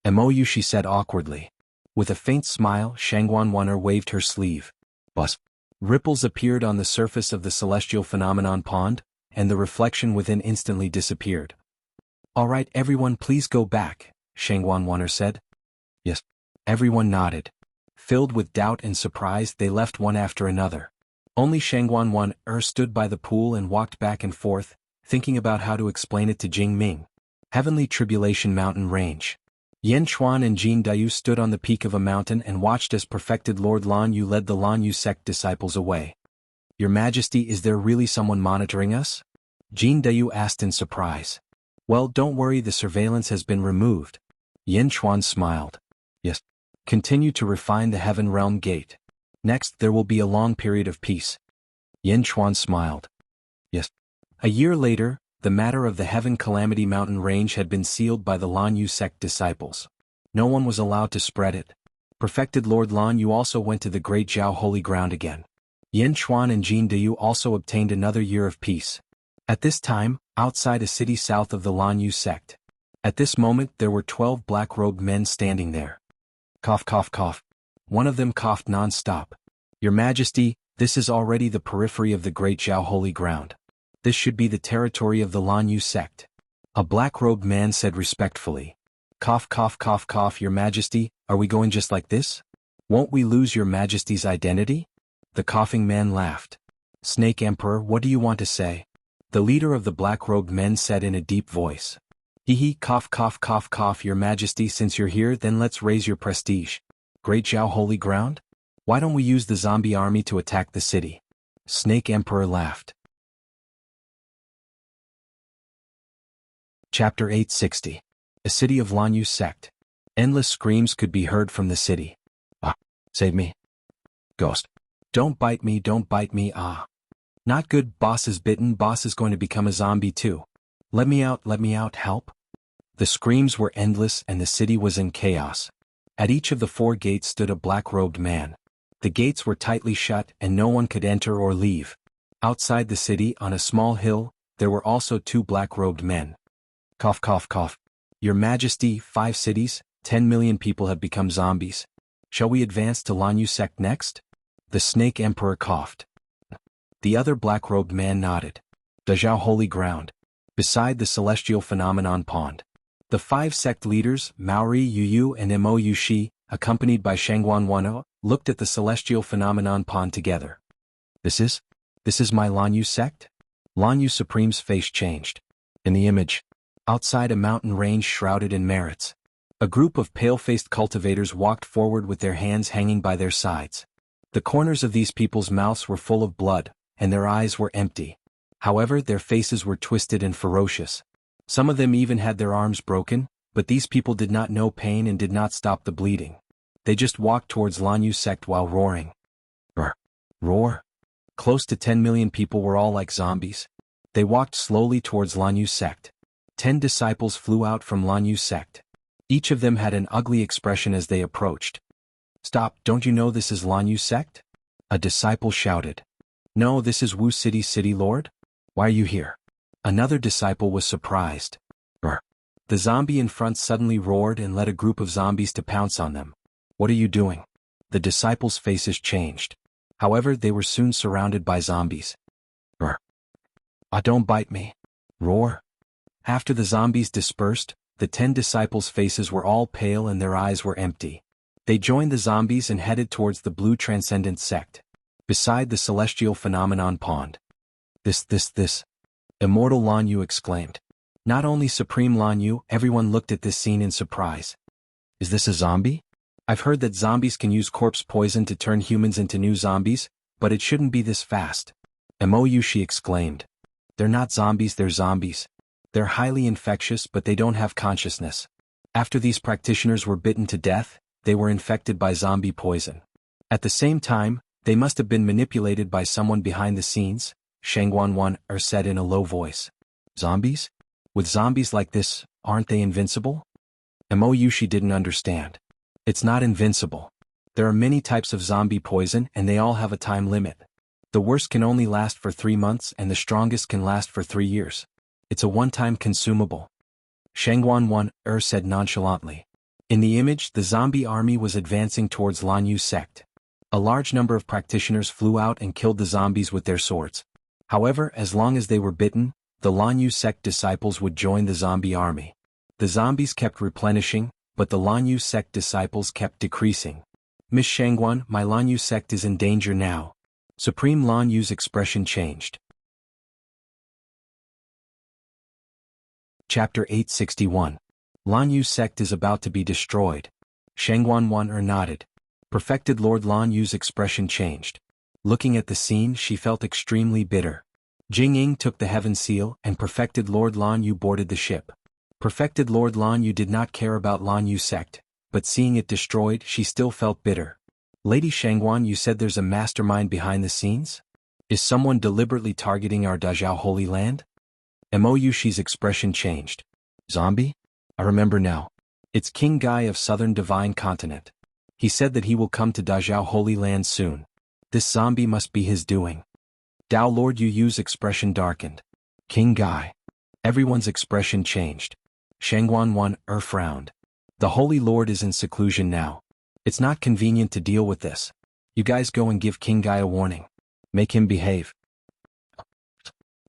Mo Yushi said awkwardly. With a faint smile, Shangguan Wan'er waved her sleeve. Buzz. Ripples appeared on the surface of the celestial phenomenon pond, and the reflection within instantly disappeared. All right, everyone, please go back, Shangguan Wan'er said. Yes. Everyone nodded. Filled with doubt and surprise, they left one after another. Only Shangguan Wan'er stood by the pool and walked back and forth, thinking about how to explain it to Jing Ming. Heavenly Tribulation Mountain Range. Yan Chuan and Jin Dayu stood on the peak of a mountain and watched as perfected Lord Lan Yu led the Lan Yu sect disciples away. Your Majesty, is there really someone monitoring us? Jin Dayu asked in surprise. Well, don't worry, the surveillance has been removed. Yin Chuan smiled. Yes. Continue to refine the Heaven Realm Gate. Next, there will be a long period of peace. Yin Chuan smiled. Yes. A year later, the matter of the Heaven Calamity Mountain Range had been sealed by the Lan Yu sect disciples. No one was allowed to spread it. Perfected Lord Lan Yu also went to the Great Zhao Holy Ground again. Yin Chuan and Jin Deyu also obtained another year of peace. At this time, outside a city south of the Lan Yu sect. At this moment there were 12 black-robed men standing there. Cough cough cough. One of them coughed non-stop. Your Majesty, this is already the periphery of the Great Zhao Holy Ground. This should be the territory of the Lan Yu sect. A black-robed man said respectfully. Cough cough cough cough. Your Majesty, are we going just like this? Won't we lose your Majesty's identity? The coughing man laughed. Snake Emperor, what do you want to say? The leader of the black-robed men said in a deep voice. Hee cough cough cough cough. Your Majesty, since you're here, then let's raise your prestige. Great Zhao Holy Ground? Why don't we use the zombie army to attack the city? Snake Emperor laughed. Chapter 860. A city of Lan Yu sect. Endless screams could be heard from the city. Ah, save me. Ghost. Don't bite me, don't bite me, ah. Not good, boss is bitten, boss is going to become a zombie too. Let me out, help. The screams were endless and the city was in chaos. At each of the 4 gates stood a black-robed man. The gates were tightly shut and no one could enter or leave. Outside the city, on a small hill, there were also 2 black-robed men. Cough cough cough. Your Majesty, 5 cities, 10 million people have become zombies. Shall we advance to Lan Yu sect next? The Snake Emperor coughed. The other black-robed man nodded. The Zhao Holy Ground. Beside the Celestial Phenomenon Pond. The 5 sect leaders, Maori Yu and Mo Yushi, accompanied by Shangguan Wano, looked at the Celestial Phenomenon Pond together. This is my Lan Yu sect? Lan Yu Supreme's face changed. In the image, outside a mountain range shrouded in merits, a group of pale-faced cultivators walked forward with their hands hanging by their sides. The corners of these people's mouths were full of blood, and their eyes were empty. However, their faces were twisted and ferocious. Some of them even had their arms broken, but these people did not know pain and did not stop the bleeding. They just walked towards Lan Yu sect while roaring. Roar. Close to 10 million people were all like zombies. They walked slowly towards Lan Yu sect. 10 disciples flew out from Lan Yu sect. Each of them had an ugly expression as they approached. Stop, don't you know this is Lan Yu sect? A disciple shouted. No, this is Wu City Lord? Why are you here? Another disciple was surprised. The zombie in front suddenly roared and led a group of zombies to pounce on them. What are you doing? The disciples' faces changed. However, they were soon surrounded by zombies. Don't bite me. Roar. After the zombies dispersed, the 10 disciples' faces were all pale and their eyes were empty. They joined the zombies and headed towards the Blue Transcendent sect. Beside the Celestial Phenomenon Pond. This. Immortal Lan Yu exclaimed. Not only Supreme Lan Yu, everyone looked at this scene in surprise. Is this a zombie? I've heard that zombies can use corpse poison to turn humans into new zombies, but it shouldn't be this fast. Mo Yushi exclaimed. They're not zombies, they're zombies. They're highly infectious, but they don't have consciousness. After these practitioners were bitten to death, they were infected by zombie poison. At the same time, they must have been manipulated by someone behind the scenes, Shangguan Wan said in a low voice. Zombies? With zombies like this, aren't they invincible? Mo Yushi didn't understand. It's not invincible. There are many types of zombie poison and they all have a time limit. The worst can only last for 3 months and the strongest can last for 3 years. It's a one-time consumable. Shangguan Wan said nonchalantly. In the image, the zombie army was advancing towards Lan Yu sect. A large number of practitioners flew out and killed the zombies with their swords. However, as long as they were bitten, the Lan Yu sect disciples would join the zombie army. The zombies kept replenishing, but the Lan Yu sect disciples kept decreasing. Miss Shangguan, my Lan Yu sect is in danger now. Supreme Lan Yu's expression changed. Chapter 861. Lan Yu sect is about to be destroyed. Shangguan Wan nodded. Perfected Lord Lan Yu's expression changed. Looking at the scene, she felt extremely bitter. Jing Ying took the heaven seal and perfected Lord Lan Yu boarded the ship. Perfected Lord Lan Yu did not care about Lan Yu sect, but seeing it destroyed she still felt bitter. Lady Shangguan, you said there's a mastermind behind the scenes? Is someone deliberately targeting our Dazhao Holy Land? Mo Yushi's expression changed. Zombie? I remember now. It's King Gai of Southern Divine Continent. He said that he will come to Dazhao Holy Land soon. This zombie must be his doing. Dao Lord Yu Yu's expression darkened. King Gai. Everyone's expression changed. Shangguan frowned. The Holy Lord is in seclusion now. It's not convenient to deal with this. You guys go and give King Gai a warning. Make him behave.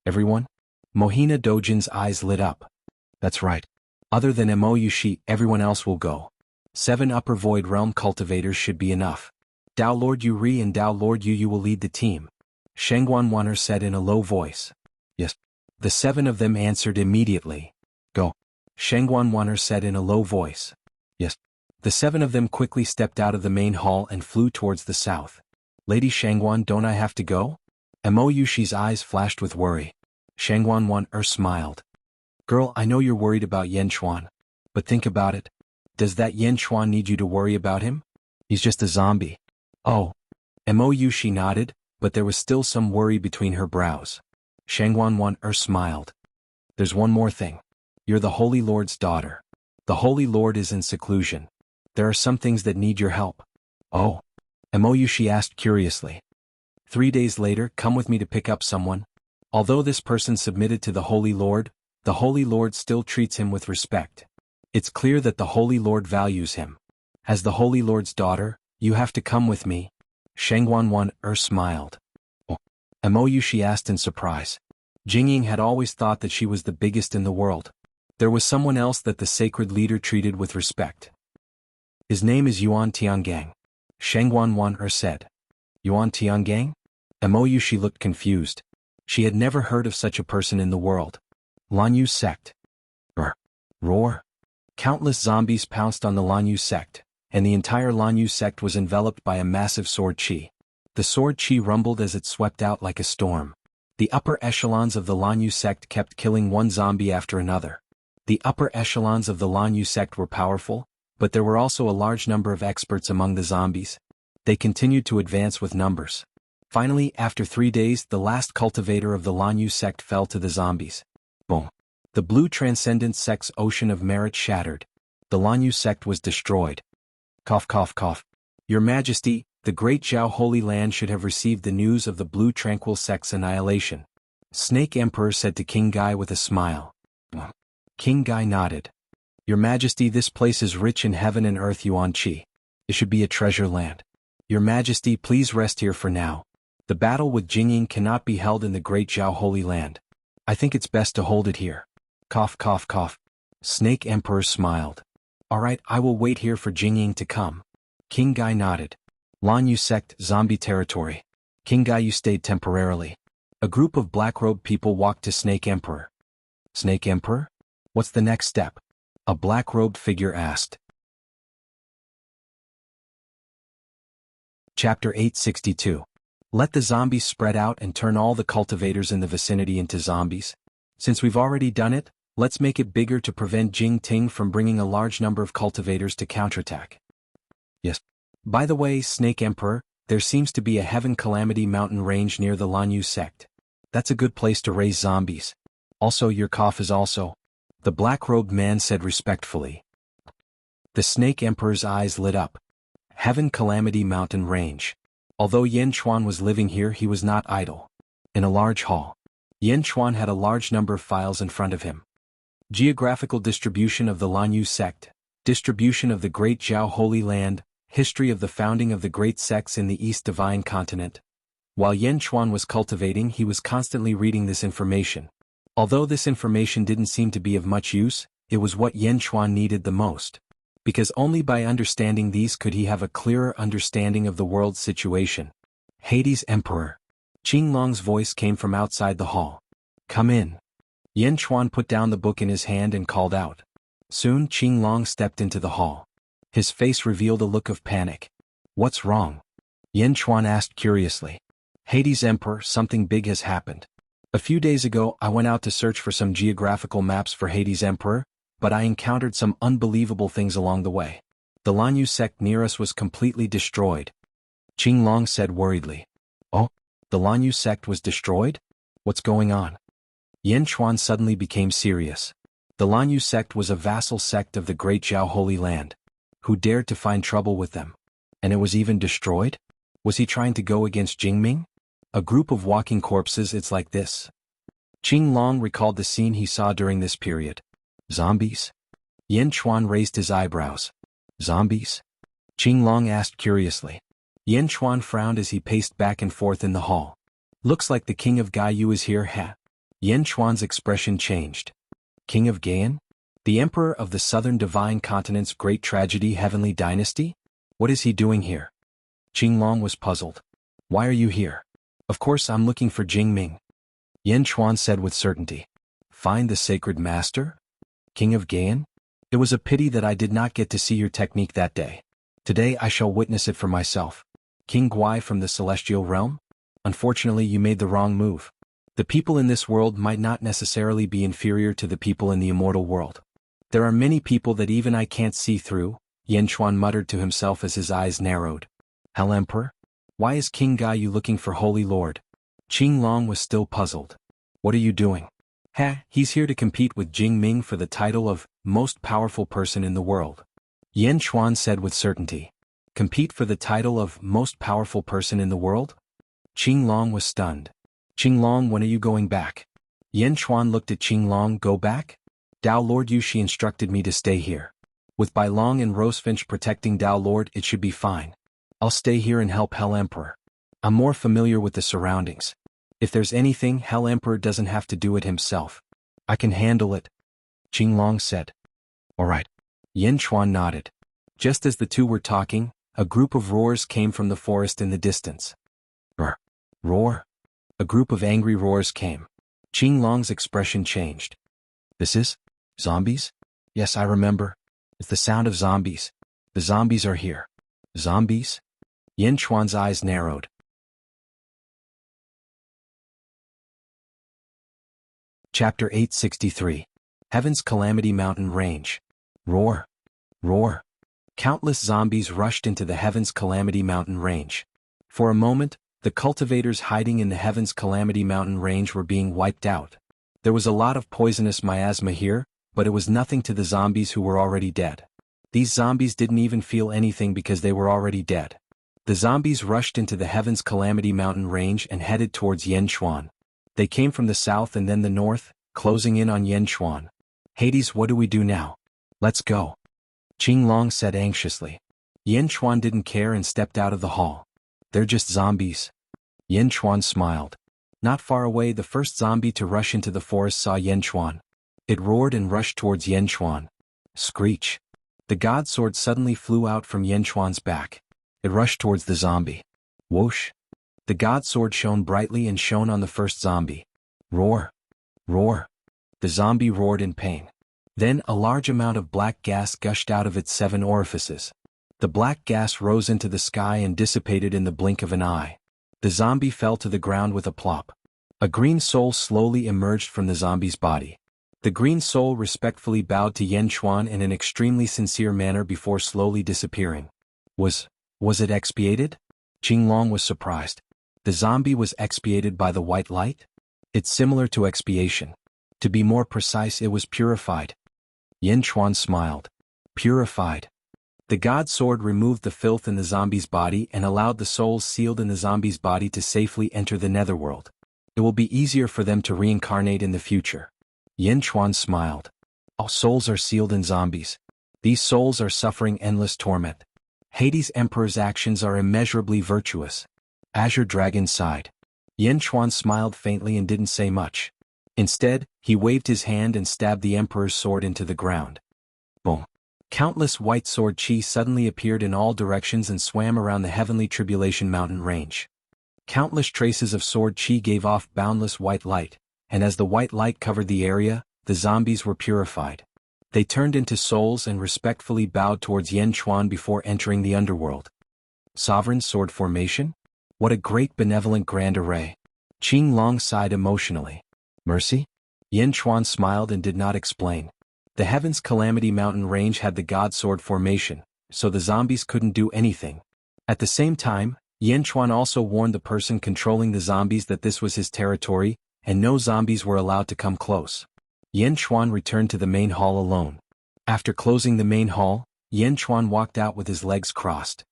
Everyone? Mohina Dojin's eyes lit up. That's right. Other than Mo Yushi, everyone else will go. 7 Upper Void Realm cultivators should be enough. Dao Lord Yu Ri and Dao Lord Yu Yu will lead the team. Shangguan Wan'er said in a low voice. Yes. The 7 of them answered immediately. Go. Shangguan Wan'er said in a low voice. Yes. The 7 of them quickly stepped out of the main hall and flew towards the south. Lady Shangguan, don't I have to go? Mo Yushi's eyes flashed with worry. Shangguan Wan'er smiled. Girl, I know you're worried about Yan Chuan. But think about it. Does that Yan Chuan need you to worry about him? He's just a zombie. Oh. Mo Yushi nodded, but there was still some worry between her brows. Shangguan Wan'er smiled. There's one more thing. You're the Holy Lord's daughter. The Holy Lord is in seclusion. There are some things that need your help. Oh. Mo Yushi asked curiously. 3 days later, come with me to pick up someone. Although this person submitted to the Holy Lord still treats him with respect. It's clear that the Holy Lord values him. As the Holy Lord's daughter, you have to come with me. Shangguan Wan'er smiled. Oh. Mo Yushi asked in surprise. Jingying had always thought that she was the biggest in the world. There was someone else that the sacred leader treated with respect. His name is Yuan Tiangang. Shangguan Wan'er said. Yuan Tiangang? Mo Yushi looked confused. She had never heard of such a person in the world. Lan Yu sect. Roar. Countless zombies pounced on the Lan Yu sect, and the entire Lan Yu sect was enveloped by a massive sword chi. The sword chi rumbled as it swept out like a storm. The upper echelons of the Lan Yu sect kept killing one zombie after another. The upper echelons of the Lan Yu sect were powerful, but there were also a large number of experts among the zombies. They continued to advance with numbers. Finally, after 3 days, the last cultivator of the Lan Yu sect fell to the zombies. Boom. The blue transcendent sect's ocean of merit shattered. The Lan Yu sect was destroyed. Cough cough cough. Your Majesty, the great Zhao Holy Land should have received the news of the blue tranquil sect's annihilation. Snake Emperor said to King Gai with a smile. King Gai nodded. Your Majesty, this place is rich in heaven and earth Yuan Qi. It should be a treasure land. Your Majesty, please rest here for now. The battle with Jingying cannot be held in the great Zhao Holy Land. I think it's best to hold it here. Cough cough cough. Snake Emperor smiled. Alright, I will wait here for Jingying to come. King Gai nodded. Lan Yu sect, zombie territory. King Gai Yu stayed temporarily. A group of black-robed people walked to Snake Emperor. Snake Emperor? What's the next step? A black-robed figure asked. Chapter 862. Let the zombies spread out and turn all the cultivators in the vicinity into zombies. Since we've already done it, let's make it bigger to prevent Jing Ting from bringing a large number of cultivators to counterattack. Yes. By the way, Snake Emperor, there seems to be a Heaven Calamity mountain range near the Lan Yu sect. That's a good place to raise zombies. Also, your cough is also. The black-robed man said respectfully. The Snake Emperor's eyes lit up. Heaven Calamity mountain range. Although Yan Chuan was living here, he was not idle. In a large hall, Yan Chuan had a large number of files in front of him. Geographical distribution of the Lan Yu sect, distribution of the Great Zhao Holy Land, history of the founding of the great sects in the East Divine Continent. While Yan Chuan was cultivating, he was constantly reading this information. Although this information didn't seem to be of much use, it was what Yan Chuan needed the most. Because only by understanding these could he have a clearer understanding of the world's situation. Hades Emperor. Qing Long's voice came from outside the hall. Come in. Yan Chuan put down the book in his hand and called out. Soon Qing Long stepped into the hall. His face revealed a look of panic. What's wrong? Yan Chuan asked curiously. Hades Emperor, something big has happened. A few days ago I went out to search for some geographical maps for Hades' emperor, but I encountered some unbelievable things along the way. The Lanyu sect near us was completely destroyed. Qinglong said worriedly. Oh, the Lanyu sect was destroyed? What's going on? Yan Chuan suddenly became serious. The Lanyu sect was a vassal sect of the Great Zhao Holy Land. Who dared to find trouble with them? And it was even destroyed? Was he trying to go against Jingming? A group of walking corpses, it's like this. Qinglong recalled the scene he saw during this period. Zombies? Yan Chuan raised his eyebrows. Zombies? Qinglong asked curiously. Yan Chuan frowned as he paced back and forth in the hall. Looks like the king of Gaiyu is here, huh? Yan Chuan's expression changed. King of Gaian? The emperor of the southern divine continent's great tragedy heavenly dynasty? What is he doing here? Qinglong was puzzled. Why are you here? Of course I'm looking for Jingming. Yan Chuan said with certainty. Find the sacred master? King of Gaian? It was a pity that I did not get to see your technique that day. Today I shall witness it for myself. King Guai from the celestial realm? Unfortunately you made the wrong move. The people in this world might not necessarily be inferior to the people in the immortal world. There are many people that even I can't see through, Yan Chuan muttered to himself as his eyes narrowed. Hell Emperor? Why is King Gaiyu looking for Holy Lord? Qinglong was still puzzled. What are you doing? He's here to compete with Jingming for the title of most powerful person in the world. Yan Chuan said with certainty. Compete for the title of most powerful person in the world? Qinglong was stunned. Qinglong, when are you going back? Yan Chuan looked at Qinglong. Go back? Dao Lord Yushi instructed me to stay here. With Bai Long and Rosefinch protecting Dao Lord, it should be fine. I'll stay here and help Hell Emperor. I'm more familiar with the surroundings. If there's anything, Hell Emperor doesn't have to do it himself. I can handle it, Qinglong said. All right. Yan Chuan nodded. Just as the two were talking, a group of roars came from the forest in the distance. Roar? A group of angry roars came. Qinglong's expression changed. This is? Zombies? Yes, I remember. It's the sound of zombies. The zombies are here. Zombies? Yan Chuan's eyes narrowed. Chapter 863. Heaven's Calamity Mountain Range. Roar. Roar. Countless zombies rushed into the Heaven's Calamity Mountain Range. For a moment, the cultivators hiding in the Heaven's Calamity Mountain Range were being wiped out. There was a lot of poisonous miasma here, but it was nothing to the zombies who were already dead. These zombies didn't even feel anything because they were already dead. The zombies rushed into the Heaven's Calamity Mountain Range and headed towards Yan Chuan. They came from the south and then the north, closing in on Yan Chuan. Hades, what do we do now? Let's go. Qinglong said anxiously. Yan Chuan didn't care and stepped out of the hall. They're just zombies. Yan Chuan smiled. Not far away, the first zombie to rush into the forest saw Yan Chuan. It roared and rushed towards Yan Chuan. Screech. The god sword suddenly flew out from Yan Chuan's back. It rushed towards the zombie. Whoosh. The god sword shone brightly and shone on the first zombie. Roar. Roar. The zombie roared in pain. Then a large amount of black gas gushed out of its 7 orifices. The black gas rose into the sky and dissipated in the blink of an eye. The zombie fell to the ground with a plop. A green soul slowly emerged from the zombie's body. The green soul respectfully bowed to Yan Chuan in an extremely sincere manner before slowly disappearing. Was it expiated? Qinglong was surprised. The zombie was expiated by the white light? It's similar to expiation. To be more precise, it was purified. Yan Chuan smiled. Purified. The god sword removed the filth in the zombie's body and allowed the souls sealed in the zombie's body to safely enter the netherworld. It will be easier for them to reincarnate in the future. Yan Chuan smiled. All souls are sealed in zombies. These souls are suffering endless torment. Hades' Emperor's actions are immeasurably virtuous. Azure Dragon sighed. Yan Chuan smiled faintly and didn't say much. Instead, he waved his hand and stabbed the Emperor's sword into the ground. Boom. Countless white sword chi suddenly appeared in all directions and swam around the Heavenly Tribulation Mountain Range. Countless traces of sword chi gave off boundless white light, and as the white light covered the area, the zombies were purified. They turned into souls and respectfully bowed towards Yan Chuan before entering the underworld. Sovereign sword formation? What a great benevolent grand array. Qinglong sighed emotionally. Mercy? Yin Chuan smiled and did not explain. The Heaven's Calamity Mountain range had the God Sword formation, so the zombies couldn't do anything. At the same time, Yin Chuan also warned the person controlling the zombies that this was his territory, and no zombies were allowed to come close. Yin Chuan returned to the main hall alone. After closing the main hall, Yin Chuan walked out with his legs crossed.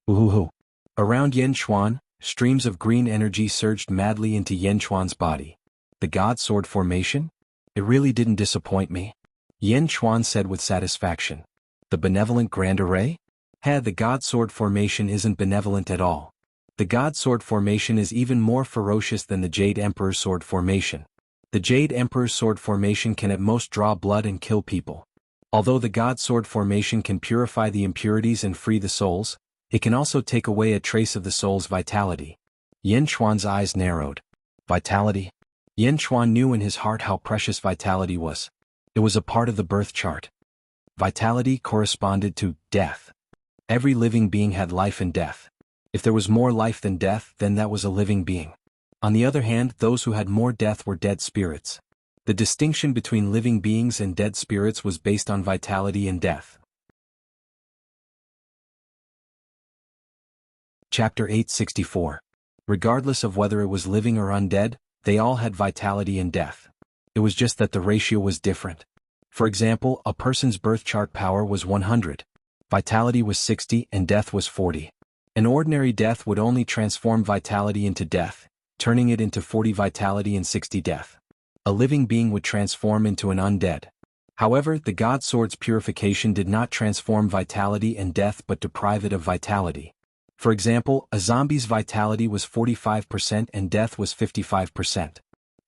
Woohoo! Around Yin Chuan, streams of green energy surged madly into Yin Chuan's body. The God Sword formation? It really didn't disappoint me. Yin Chuan said with satisfaction. The benevolent Grand Array? The God Sword formation isn't benevolent at all. The God Sword formation is even more ferocious than the Jade Emperor's Sword formation. The Jade Emperor's Sword formation can at most draw blood and kill people. Although the God Sword formation can purify the impurities and free the souls, it can also take away a trace of the soul's vitality. Yin Chuan's eyes narrowed. Vitality? Yin Chuan knew in his heart how precious vitality was. It was a part of the birth chart. Vitality corresponded to death. Every living being had life and death. If there was more life than death, then that was a living being. On the other hand, those who had more death were dead spirits. The distinction between living beings and dead spirits was based on vitality and death. Chapter 864. Regardless of whether it was living or undead, they all had vitality and death. It was just that the ratio was different. For example, a person's birth chart power was 100. Vitality was 60 and death was 40. An ordinary death would only transform vitality into death, turning it into 40 vitality and 60 death. A living being would transform into an undead. However, the God Sword's purification did not transform vitality and death but deprive it of vitality. For example, a zombie's vitality was 45% and death was 55%.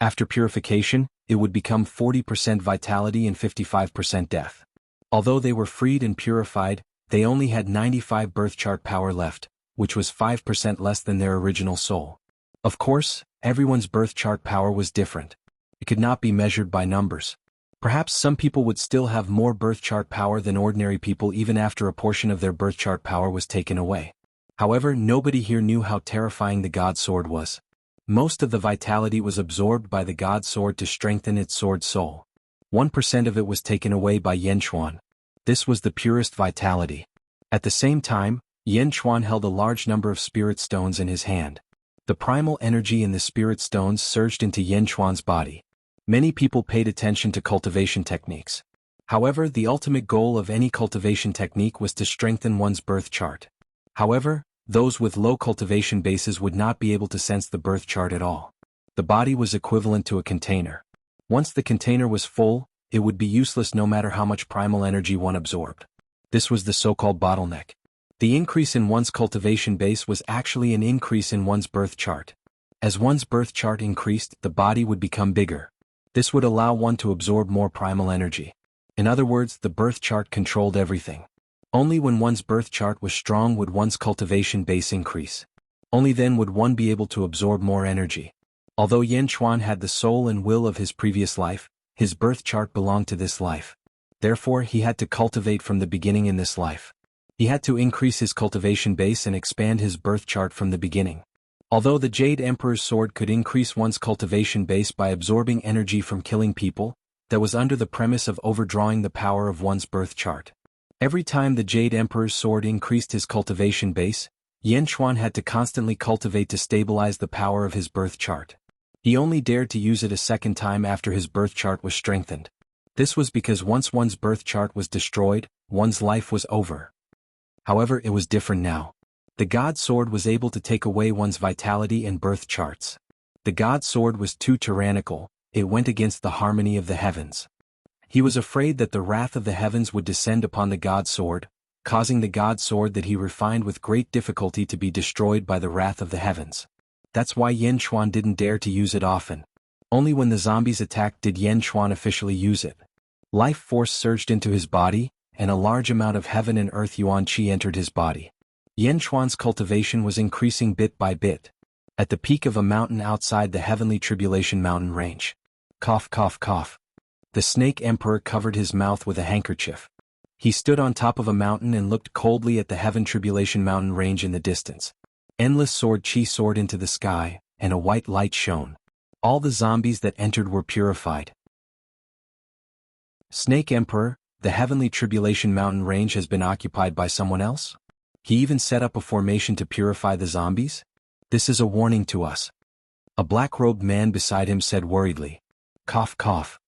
After purification, it would become 40% vitality and 55% death. Although they were freed and purified, they only had 95 birth chart power left, which was 5% less than their original soul. Of course, everyone's birth chart power was different. It could not be measured by numbers. Perhaps some people would still have more birth chart power than ordinary people even after a portion of their birth chart power was taken away. However, nobody here knew how terrifying the God Sword was. Most of the vitality was absorbed by the God Sword to strengthen its sword soul. 1% of it was taken away by Yin Chuan. This was the purest vitality. At the same time, Yin Chuan held a large number of spirit stones in his hand. The primal energy in the spirit stones surged into Yin Chuan's body. Many people paid attention to cultivation techniques. However, the ultimate goal of any cultivation technique was to strengthen one's birth chart. However, those with low cultivation bases would not be able to sense the birth chart at all. The body was equivalent to a container. Once the container was full, it would be useless no matter how much primal energy one absorbed. This was the so-called bottleneck. The increase in one's cultivation base was actually an increase in one's birth chart. As one's birth chart increased, the body would become bigger. This would allow one to absorb more primal energy. In other words, the birth chart controlled everything. Only when one's birth chart was strong would one's cultivation base increase. Only then would one be able to absorb more energy. Although Yin Chuan had the soul and will of his previous life, his birth chart belonged to this life. Therefore, he had to cultivate from the beginning in this life. He had to increase his cultivation base and expand his birth chart from the beginning. Although the Jade Emperor's Sword could increase one's cultivation base by absorbing energy from killing people, that was under the premise of overdrawing the power of one's birth chart. Every time the Jade Emperor's Sword increased his cultivation base, Yin Chuan had to constantly cultivate to stabilize the power of his birth chart. He only dared to use it a second time after his birth chart was strengthened. This was because once one's birth chart was destroyed, one's life was over. However, it was different now. The God Sword was able to take away one's vitality and birth charts. The God Sword was too tyrannical, it went against the harmony of the heavens. He was afraid that the wrath of the heavens would descend upon the God Sword, causing the God Sword that he refined with great difficulty to be destroyed by the wrath of the heavens. That's why Yin Chuan didn't dare to use it often. Only when the zombies attacked did Yin Chuan officially use it. Life force surged into his body, and a large amount of heaven and earth yuan qi entered his body. Yin Chuan's cultivation was increasing bit by bit. At the peak of a mountain outside the heavenly tribulation mountain range. Cough, cough, cough. The Snake Emperor covered his mouth with a handkerchief. He stood on top of a mountain and looked coldly at the heaven tribulation mountain range in the distance. Endless sword qi soared into the sky, and a white light shone. All the zombies that entered were purified. Snake Emperor, the heavenly tribulation mountain range has been occupied by someone else? He even set up a formation to purify the zombies? This is a warning to us. A black-robed man beside him said worriedly. Cough, cough.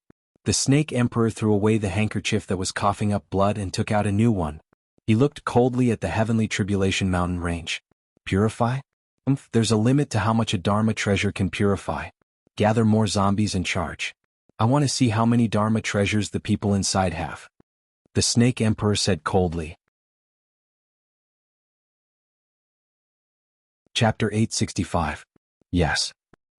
The Snake Emperor threw away the handkerchief that was coughing up blood and took out a new one. He looked coldly at the heavenly tribulation mountain range. Purify? There's a limit to how much a Dharma treasure can purify. Gather more zombies and charge. I want to see how many Dharma treasures the people inside have. The Snake Emperor said coldly. Chapter 865. Yes.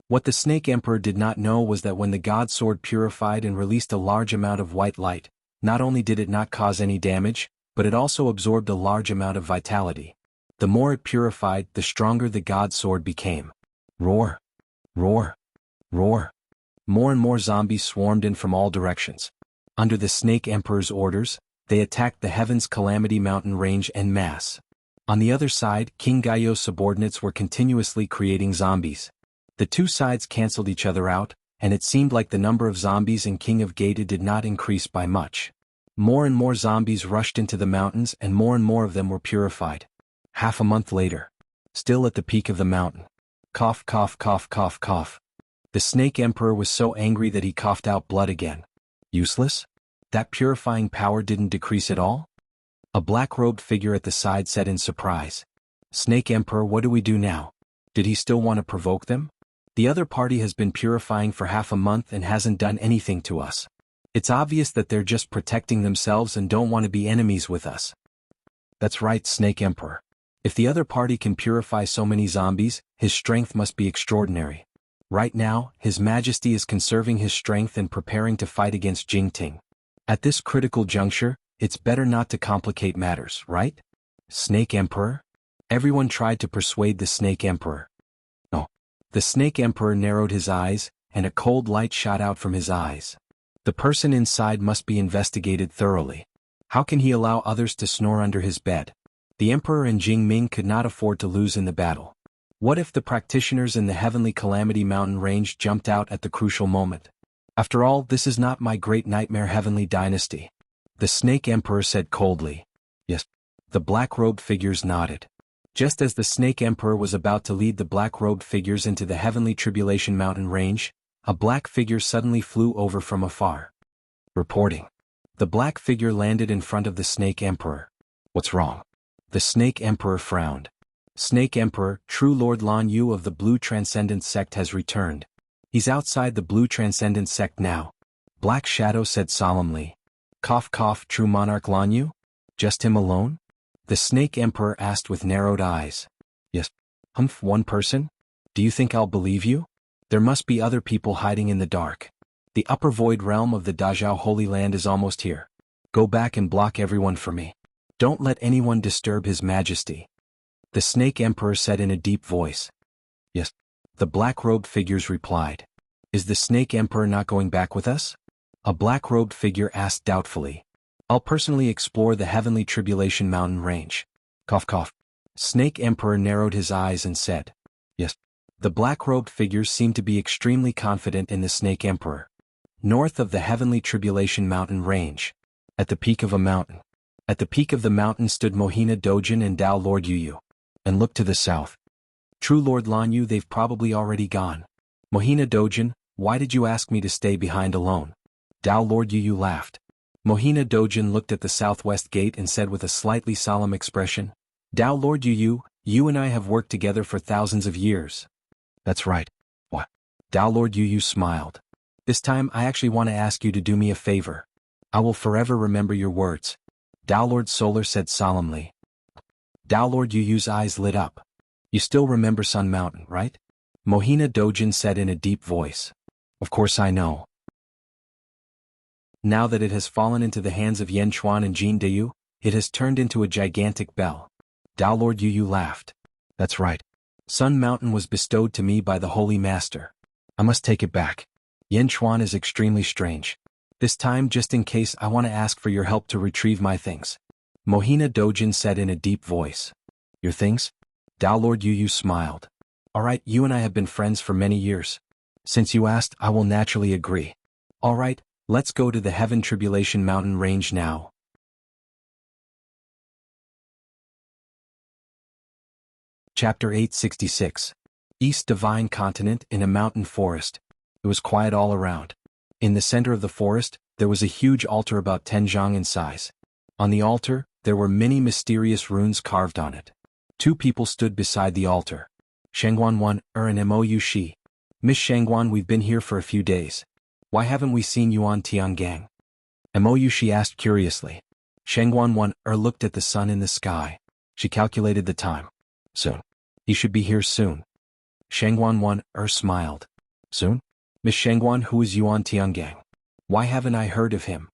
What the Snake Emperor did not know was that when the God Sword purified and released a large amount of white light, not only did it not cause any damage, but it also absorbed a large amount of vitality. The more it purified, the stronger the God Sword became. Roar! Roar! Roar! More and more zombies swarmed in from all directions. Under the Snake Emperor's orders, they attacked the Heaven's Calamity Mountain range en masse. On the other side, King Gaio's subordinates were continuously creating zombies. The two sides cancelled each other out, and it seemed like the number of zombies in King of Gaeta did not increase by much. More and more zombies rushed into the mountains and more of them were purified. Half a month later. Still at the peak of the mountain. Cough, cough, cough, cough, cough. The Snake Emperor was so angry that he coughed out blood again. Useless? That purifying power didn't decrease at all? A black-robed figure at the side said in surprise. Snake Emperor, what do we do now? Did he still want to provoke them? The other party has been purifying for half a month and hasn't done anything to us. It's obvious that they're just protecting themselves and don't want to be enemies with us. That's right, Snake Emperor. If the other party can purify so many zombies, his strength must be extraordinary. Right now, His Majesty is conserving his strength and preparing to fight against Jingting. At this critical juncture, it's better not to complicate matters, right? Snake Emperor? Everyone tried to persuade the Snake Emperor. No. The Snake Emperor narrowed his eyes, and a cold light shot out from his eyes. The person inside must be investigated thoroughly. How can he allow others to snore under his bed? The Emperor and Jing Ming could not afford to lose in the battle. What if the practitioners in the Heavenly Calamity Mountain range jumped out at the crucial moment? After all, this is not my great nightmare Heavenly Dynasty. The Snake Emperor said coldly. Yes. The black-robed figures nodded. Just as the Snake Emperor was about to lead the black-robed figures into the Heavenly Tribulation Mountain range, a black figure suddenly flew over from afar. Reporting. The black figure landed in front of the Snake Emperor. What's wrong? The Snake Emperor frowned. Snake Emperor, true Lord Lan Yu of the Blue Transcendence Sect has returned. He's outside the Blue Transcendence Sect now. Black Shadow said solemnly. Cough, cough, true Monarch Lan Yu? Just him alone? The Snake Emperor asked with narrowed eyes. Yes. Humph, one person? Do you think I'll believe you? There must be other people hiding in the dark. The upper void realm of the Dazhao Holy Land is almost here. Go back and block everyone for me. Don't let anyone disturb His Majesty. The Snake Emperor said in a deep voice. Yes. The black-robed figures replied. Is the Snake Emperor not going back with us? A black-robed figure asked doubtfully. I'll personally explore the Heavenly Tribulation Mountain range. Cough, cough. Snake Emperor narrowed his eyes and said. Yes. The black-robed figures seemed to be extremely confident in the Snake Emperor. North of the Heavenly Tribulation Mountain range. At the peak of a mountain. At the peak of the mountain stood Mohina Dojin and Tao Lord Yuyu. And look to the south. True Lord Lan Yu, they've probably already gone. Mohina Dojin, why did you ask me to stay behind alone? Tao Lord Yuyu laughed. Mohina Dojin looked at the southwest gate and said with a slightly solemn expression, Tao Lord Yuyu, you and I have worked together for thousands of years. That's right. What? Tao Lord Yuyu smiled. This time I actually want to ask you to do me a favor. I will forever remember your words. Tao Lord Solar said solemnly. Tao Lord Yuyu's eyes lit up. You still remember Sun Mountain, right? Mohina Dojin said in a deep voice. Of course I know. Now that it has fallen into the hands of Yan Chuan and Jin Deyu, it has turned into a gigantic bell. Tao Lord Yuyu laughed. That's right. Sun Mountain was bestowed to me by the Holy Master. I must take it back. Yan Chuan is extremely strange. This time, just in case, I want to ask for your help to retrieve my things. Mohina Dojin said in a deep voice. Your things? Tao Lord Yuyu smiled. Alright, you and I have been friends for many years. Since you asked, I will naturally agree. Alright, let's go to the Heaven Tribulation Mountain Range now. Chapter 866. East Divine Continent in a Mountain Forest. It was quiet all around. In the center of the forest, there was a huge altar about 10 zhang in size. On the altar, there were many mysterious runes carved on it. 2 people stood beside the altar. Shangguan 1, and Mou Shi. Miss Shangguan, we've been here for a few days. Why haven't we seen Yuan Tiangang? Mou Shi asked curiously. Shangguan 1, looked at the sun in the sky. She calculated the time. Soon. He should be here soon. Shangguan 1, smiled. Soon? Miss Shangguan, who is Yuan Tiangang? Why haven't I heard of him?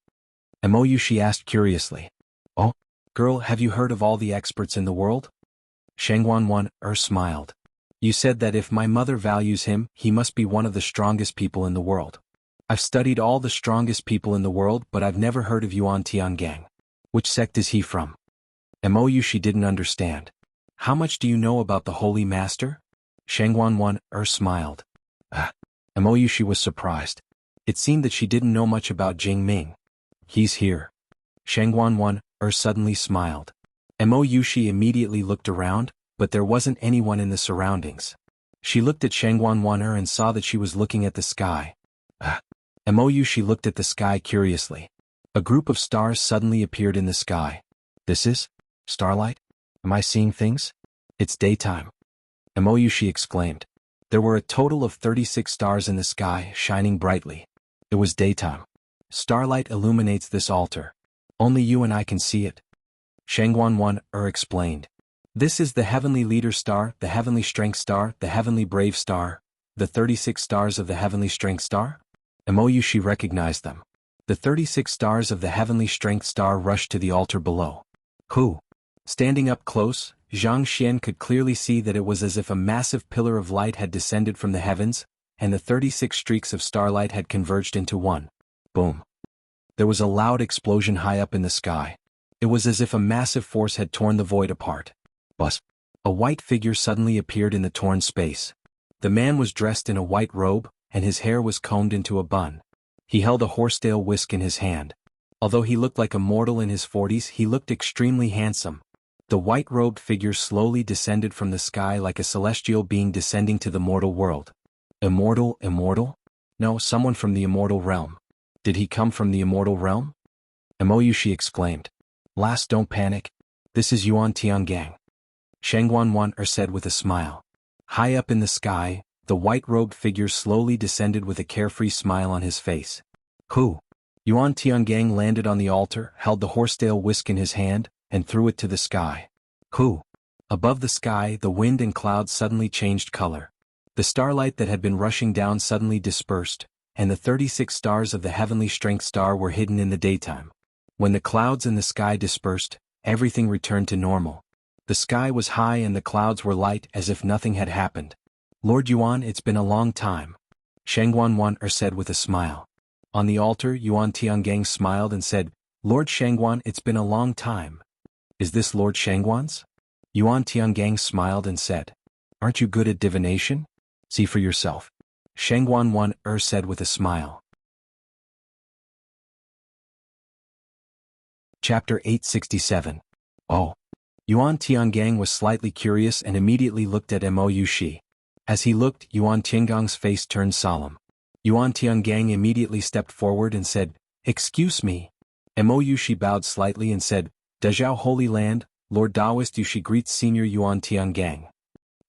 Mou Shi asked curiously. Oh, girl, have you heard of all the experts in the world? Shangguan 1, smiled. You said that if my mother values him, he must be one of the strongest people in the world. I've studied all the strongest people in the world, but I've never heard of Yuan Tiangang. Which sect is he from? Mou Shi didn't understand. How much do you know about the Holy Master? Shangguan 1, smiled. Mou Shi was surprised. It seemed that she didn't know much about Jing Ming. He's here. Shangguan 1, suddenly smiled. Mou Shi immediately looked around, but there wasn't anyone in the surroundings. She looked at Shangguan 1 and saw that she was looking at the sky. Mou Shi looked at the sky curiously. A group of stars suddenly appeared in the sky. This is? Starlight? Am I seeing things? It's daytime. Mou Shi exclaimed. There were a total of 36 stars in the sky, shining brightly. It was daytime. Starlight illuminates this altar. Only you and I can see it. Shangguan 1, explained. This is the Heavenly Leader Star, the Heavenly Strength Star, the Heavenly Brave Star, the 36 stars of the Heavenly Strength Star? Mou Shi recognized them. The 36 stars of the Heavenly Strength Star rushed to the altar below. Who? Standing up close, Zhang Xian could clearly see that it was as if a massive pillar of light had descended from the heavens, and the 36 streaks of starlight had converged into one. Boom. There was a loud explosion high up in the sky. It was as if a massive force had torn the void apart. Buzz. A white figure suddenly appeared in the torn space. The man was dressed in a white robe, and his hair was combed into a bun. He held a horsetail whisk in his hand. Although he looked like a mortal in his 40s, he looked extremely handsome. The white-robed figure slowly descended from the sky like a celestial being descending to the mortal world. Immortal? No, someone from the immortal realm. Did he come from the immortal realm? Mou Shi exclaimed. Last, don't panic. This is Yuan Tiangang. Shangguan 1 said with a smile. High up in the sky, the white-robed figure slowly descended with a carefree smile on his face. Who? Yuan Tiangang landed on the altar, held the horsetail whisk in his hand, and threw it to the sky. Who? Above the sky, the wind and clouds suddenly changed color. The starlight that had been rushing down suddenly dispersed, and the 36 stars of the Heavenly Strength Star were hidden in the daytime. When the clouds in the sky dispersed, everything returned to normal. The sky was high and the clouds were light as if nothing had happened. Lord Yuan, it's been a long time. Shangguan 1 said with a smile. On the altar, Yuan Tiangang smiled and said, Lord Shangguan, it's been a long time. Is this Lord Shangguan's? Yuan Tiangang smiled and said. Aren't you good at divination? See for yourself. Shangguan 1 said with a smile. Chapter 867. Oh. Yuan Tiangang was slightly curious and immediately looked at Mou Shi. As he looked, Yuan Tiangang's face turned solemn. Yuan Tiangang immediately stepped forward and said, Excuse me. Mou Shi bowed slightly and said, Dezhao Holy Land, Lord Taoist Yushi greets Senior Yuan Tiangang.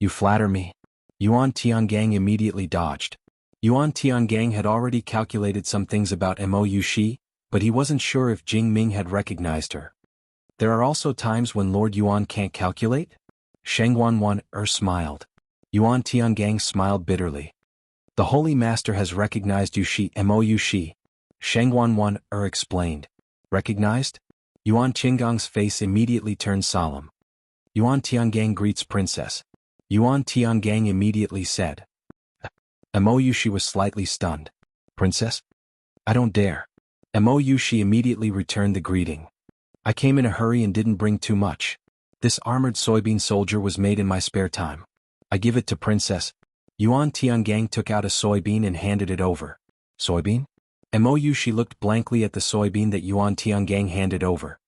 You flatter me. Yuan Tiangang immediately dodged. Yuan Tiangang had already calculated some things about Mou Shi, but he wasn't sure if Jing Ming had recognized her. There are also times when Lord Yuan can't calculate? Shangguan 1 smiled. Yuan Tiangang smiled bitterly. The Holy Master has recognized Mou Shi. Shangguan 1 explained. Recognized? Yuan Tiangang's face immediately turned solemn. Yuan Tiangang greets Princess. Yuan Tiangang immediately said. Mou Shi was slightly stunned. Princess? I don't dare. Mou Shi immediately returned the greeting. I came in a hurry and didn't bring too much. This armored soybean soldier was made in my spare time. I give it to Princess. Yuan Tiangang took out a soybean and handed it over. Soybean? Mou she looked blankly at the soybean that Yuan Tiangang handed over.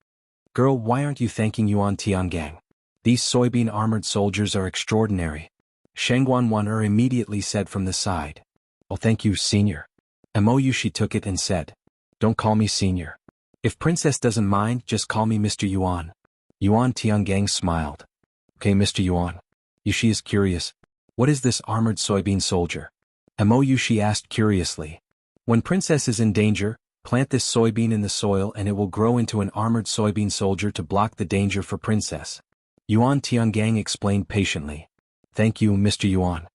Girl, why aren't you thanking Yuan Tiangang? These soybean armored soldiers are extraordinary. Shangguan Wan'er immediately said from the side. Oh, thank you, senior. Mou she took it and said. Don't call me senior. If Princess doesn't mind, just call me Mr. Yuan. Yuan Tiangang smiled. Okay, Mr. Yuan. Yushi is curious. What is this armored soybean soldier? Mou she asked curiously. When Princess is in danger, plant this soybean in the soil and it will grow into an armored soybean soldier to block the danger for Princess. Yuan Tiangang explained patiently. Thank you, Mr. Yuan.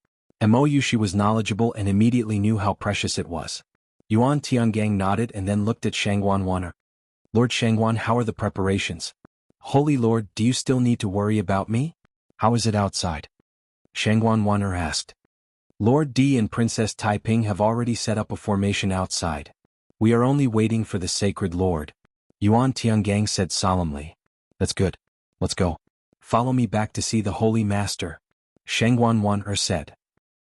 Mou she was knowledgeable and immediately knew how precious it was. Yuan Tiangang nodded and then looked at Shangguan Wan'er. Lord Shangguan, how are the preparations? Holy Lord, do you still need to worry about me? How is it outside? Shangguan Wan'er asked. Lord Di and Princess Taiping have already set up a formation outside. We are only waiting for the sacred Lord. Yuan Tiangang said solemnly. That's good. Let's go. Follow me back to see the Holy Master. Shangguan Wan'er said.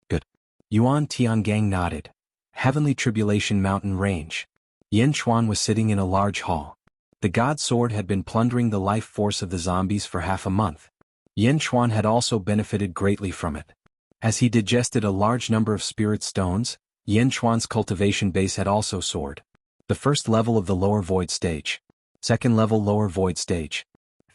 Good. Yuan Tiangang nodded. Heavenly Tribulation Mountain Range. Yen Chuan was sitting in a large hall. The God Sword had been plundering the life force of the zombies for half a month. Yen Chuan had also benefited greatly from it. As he digested a large number of spirit stones, Yen Chuan's cultivation base had also soared. The first level of the lower void stage. Second level lower void stage.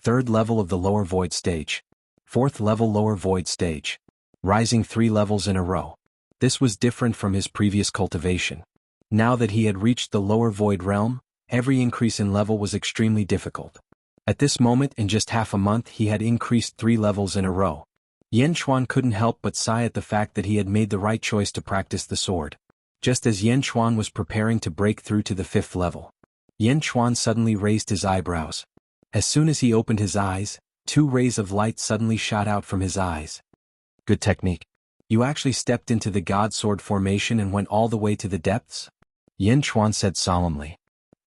Third level of the lower void stage. Fourth level lower void stage. Rising 3 levels in a row. This was different from his previous cultivation. Now that he had reached the lower void realm, every increase in level was extremely difficult. At this moment, in just half a month, he had increased 3 levels in a row. Yen Chuan couldn't help but sigh at the fact that he had made the right choice to practice the sword. Just as Yen Chuan was preparing to break through to the 5th level, Yen Chuan suddenly raised his eyebrows. As soon as he opened his eyes, 2 rays of light suddenly shot out from his eyes. Good technique. You actually stepped into the God Sword formation and went all the way to the depths? Yen Chuan said solemnly.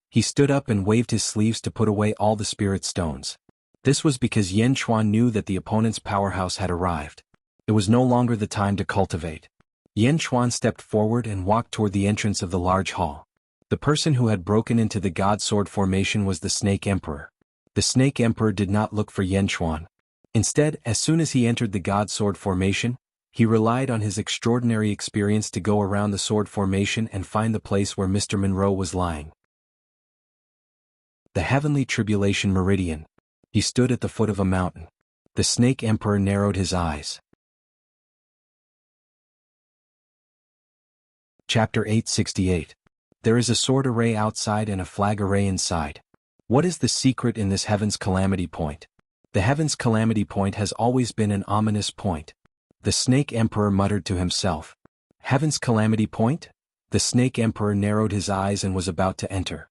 He stood up and waved his sleeves to put away all the spirit stones. This was because Yen Chuan knew that the opponent's powerhouse had arrived. It was no longer the time to cultivate. Yen Chuan stepped forward and walked toward the entrance of the large hall. The person who had broken into the God Sword formation was the Snake Emperor. The Snake Emperor did not look for Yen Chuan. Instead, as soon as he entered the God Sword formation, he relied on his extraordinary experience to go around the sword formation and find the place where Mr. Monroe was lying. The Heavenly Tribulation Meridian. He stood at the foot of a mountain. The Snake Emperor narrowed his eyes. Chapter 868. There is a sword array outside and a flag array inside. What is the secret in this Heaven's Calamity Point? The Heaven's Calamity Point has always been an ominous point. The Snake Emperor muttered to himself. Heaven's Calamity Point? The Snake Emperor narrowed his eyes and was about to enter.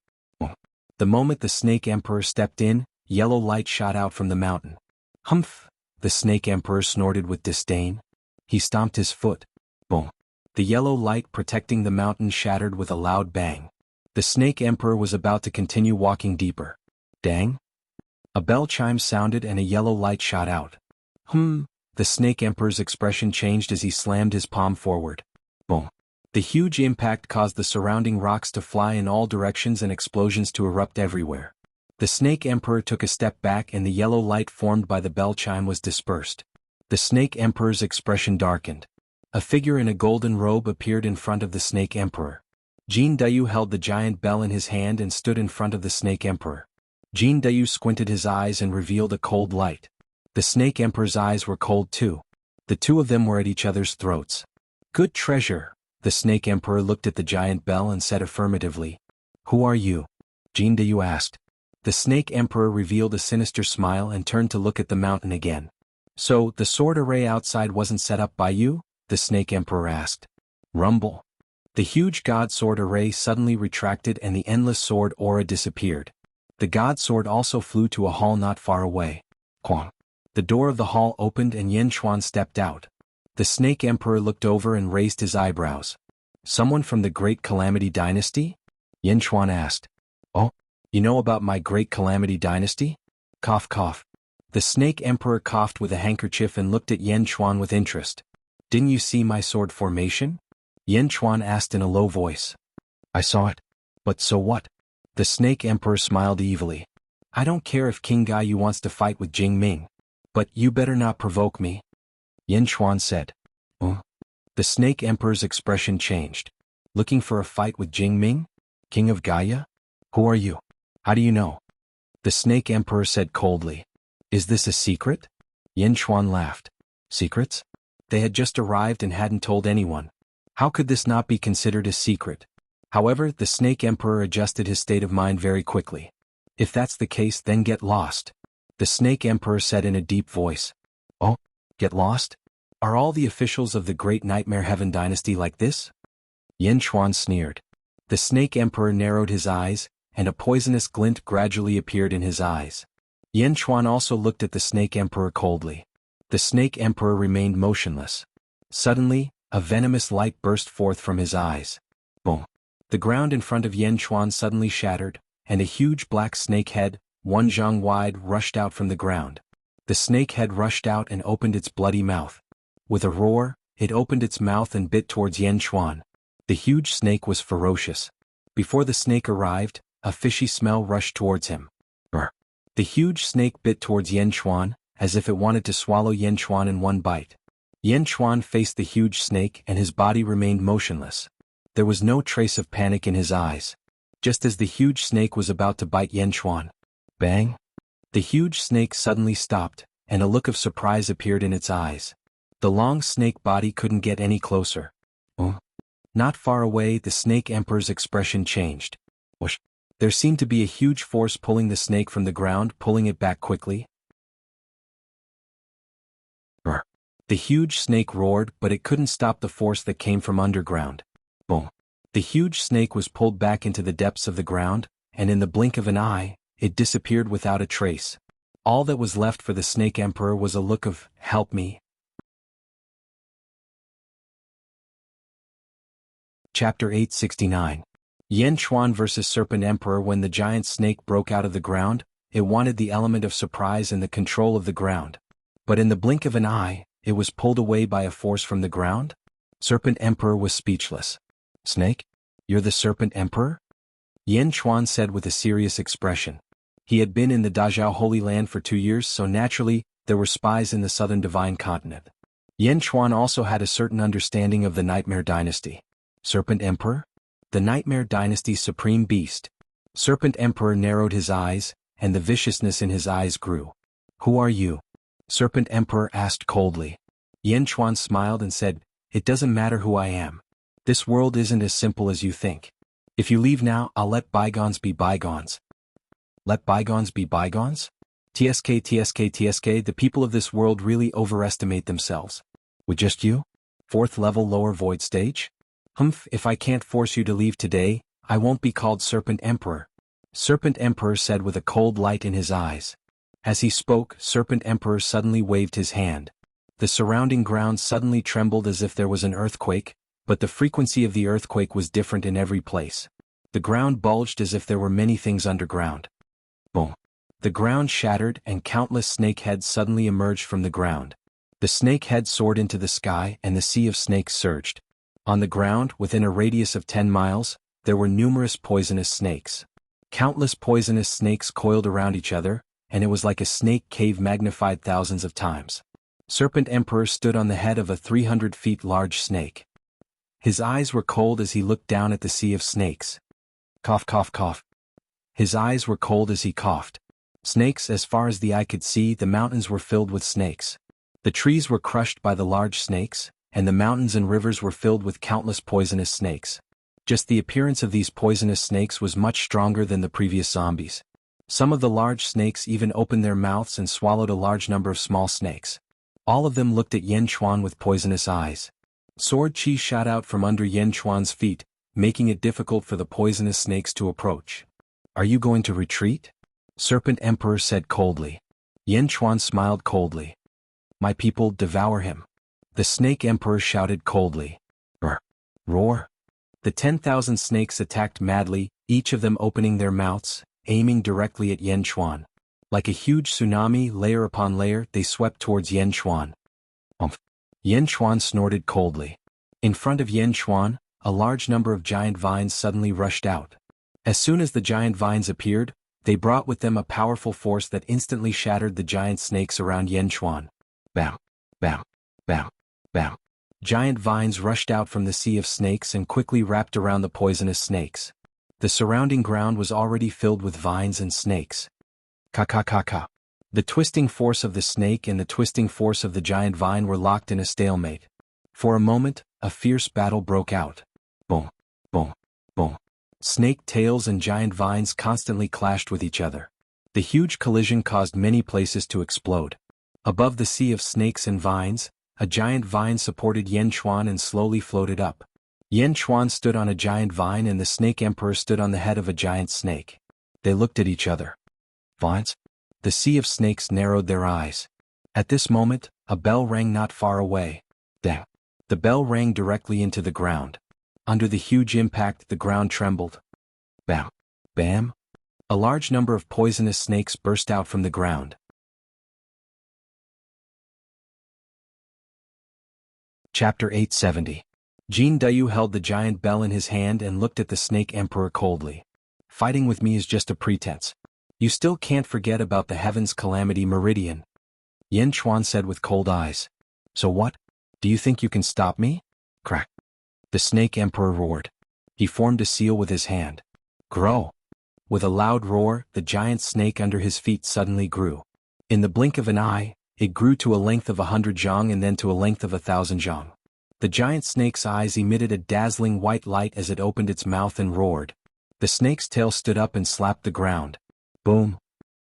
The moment the Snake Emperor stepped in, yellow light shot out from the mountain. Humph! The Snake Emperor snorted with disdain. He stomped his foot. Boom! The yellow light protecting the mountain shattered with a loud bang. The Snake Emperor was about to continue walking deeper. Dang! A bell chime sounded and a yellow light shot out. The Snake Emperor's expression changed as he slammed his palm forward. Boom! The huge impact caused the surrounding rocks to fly in all directions and explosions to erupt everywhere. The Snake Emperor took a step back and the yellow light formed by the bell chime was dispersed. The Snake Emperor's expression darkened. A figure in a golden robe appeared in front of the Snake Emperor. Jin Dayu held the giant bell in his hand and stood in front of the Snake Emperor. Jin Dayu squinted his eyes and revealed a cold light. The Snake Emperor's eyes were cold too. The two of them were at each other's throats. Good treasure. The Snake Emperor looked at the giant bell and said affirmatively. Who are you? Jin Dayu asked. The Snake Emperor revealed a sinister smile and turned to look at the mountain again. So, the sword array outside wasn't set up by you? The Snake Emperor asked. Rumble. The huge God Sword array suddenly retracted and the endless sword aura disappeared. The God Sword also flew to a hall not far away. Quang. The door of the hall opened and Yen Chuan stepped out. The Snake Emperor looked over and raised his eyebrows. Someone from the Great Calamity Dynasty? Yen Chuan asked. Oh, you know about my Great Calamity Dynasty? Cough cough. The Snake Emperor coughed with a handkerchief and looked at Yen Chuan with interest. Didn't you see my sword formation? Yan Chuan asked in a low voice. I saw it. But so what? The Snake Emperor smiled evilly. I don't care if King Gaiyu wants to fight with Jing Ming. But you better not provoke me. Yan Chuan said. The Snake Emperor's expression changed. Looking for a fight with Jing Ming? King of Gaia? Who are you? How do you know? The Snake Emperor said coldly. Is this a secret? Yan Chuan laughed. Secrets? They had just arrived and hadn't told anyone. How could this not be considered a secret? However, the Snake Emperor adjusted his state of mind very quickly. If that's the case, then get lost. The Snake Emperor said in a deep voice. Oh, get lost? Are all the officials of the Great Nightmare Heaven dynasty like this? Yan Chuan sneered. The Snake Emperor narrowed his eyes, and a poisonous glint gradually appeared in his eyes. Yan Chuan also looked at the Snake Emperor coldly. The Snake Emperor remained motionless. Suddenly, a venomous light burst forth from his eyes. Boom! The ground in front of Yan Chuan suddenly shattered, and a huge black snake head, 1 zhang wide, rushed out from the ground. The snake head rushed out and opened its bloody mouth. With a roar, it opened its mouth and bit towards Yan Chuan. The huge snake was ferocious. Before the snake arrived, a fishy smell rushed towards him. Brr. The huge snake bit towards Yan Chuan, as if it wanted to swallow Yan Chuan in one bite. Yan Chuan faced the huge snake and his body remained motionless. There was no trace of panic in his eyes. Just as the huge snake was about to bite Yan Chuan. Bang! The huge snake suddenly stopped, and a look of surprise appeared in its eyes. The long snake body couldn't get any closer. Not far away, the Snake Emperor's expression changed. Whoosh! There seemed to be a huge force pulling the snake from the ground, pulling it back quickly. Brr. The huge snake roared, but it couldn't stop the force that came from underground. Boom! The huge snake was pulled back into the depths of the ground, and in the blink of an eye, it disappeared without a trace. All that was left for the Snake Emperor was a look of, "Help me." Chapter 869. Yan Chuan vs. Serpent Emperor. When the giant snake broke out of the ground, it wanted the element of surprise and the control of the ground. But in the blink of an eye, it was pulled away by a force from the ground. Serpent Emperor was speechless. Snake? You're the Serpent Emperor? Yan Chuan said with a serious expression. He had been in the Dazhao Holy Land for 2 years, so naturally, there were spies in the southern Divine Continent. Yan Chuan also had a certain understanding of the Nightmare Dynasty. Serpent Emperor? The Nightmare Dynasty's supreme beast. Serpent Emperor narrowed his eyes, and the viciousness in his eyes grew. Who are you? Serpent Emperor asked coldly. Yan Chuan smiled and said, It doesn't matter who I am. This world isn't as simple as you think. If you leave now, I'll let bygones be bygones. Let bygones be bygones? TSK, the people of this world really overestimate themselves. With just you? 4th level lower void stage? If I can't force you to leave today, I won't be called Serpent Emperor. Serpent Emperor said with a cold light in his eyes. As he spoke, Serpent Emperor suddenly waved his hand. The surrounding ground suddenly trembled as if there was an earthquake, but the frequency of the earthquake was different in every place. The ground bulged as if there were many things underground. Boom! The ground shattered and countless snake heads suddenly emerged from the ground. The snake head soared into the sky and the sea of snakes surged. On the ground, within a radius of 10 miles, there were numerous poisonous snakes. Countless poisonous snakes coiled around each other, and it was like a snake cave magnified thousands of times. Serpent Emperor stood on the head of a 300 feet large snake. His eyes were cold as he looked down at the sea of snakes. Cough, cough, cough. His eyes were cold as he coughed. Snakes, as far as the eye could see, the mountains were filled with snakes. The trees were crushed by the large snakes, and the mountains and rivers were filled with countless poisonous snakes. Just the appearance of these poisonous snakes was much stronger than the previous zombies. Some of the large snakes even opened their mouths and swallowed a large number of small snakes. All of them looked at Yan Chuan with poisonous eyes. Sword chi shot out from under Yan Chuan's feet, making it difficult for the poisonous snakes to approach. Are you going to retreat? Serpent Emperor said coldly. Yan Chuan smiled coldly. My people, devour him. The Snake Emperor shouted coldly. Brr. Roar. The 10,000 snakes attacked madly, each of them opening their mouths, aiming directly at Yan Chuan. Like a huge tsunami, layer upon layer, they swept towards Yan Chuan. Yen Xuan snorted coldly. In front of Yen Xuan, a large number of giant vines suddenly rushed out. As soon as the giant vines appeared, they brought with them a powerful force that instantly shattered the giant snakes around Yen Xuan. Bam! Bam! Bam! Bam! Giant vines rushed out from the sea of snakes and quickly wrapped around the poisonous snakes. The surrounding ground was already filled with vines and snakes. Ka-ka-ka-ka. The twisting force of the snake and the twisting force of the giant vine were locked in a stalemate. For a moment, a fierce battle broke out. Boom! Boom! Boom! Snake tails and giant vines constantly clashed with each other. The huge collision caused many places to explode. Above the sea of snakes and vines, a giant vine supported Yen Xuan and slowly floated up. Yen Xuan stood on a giant vine and the Snake Emperor stood on the head of a giant snake. They looked at each other. Vines? The sea of snakes narrowed their eyes. At this moment, a bell rang not far away. Dang! The bell rang directly into the ground. Under the huge impact, the ground trembled. Bam! Bam! A large number of poisonous snakes burst out from the ground. Chapter 870. Jin Dayu held the giant bell in his hand and looked at the Snake Emperor coldly. Fighting with me is just a pretense. You still can't forget about the Heaven's Calamity Meridian. Yen Xuan said with cold eyes. So what? Do you think you can stop me? Crack. The Snake Emperor roared. He formed a seal with his hand. Grow. With a loud roar, the giant snake under his feet suddenly grew. In the blink of an eye, it grew to a length of 100 zhang and then to a length of 1,000 zhang. The giant snake's eyes emitted a dazzling white light as it opened its mouth and roared. The snake's tail stood up and slapped the ground. Boom!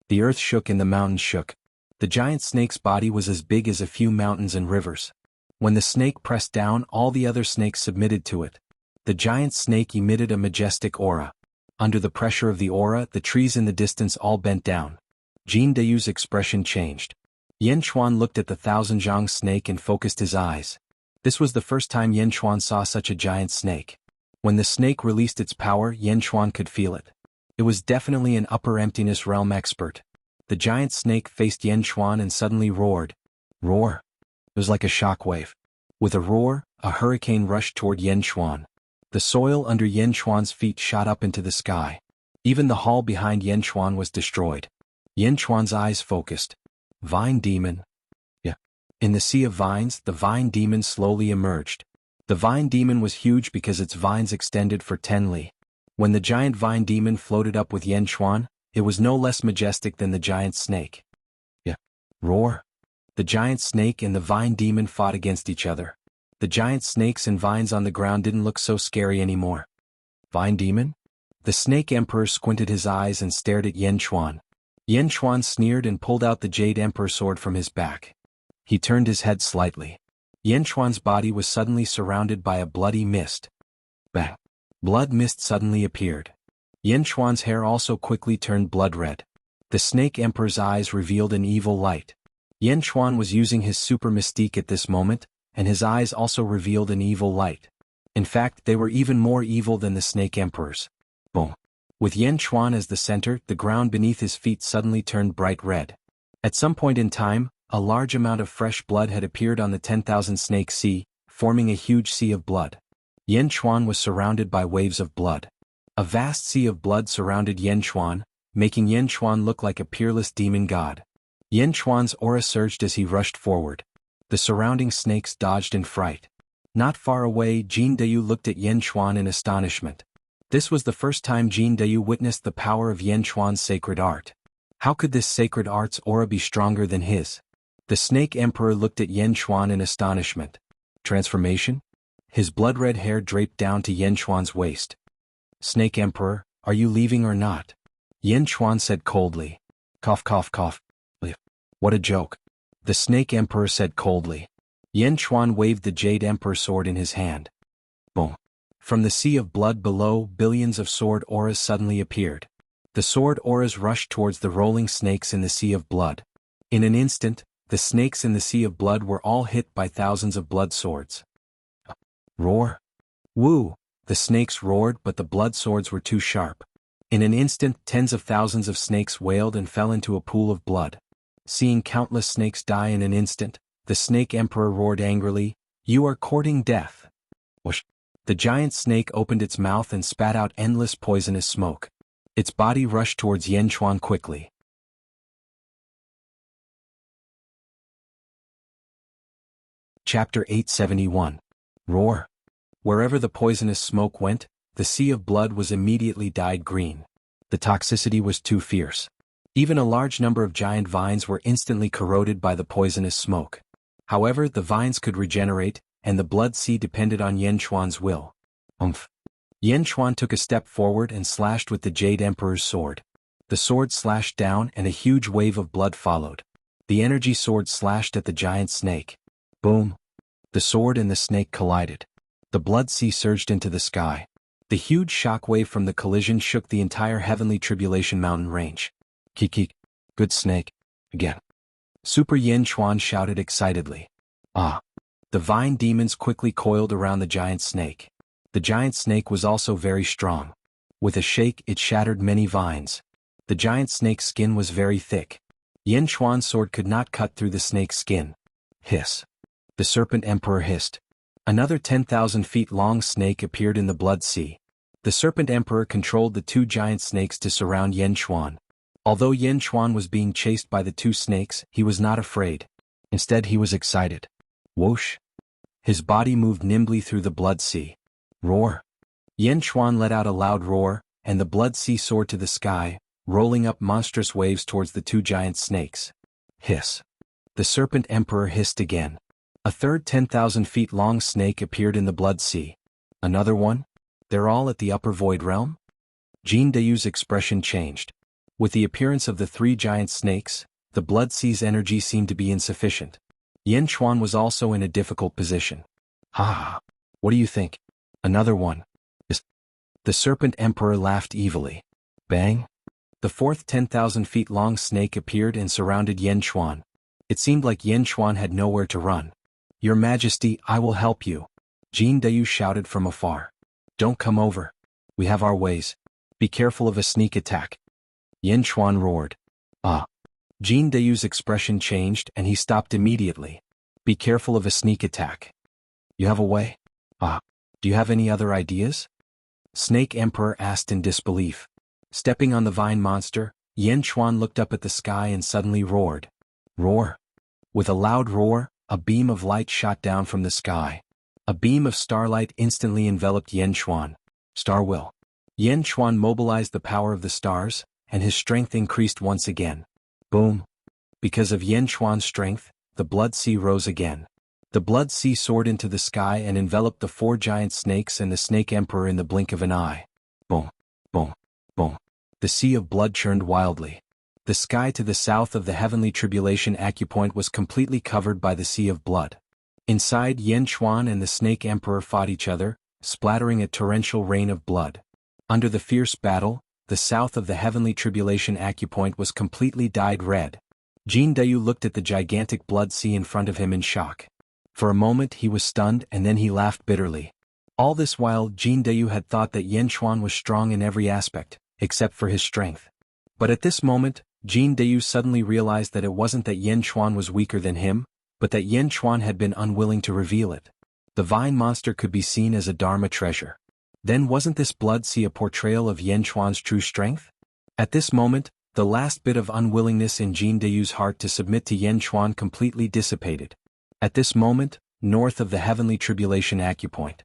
The earth shook and the mountains shook. The giant snake's body was as big as a few mountains and rivers. When the snake pressed down, all the other snakes submitted to it. The giant snake emitted a majestic aura. Under the pressure of the aura, the trees in the distance all bent down. Jin Dayu's expression changed. Yen Xuan looked at the 1,000 zhang snake and focused his eyes. This was the first time Yen Xuan saw such a giant snake. When the snake released its power, Yen Xuan could feel it. It was definitely an upper emptiness realm expert. The giant snake faced Yen Xuan and suddenly roared. Roar. It was like a shockwave. With a roar, a hurricane rushed toward Yen Xuan. The soil under Yen Xuan's feet shot up into the sky. Even the hall behind Yen Xuan was destroyed. Yen Xuan's eyes focused. Vine demon. Yeah. In the sea of vines, the vine demon slowly emerged. The vine demon was huge because its vines extended for 10 li. When the giant vine demon floated up with Yen Xuan, it was no less majestic than the giant snake. Yeah. Roar. The giant snake and the vine demon fought against each other. The giant snakes and vines on the ground didn't look so scary anymore. Vine demon? The Snake Emperor squinted his eyes and stared at Yen Xuan. Yen Xuan sneered and pulled out the Jade Emperor sword from his back. He turned his head slightly. Yen Xuan's body was suddenly surrounded by a bloody mist. Bang! Blood mist suddenly appeared. Yen Xuan's hair also quickly turned blood red. The Snake Emperor's eyes revealed an evil light. Yen Xuan was using his super mystique at this moment, and his eyes also revealed an evil light. In fact, they were even more evil than the Snake Emperor's. Boom! With Yen Xuan as the center, the ground beneath his feet suddenly turned bright red. At some point in time, a large amount of fresh blood had appeared on the 10,000 Snake Sea, forming a huge sea of blood. Yen Xuan was surrounded by waves of blood. A vast sea of blood surrounded Yen Xuan, making Yen Xuan look like a peerless demon god. Yen Xuan's aura surged as he rushed forward. The surrounding snakes dodged in fright. Not far away, Jin Dayu looked at Yen Xuan in astonishment. This was the first time Jin Dayu witnessed the power of Yen Xuan's sacred art. How could this sacred art's aura be stronger than his? The Snake Emperor looked at Yen Xuan in astonishment. Transformation? His blood-red hair draped down to Yen Xuan's waist. Snake Emperor, are you leaving or not? Yen Xuan said coldly. Cough cough cough. What a joke. The Snake Emperor said coldly. Yen Xuan waved the Jade Emperor sword in his hand. Boom. From the sea of blood below, billions of sword auras suddenly appeared. The sword auras rushed towards the rolling snakes in the sea of blood. In an instant, the snakes in the sea of blood were all hit by thousands of blood swords. Roar. Woo! The snakes roared, but the blood swords were too sharp. In an instant, tens of thousands of snakes wailed and fell into a pool of blood. Seeing countless snakes die in an instant, The Snake Emperor roared angrily, "You are courting death." Whoosh! The giant snake opened its mouth and spat out endless poisonous smoke. Its body rushed towards Yanchuan quickly. Chapter 871. Roar. Wherever the poisonous smoke went, the sea of blood was immediately dyed green. The toxicity was too fierce. Even a large number of giant vines were instantly corroded by the poisonous smoke. However, the vines could regenerate, and the blood sea depended on Yanchuan's will. Yanchuan took a step forward and slashed with the Jade Emperor's sword. The sword slashed down and a huge wave of blood followed. The energy sword slashed at the giant snake. Boom! The sword and the snake collided. The blood sea surged into the sky. The huge shockwave from the collision shook the entire Heavenly Tribulation mountain range. Kiki, good snake. Again. Super Yanchuan shouted excitedly. Ah! The vine demons quickly coiled around the giant snake. The giant snake was also very strong. With a shake, it shattered many vines. The giant snake's skin was very thick. Yanchuan's sword could not cut through the snake's skin. Hiss. The Serpent Emperor hissed. Another 10,000 feet long snake appeared in the blood sea. The Serpent Emperor controlled the two giant snakes to surround Yanchuan. Although Yanchuan was being chased by the two snakes, he was not afraid. Instead, he was excited. Whoosh! His body moved nimbly through the blood sea. Roar! Yanchuan let out a loud roar, and the blood sea soared to the sky, rolling up monstrous waves towards the two giant snakes. Hiss! The Serpent Emperor hissed again. A third 10,000 feet long snake appeared in the blood sea. Another one? They're all at the upper void realm? Jin Dayu's expression changed. With the appearance of the three giant snakes, the blood sea's energy seemed to be insufficient. Yanchuan was also in a difficult position. Ha! What do you think? Another one. The Serpent Emperor laughed evilly. Bang! The fourth 10,000 feet long snake appeared and surrounded Yanchuan. It seemed like Yanchuan had nowhere to run. Your Majesty, I will help you. Jin Dayu shouted from afar. Don't come over. We have our ways. Be careful of a sneak attack. Yanchuan roared. Ah! Jin Dayu's expression changed and he stopped immediately. Be careful of a sneak attack. You have a way? Ah! Do you have any other ideas? Snake Emperor asked in disbelief. Stepping on the vine monster, Yanchuan looked up at the sky and suddenly roared. Roar! With a loud roar, a beam of light shot down from the sky. A beam of starlight instantly enveloped Yanchuan. Star will. Yanchuan mobilized the power of the stars, and his strength increased once again. Boom! Because of Yanchuan's strength, the blood sea rose again. The blood sea soared into the sky and enveloped the four giant snakes and the Snake Emperor in the blink of an eye. Boom! Boom! Boom! The sea of blood churned wildly. The sky to the south of the Heavenly Tribulation acupoint was completely covered by the sea of blood. Inside, Yanchuan and the Snake Emperor fought each other, splattering a torrential rain of blood. Under the fierce battle, the south of the Heavenly Tribulation acupoint was completely dyed red. Jin Dayu looked at the gigantic blood sea in front of him in shock. For a moment he was stunned and then he laughed bitterly. All this while Jin Dayu had thought that Yanchuan was strong in every aspect, except for his strength. But at this moment, Jin Dayu suddenly realized that it wasn't that Yanchuan was weaker than him, but that Yanchuan had been unwilling to reveal it. The vine monster could be seen as a Dharma treasure. Then wasn't this blood sea a portrayal of Yanchuan's true strength? At this moment, the last bit of unwillingness in Jin Dayu's heart to submit to Yanchuan completely dissipated. At this moment, north of the Heavenly Tribulation acupoint.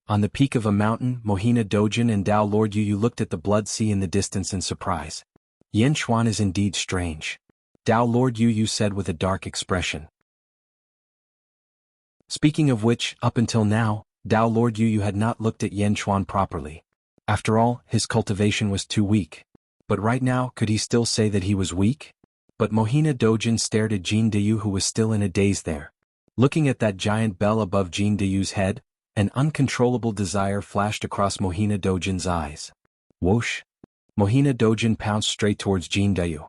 On the peak of a mountain, Mohina Dojin and Tao Lord Yu looked at the blood sea in the distance in surprise. Yanchuan is indeed strange. Tao Lord Yu said with a dark expression. Speaking of which, up until now, Tao Lord Yu had not looked at Yanchuan properly. After all, his cultivation was too weak. But right now, could he still say that he was weak? But Mohina Dojin stared at Jin Dayu who was still in a daze there. Looking at that giant bell above Jin Dayu's head, an uncontrollable desire flashed across Mohina Dojin's eyes. Whoosh! Mohina Dojin pounced straight towards Jin Dayu.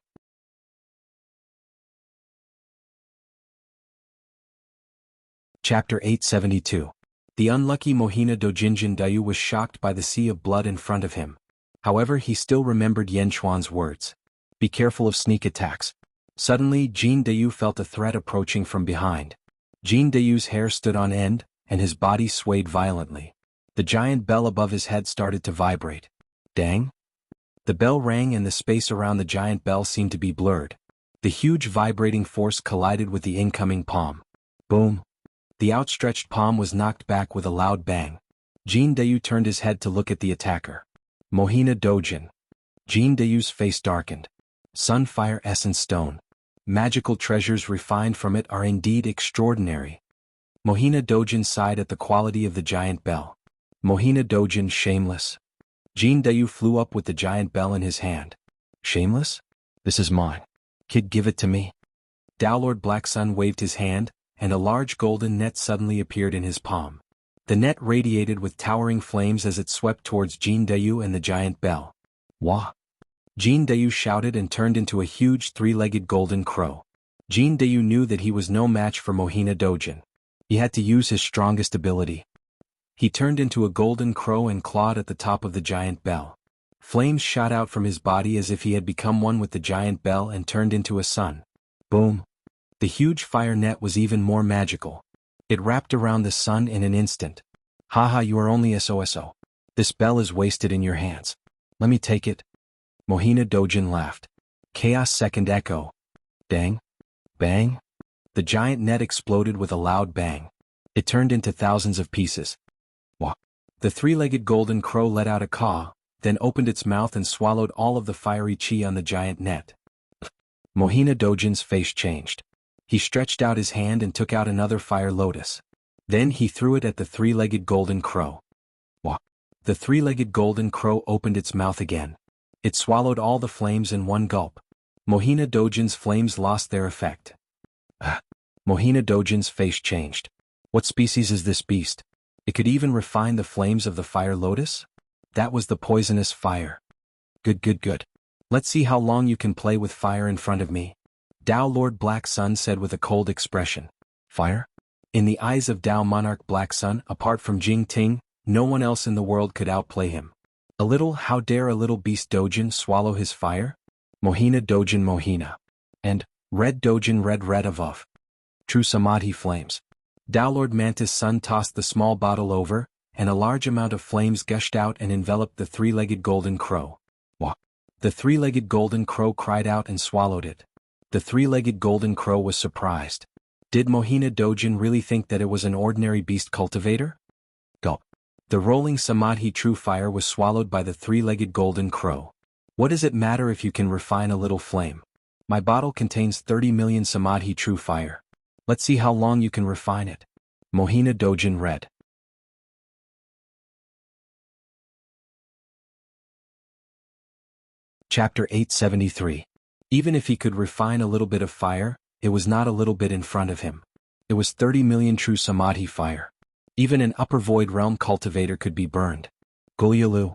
Chapter 872. The unlucky Mohina Dojinjin Dayu was shocked by the sea of blood in front of him. However, he still remembered Yanchuan's words. Be careful of sneak attacks. Suddenly, Jin Dayu felt a threat approaching from behind. Jin Dayu's hair stood on end, and his body swayed violently. The giant bell above his head started to vibrate. Dang! The bell rang and the space around the giant bell seemed to be blurred. The huge vibrating force collided with the incoming palm. Boom! The outstretched palm was knocked back with a loud bang. Jin Dayu turned his head to look at the attacker. Mohina Dojin. Jin Dayu's face darkened. Sunfire Essence Stone. Magical treasures refined from it are indeed extraordinary. Mohina Dojin sighed at the quality of the giant bell. Mohina Dojin shameless. Jin Dayu flew up with the giant bell in his hand. Shameless? This is mine. Kid, give it to me. Lord Black Sun waved his hand, and a large golden net suddenly appeared in his palm. The net radiated with towering flames as it swept towards Jin Dayu and the giant bell. Wah! Jin Dayu shouted and turned into a huge three-legged golden crow. Jin Dayu knew that he was no match for Mohina Dojin. He had to use his strongest ability. He turned into a golden crow and clawed at the top of the giant bell. Flames shot out from his body as if he had become one with the giant bell and turned into a sun. Boom! The huge fire net was even more magical. It wrapped around the sun in an instant. Haha, you are only SOSO. This bell is wasted in your hands. Let me take it. Mohina Dojin laughed. Chaos Second Echo. Dang! Bang! The giant net exploded with a loud bang. It turned into thousands of pieces. Wah! The three-legged golden crow let out a caw, then opened its mouth and swallowed all of the fiery chi on the giant net. Mohina Dojin's face changed. He stretched out his hand and took out another fire lotus. Then he threw it at the three-legged golden crow. Wah! The three-legged golden crow opened its mouth again. It swallowed all the flames in one gulp. Mohina Dojin's flames lost their effect. Mohina Dojin's face changed. What species is this beast? It could even refine the flames of the fire lotus? That was the poisonous fire. Good. Let's see how long you can play with fire in front of me. Lord Black Sun said with a cold expression. Fire? In the eyes of Monarch Black Sun, apart from Jing Ting, no one else in the world could outplay him. How dare a little beast Dojin swallow his fire? Mohina Dojin Mohina. And, Red Dojin Red above. True Samadhi flames. Lord Mantis Sun tossed the small bottle over, and a large amount of flames gushed out and enveloped the three-legged golden crow. Wah! The three-legged golden crow cried out and swallowed it. The three-legged golden crow was surprised. Did Mohina Dojin really think that it was an ordinary beast cultivator? Gulp. The rolling Samadhi true fire was swallowed by the three-legged golden crow. What does it matter if you can refine a little flame? My bottle contains 30 million Samadhi true fire. Let's see how long you can refine it. Mohina Dojin read. Chapter 873. Even if he could refine a little bit of fire, it was not a little bit in front of him. It was 30 million true Samadhi fire. Even an upper void realm cultivator could be burned. Gulyalu.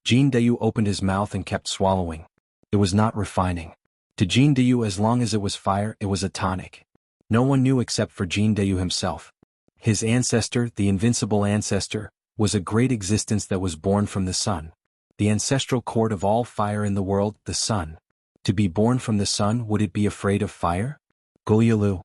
Jin Dayu opened his mouth and kept swallowing. It was not refining. To Jin Dayu, as long as it was fire, it was a tonic. No one knew except for Jin Dayu himself. His ancestor, the invincible ancestor, was a great existence that was born from the sun. The ancestral cord of all fire in the world, the sun. To be born from the sun, would it be afraid of fire? Gulyalu.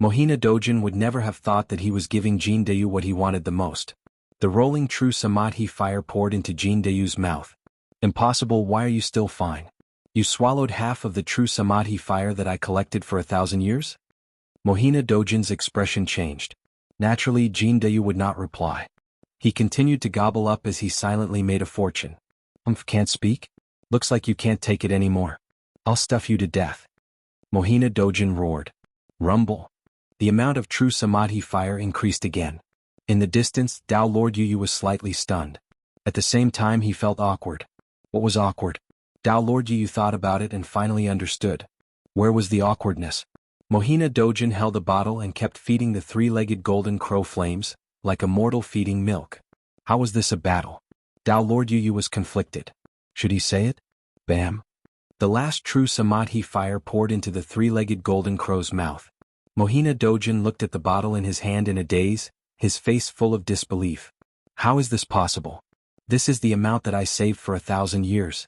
Mohina Dojin would never have thought that he was giving Jin Dayu what he wanted the most. The rolling true Samadhi fire poured into Jin Dayu's mouth. Impossible, why are you still fine? You swallowed half of the true Samadhi fire that I collected for 1,000 years? Mohina Dojin's expression changed. Naturally, Jin Dayu would not reply. He continued to gobble up as he silently made a fortune. Can't speak? Looks like you can't take it anymore. I'll stuff you to death. Mohina Dojin roared. Rumble. The amount of true Samadhi fire increased again. In the distance, Lord Yu was slightly stunned. At the same time he felt awkward. What was awkward? Lord Yu thought about it and finally understood. Where was the awkwardness? Mohina Dojin held a bottle and kept feeding the three-legged golden crow flames, like a mortal feeding milk. How was this a battle? Lord Yu was conflicted. Should he say it? Bam. The last true Samadhi fire poured into the three-legged golden crow's mouth. Mohina Dojin looked at the bottle in his hand in a daze, his face full of disbelief. How is this possible? This is the amount that I saved for 1,000 years.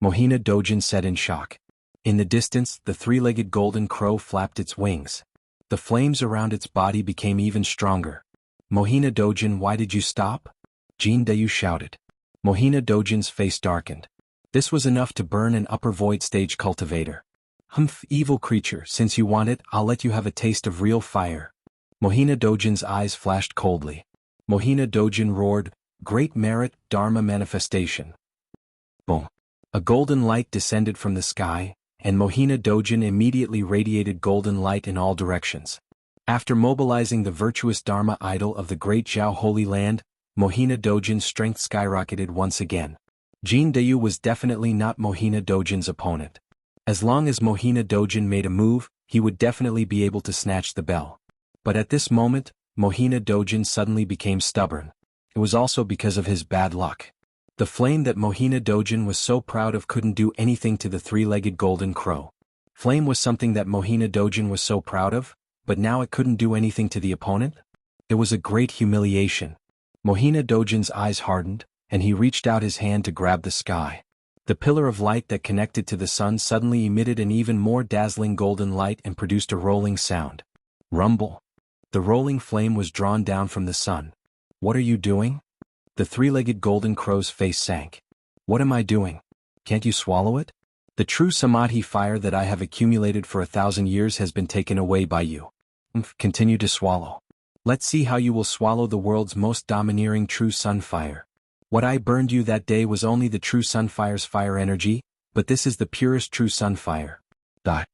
Mohina Dojin said in shock. In the distance, the three-legged golden crow flapped its wings. The flames around its body became even stronger. Mohina Dojin, why did you stop? Jin Dayu shouted. Mohina Dojin's face darkened. This was enough to burn an upper void stage cultivator. Humph, evil creature, since you want it, I'll let you have a taste of real fire. Mohina Dojin's eyes flashed coldly. Mohina Dojin roared, great merit, Dharma manifestation. Boom. A golden light descended from the sky, and Mohina Dojin immediately radiated golden light in all directions. After mobilizing the virtuous Dharma idol of the great Zhao Holy Land, Mohina Dojin's strength skyrocketed once again. Jin Dayu was definitely not Mohina Dojin's opponent. As long as Mohina Dojin made a move, he would definitely be able to snatch the bell. But at this moment, Mohina Dojin suddenly became stubborn. It was also because of his bad luck. The flame that Mohina Dojin was so proud of couldn't do anything to the three-legged golden crow. Flame was something that Mohina Dojin was so proud of, but now it couldn't do anything to the opponent? It was a great humiliation. Mohina Dojin's eyes hardened, and he reached out his hand to grab the sky. The pillar of light that connected to the sun suddenly emitted an even more dazzling golden light and produced a rolling sound. Rumble. The rolling flame was drawn down from the sun. What are you doing? The three-legged golden crow's face sank. What am I doing? Can't you swallow it? The true samadhi fire that I have accumulated for 1,000 years has been taken away by you. Continue to swallow. Let's see how you will swallow the world's most domineering true sun fire. What I burned you that day was only the true sun fire's fire energy, but this is the purest true sun fire. Die.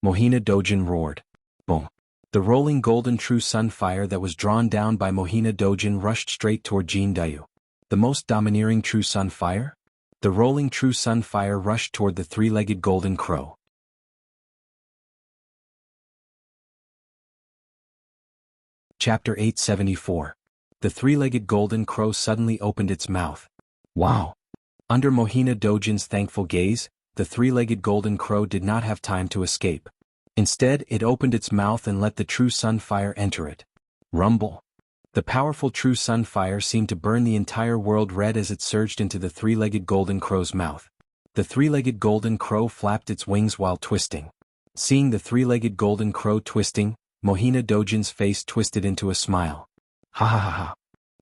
Mohina Dojin roared. Boom. The rolling golden true sun fire that was drawn down by Mohina Dojin rushed straight toward Jin Dayu. The most domineering true sun fire? The rolling true sun fire rushed toward the three-legged golden crow. Chapter 874. The three-legged golden crow suddenly opened its mouth. Wow! Under Mohina Dojin's thankful gaze, the three-legged golden crow did not have time to escape. Instead, it opened its mouth and let the true sun fire enter it. Rumble. The powerful true sun fire seemed to burn the entire world red as it surged into the three-legged golden crow's mouth. The three-legged golden crow flapped its wings while twisting. Seeing the three-legged golden crow twisting, Mohina Dojin's face twisted into a smile. Ha ha ha ha.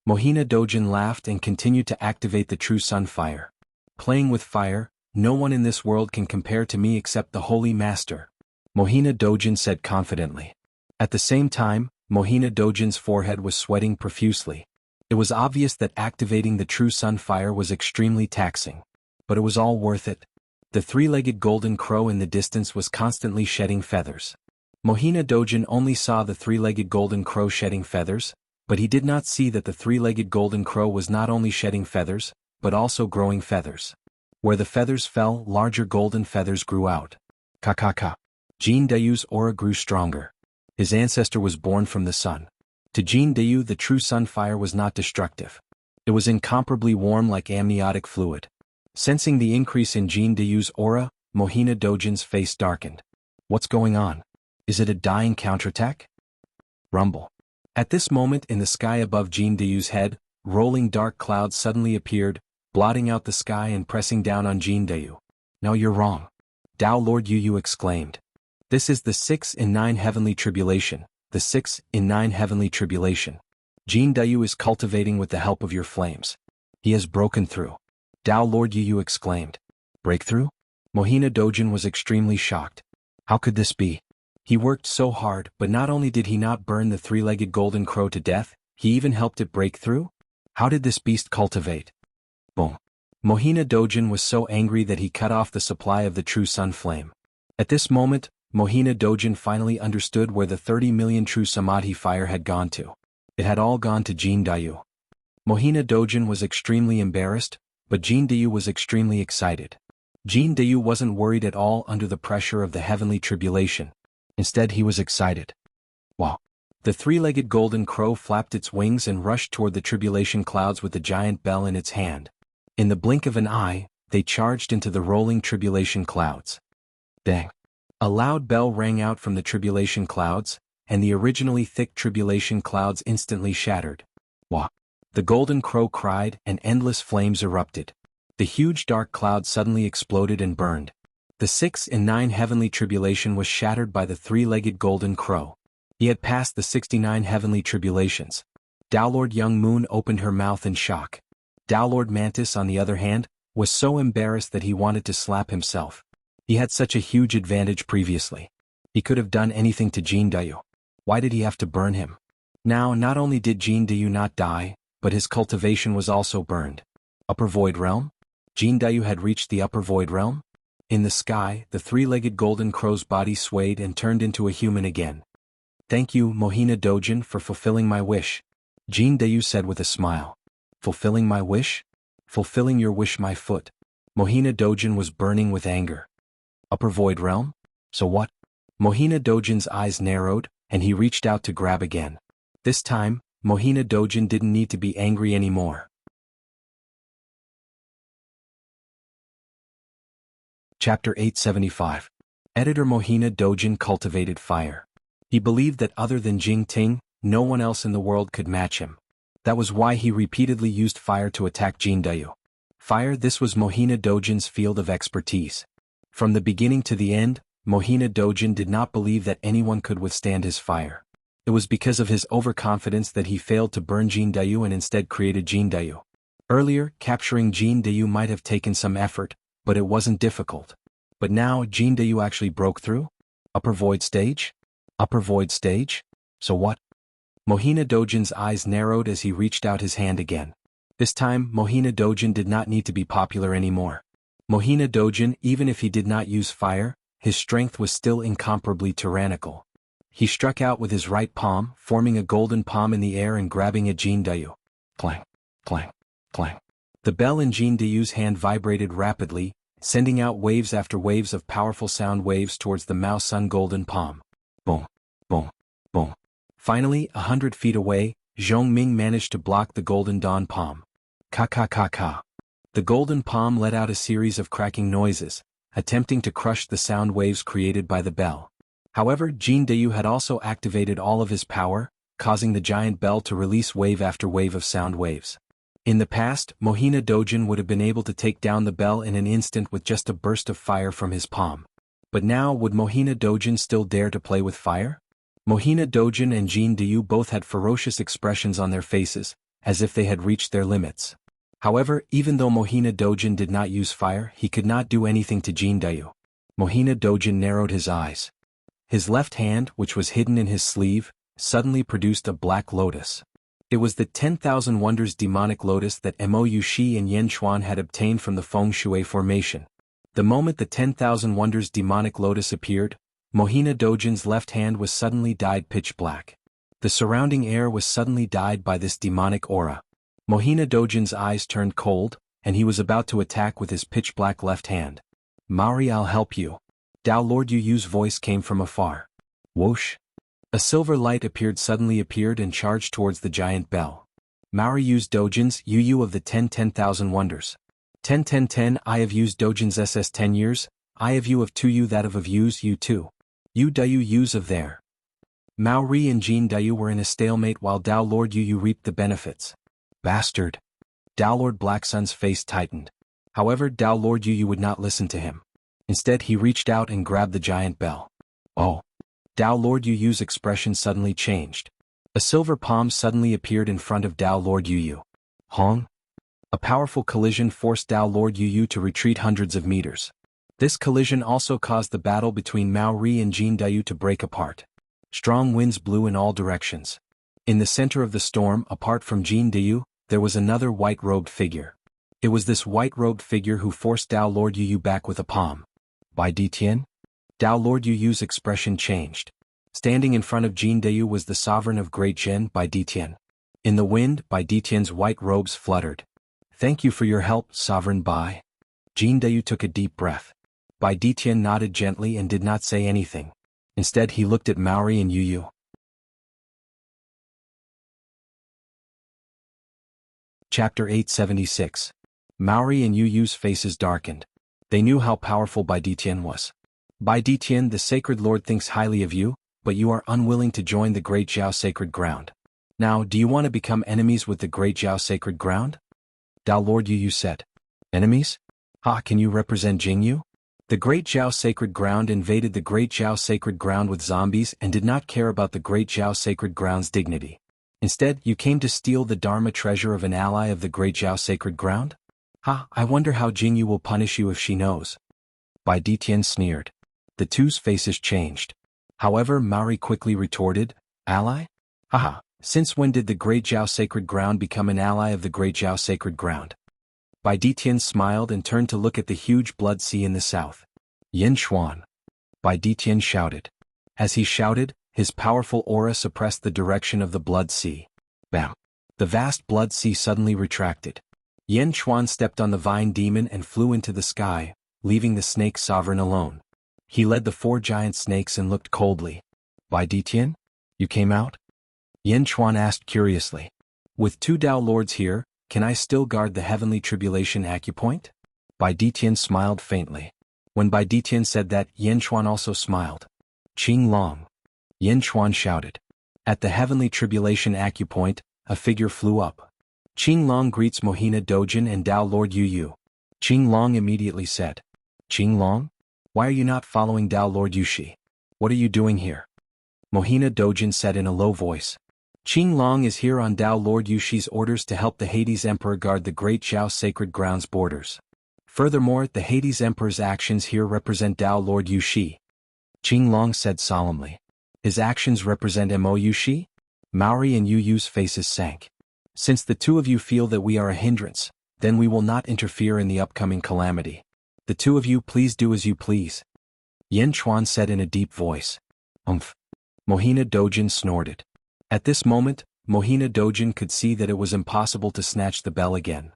Mohina Dojin laughed and continued to activate the true sun fire. Playing with fire, no one in this world can compare to me except the Holy Master. Mohina Dojin said confidently. At the same time, Mohina Dojin's forehead was sweating profusely. It was obvious that activating the true sun fire was extremely taxing. But it was all worth it. The three-legged golden crow in the distance was constantly shedding feathers. Mohina Dojin only saw the three-legged golden crow shedding feathers, but he did not see that the three-legged golden crow was not only shedding feathers, but also growing feathers. Where the feathers fell, larger golden feathers grew out. Ka. Jin Dayu's aura grew stronger. His ancestor was born from the sun. To Jin Dayu, the true sun fire was not destructive. It was incomparably warm like amniotic fluid. Sensing the increase in Jin Dayu's aura, Mohina Dojin's face darkened. What's going on? Is it a dying counterattack? Rumble. At this moment in the sky above Jin Dayu's head, rolling dark clouds suddenly appeared, blotting out the sky and pressing down on Jin Dayu. No, you're wrong. Tao Lord Yu exclaimed. This is the 6 in 9 heavenly tribulation, the 6 in 9 heavenly tribulation. Jin Dayu is cultivating with the help of your flames. He has broken through. Tao Lord Yu exclaimed. Breakthrough? Mohina Dojin was extremely shocked. How could this be? He worked so hard, but not only did he not burn the three-legged golden crow to death, he even helped it break through? How did this beast cultivate? Boom. Mohina Dojin was so angry that he cut off the supply of the true sun flame. At this moment, Mohina Dojin finally understood where the 30 million true samadhi fire had gone to. It had all gone to Jin Dayu. Mohina Dojin was extremely embarrassed, but Jin Dayu was extremely excited. Jin Dayu wasn't worried at all under the pressure of the heavenly tribulation. Instead, he was excited. Wow. The three-legged golden crow flapped its wings and rushed toward the tribulation clouds with the giant bell in its hand. In the blink of an eye, they charged into the rolling tribulation clouds. Bang. A loud bell rang out from the tribulation clouds, and the originally thick tribulation clouds instantly shattered. Wah! The golden crow cried, and endless flames erupted. The huge dark cloud suddenly exploded and burned. The 6 in 9 heavenly tribulation was shattered by the three-legged golden crow. He had passed the 69 heavenly tribulations. Tao Lord Young Moon opened her mouth in shock. Tao Lord Mantis, on the other hand, was so embarrassed that he wanted to slap himself. He had such a huge advantage previously. He could have done anything to Jin Dayu. Why did he have to burn him? Now, not only did Jin Dayu not die, but his cultivation was also burned. Upper Void Realm? Jin Dayu had reached the Upper Void Realm? In the sky, the three-legged golden crow's body swayed and turned into a human again. Thank you, Mohina Dojin, for fulfilling my wish, Jin Dayu said with a smile. Fulfilling my wish? Fulfilling your wish, my foot. Mohina Dojin was burning with anger. Upper Void Realm? So what? Mohina Dojin's eyes narrowed, and he reached out to grab again. This time, Mohina Dojin didn't need to be angry anymore. Chapter 875. Editor Mohina Dojin cultivated fire. He believed that other than Jing Ting, no one else in the world could match him. That was why he repeatedly used fire to attack Jin Dayu. Fire, this was Mohina Dojin's field of expertise. From the beginning to the end, Mohina Dojin did not believe that anyone could withstand his fire. It was because of his overconfidence that he failed to burn Jin Dayu and instead created Jin Dayu. Earlier, capturing Jin Dayu might have taken some effort, but it wasn't difficult. But now Jin Dayu actually broke through? Upper Void Stage? Upper Void Stage? So what? Mohina Dojin's eyes narrowed as he reached out his hand again. This time, Mohina Dojin did not need to be popular anymore. Mohina Dojin, even if he did not use fire, his strength was still incomparably tyrannical. He struck out with his right palm, forming a golden palm in the air and grabbing at Jin Dayu. Clang, clang, clang. The bell in Jin Dayu's hand vibrated rapidly, sending out waves after waves of powerful sound waves towards the Mao Sun golden palm. Boom, boom, boom. Finally, 100 feet away, Zhong Ming managed to block the golden dawn palm. Ka-ka-ka-ka. The golden palm let out a series of cracking noises, attempting to crush the sound waves created by the bell. However, Jin Dayu had also activated all of his power, causing the giant bell to release wave after wave of sound waves. In the past, Mohina Dojin would have been able to take down the bell in an instant with just a burst of fire from his palm. But now, would Mohina Dojin still dare to play with fire? Mohina Dojin and Jin Dayu both had ferocious expressions on their faces, as if they had reached their limits. However, even though Mohina Dojin did not use fire, he could not do anything to Jin Dayu. Mohina Dojin narrowed his eyes. His left hand, which was hidden in his sleeve, suddenly produced a black lotus. It was the 10,000 Wonders demonic lotus that Mo Yushi and Yen Chuan had obtained from the Feng Shui formation. The moment the 10,000 Wonders demonic lotus appeared, Mohina Dojin's left hand was suddenly dyed pitch black. The surrounding air was suddenly dyed by this demonic aura. Mohina Dojin's eyes turned cold, and he was about to attack with his pitch black left hand. Maori, I'll help you. Tao Lord Yu Yu's voice came from afar. Whoosh. A silver light appeared and charged towards the giant bell. Maori used Dojin's Yu Yu of the 10,000 Wonders. 10. I have used Dojin's SS 10 years, I have you of 2 Yu that of Yu's Yu 2. Yu Dayu Yu's of there. Maori and Jin Dayu were in a stalemate while Tao Lord Yu Yu reaped the benefits. Bastard. Tao Lord Black Sun's face tightened. However, Tao Lord Yu Yu would not listen to him. Instead, he reached out and grabbed the giant bell. Oh. Tao Lord Yu Yu's expression suddenly changed. A silver palm suddenly appeared in front of Tao Lord Yu Yu. Hong? A powerful collision forced Tao Lord Yu Yu to retreat hundreds of meters. This collision also caused the battle between Maori and Jin Dayu to break apart. Strong winds blew in all directions. In the center of the storm, apart from Jin Dayu, there was another white-robed figure. It was this white-robed figure who forced Tao Lord Yu Yu back with a palm. Bai Ditian? Tao Lord Yu Yu's expression changed. Standing in front of Jin Dayu was the sovereign of Great Zhen, Bai Ditian. In the wind, Bai Ditian's white robes fluttered. Thank you for your help, Sovereign Bai. Jin Dayu took a deep breath. Bai Ditian nodded gently and did not say anything. Instead, he looked at Maori and Yu Yu. Chapter 876. Maori and Yu Yu's faces darkened. They knew how powerful Bai Ditian was. Bai Ditian, the Sacred Lord thinks highly of you, but you are unwilling to join the Great Zhao Sacred Ground. Now, do you want to become enemies with the Great Zhao Sacred Ground? Tao Lord Yu Yu said. Enemies? Ha, can you represent Jingyu? The Great Zhao Sacred Ground invaded the Great Zhao Sacred Ground with zombies and did not care about the Great Zhao Sacred Ground's dignity. Instead, you came to steal the Dharma treasure of an ally of the Great Zhao Sacred Ground? Ha, I wonder how Jingyu will punish you if she knows. Bai Ditian sneered. The two's faces changed. However, Maori quickly retorted, ally? Haha, since when did the Great Zhao Sacred Ground become an ally of the Great Zhao Sacred Ground? Bai Ditian smiled and turned to look at the huge blood sea in the south. Yin Xuan. Bai Ditian shouted. As he shouted, his powerful aura suppressed the direction of the blood sea. Bam! The vast blood sea suddenly retracted. Yin Xuan stepped on the vine demon and flew into the sky, leaving the snake sovereign alone. He led the 4 giant snakes and looked coldly. Bai Ditian? You came out? Yin Xuan asked curiously. With 2 Tao Lords here, can I still guard the heavenly tribulation acupoint? Bai Ditian smiled faintly. When Bai Ditian said that, Yin Xuan also smiled. Qing Long. Yin Xuan shouted. At the heavenly tribulation acupoint, a figure flew up. Qing Long greets Mohina Dojin and Tao Lord Yu Yu. Qing Long immediately said. Qing Long? Why are you not following Tao Lord Yushi? What are you doing here? Mohina Dojin said in a low voice. Qing Long is here on Tao Lord Yushi's orders to help the Hades Emperor guard the Great Zhao Sacred Ground's borders. Furthermore, the Hades Emperor's actions here represent Tao Lord Yushi. Qing Long said solemnly. His actions represent Mo Yushi? Maori and Yu Yu's faces sank. Since the 2 of you feel that we are a hindrance, then we will not interfere in the upcoming calamity. The 2 of you please do as you please. Yin Xuan said in a deep voice. Mohina Dojin snorted. At this moment, Mohina Dojin could see that it was impossible to snatch the bell again.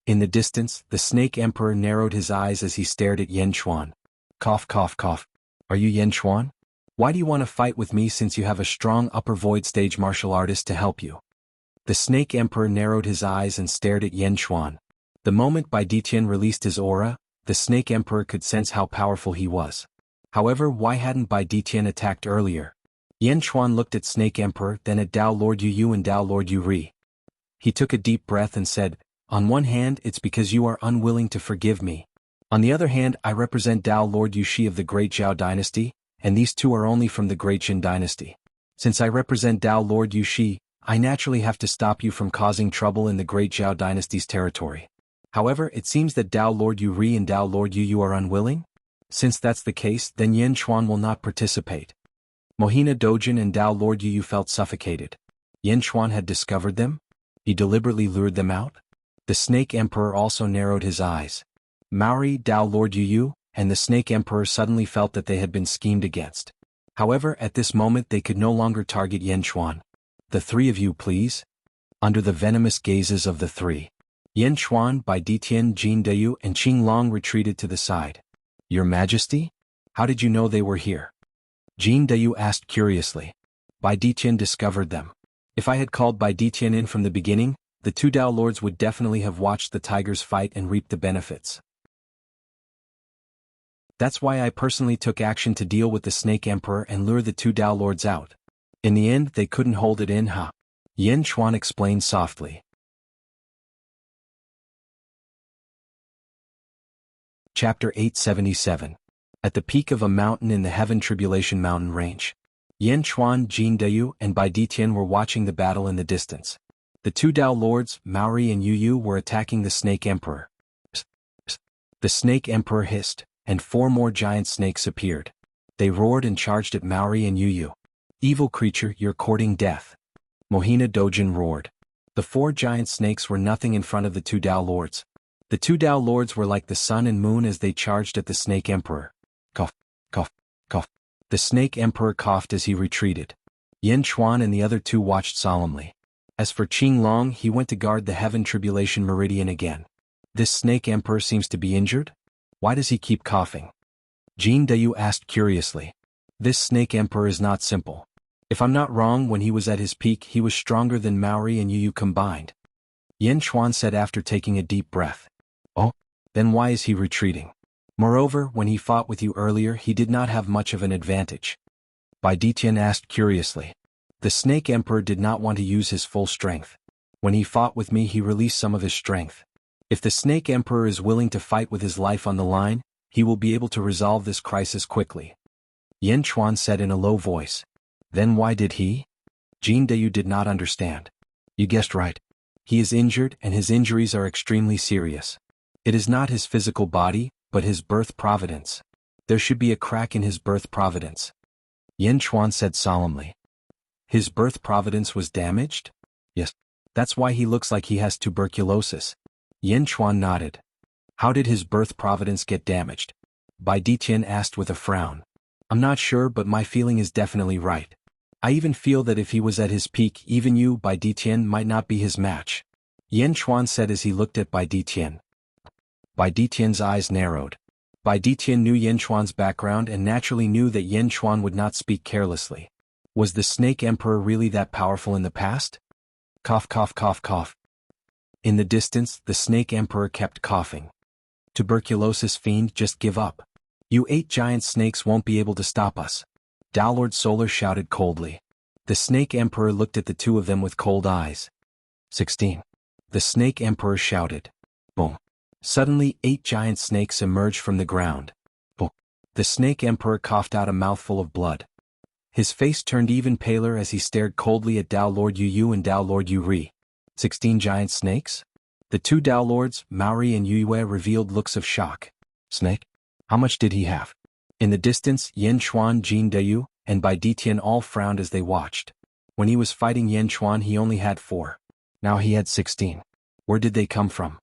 In the distance, the Snake Emperor narrowed his eyes as he stared at Yin Xuan. Cough cough cough. Are you Yin Xuan? Why do you want to fight with me since you have a strong upper void stage martial artist to help you? The Snake Emperor narrowed his eyes and stared at Yin Xuan. The moment Bai Ditian released his aura, the Snake Emperor could sense how powerful he was. However, why hadn't Bai Ditian attacked earlier? Yin Xuan looked at Snake Emperor, then at Tao Lord Yu Yu and Tao Lord Yu Ri. He took a deep breath and said, on one hand, it's because you are unwilling to forgive me. On the other hand, I represent Tao Lord Yushi of the Great Zhao Dynasty, and these 2 are only from the Great Jin Dynasty. Since I represent Tao Lord Yushi, I naturally have to stop you from causing trouble in the Great Zhao Dynasty's territory. However, it seems that Tao Lord Yu Ri and Tao Lord Yu Yu are unwilling? Since that's the case, then Yin Xuan will not participate. Mohina Dojin and Tao Lord Yu Yu felt suffocated. Yin Xuan had discovered them? He deliberately lured them out? The Snake Emperor also narrowed his eyes. Maori, Tao Lord Yu Yu, and the Snake Emperor suddenly felt that they had been schemed against. However, at this moment they could no longer target Yin Xuan. The 3 of you please? Under the venomous gazes of the 3. Yin Xuan, Bai Ditian, Jin Dayu and Qing Long retreated to the side. Your Majesty? How did you know they were here? Jin Dayu asked curiously. Bai Ditian discovered them. If I had called Bai Ditian in from the beginning, the 2 Tao Lords would definitely have watched the tigers fight and reaped the benefits. That's why I personally took action to deal with the Snake Emperor and lure the 2 Tao Lords out. In the end, they couldn't hold it in, huh? Yin Xuan explained softly. Chapter 877. At the peak of a mountain in the Heaven Tribulation Mountain Range. Yin Xuan, Jin Dayu, and Bai Ditian were watching the battle in the distance. The 2 Tao Lords, Maori and Yu Yu, were attacking the Snake Emperor. Psst, psst. The Snake Emperor hissed, and 4 more giant snakes appeared. They roared and charged at Maori and Yu Yu. Evil creature, you're courting death. Mohina Dojin roared. The 4 giant snakes were nothing in front of the 2 Tao Lords. The 2 Tao Lords were like the sun and moon as they charged at the Snake Emperor. Cough, cough, cough. The Snake Emperor coughed as he retreated. Yin Xuan and the other 2 watched solemnly. As for Qing Long, he went to guard the Heaven Tribulation Meridian again. This Snake Emperor seems to be injured? Why does he keep coughing? Jin Dayu asked curiously. This Snake Emperor is not simple. If I'm not wrong, when he was at his peak he was stronger than Maori and Yu Yu combined. Yin Xuan said after taking a deep breath. Oh? Then why is he retreating? Moreover, when he fought with you earlier he did not have much of an advantage. Bai Ditian asked curiously. The Snake Emperor did not want to use his full strength. When he fought with me he released some of his strength. If the Snake Emperor is willing to fight with his life on the line, He will be able to resolve this crisis quickly. Yan Chuan said in a low voice. Then why did he? Jin Dayu did not understand. You guessed right. He is injured and his injuries are extremely serious. It is not his physical body, but his birth providence. There should be a crack in his birth providence. Yan Chuan said solemnly. His birth providence was damaged? Yes. That's why he looks like he has tuberculosis. Yan Chuan nodded. How did his birth providence get damaged? Bai Ditian asked with a frown. I'm not sure, but my feeling is definitely right. I even feel that if he was at his peak, even you, Bai Ditian, might not be his match. Yan Chuan said as he looked at Bai Ditian. Bai Ditian's eyes narrowed. Bai Ditian knew Yan Chuan's background and naturally knew that Yan Chuan would not speak carelessly. Was the Snake Emperor really that powerful in the past? Cough, cough, cough, cough. In the distance, the Snake Emperor kept coughing. Tuberculosis fiend, just give up. You 8 giant snakes won't be able to stop us. Lord Solar shouted coldly. The Snake Emperor looked at the two of them with cold eyes. 16. The Snake Emperor shouted. Boom. Suddenly 8 giant snakes emerged from the ground. Boom. The Snake Emperor coughed out a mouthful of blood. His face turned even paler as he stared coldly at Dao Lord Yu Yu and Dao Lord Yu Ri. 16 giant snakes? The 2 Dao Lords, Maori and Yu Yue, revealed looks of shock. Snake? How much did he have? In the distance, Yan Chuan, Jin Dayu, and Bai Ditian all frowned as they watched. When he was fighting Yan Chuan, he only had 4. Now he had 16. Where did they come from?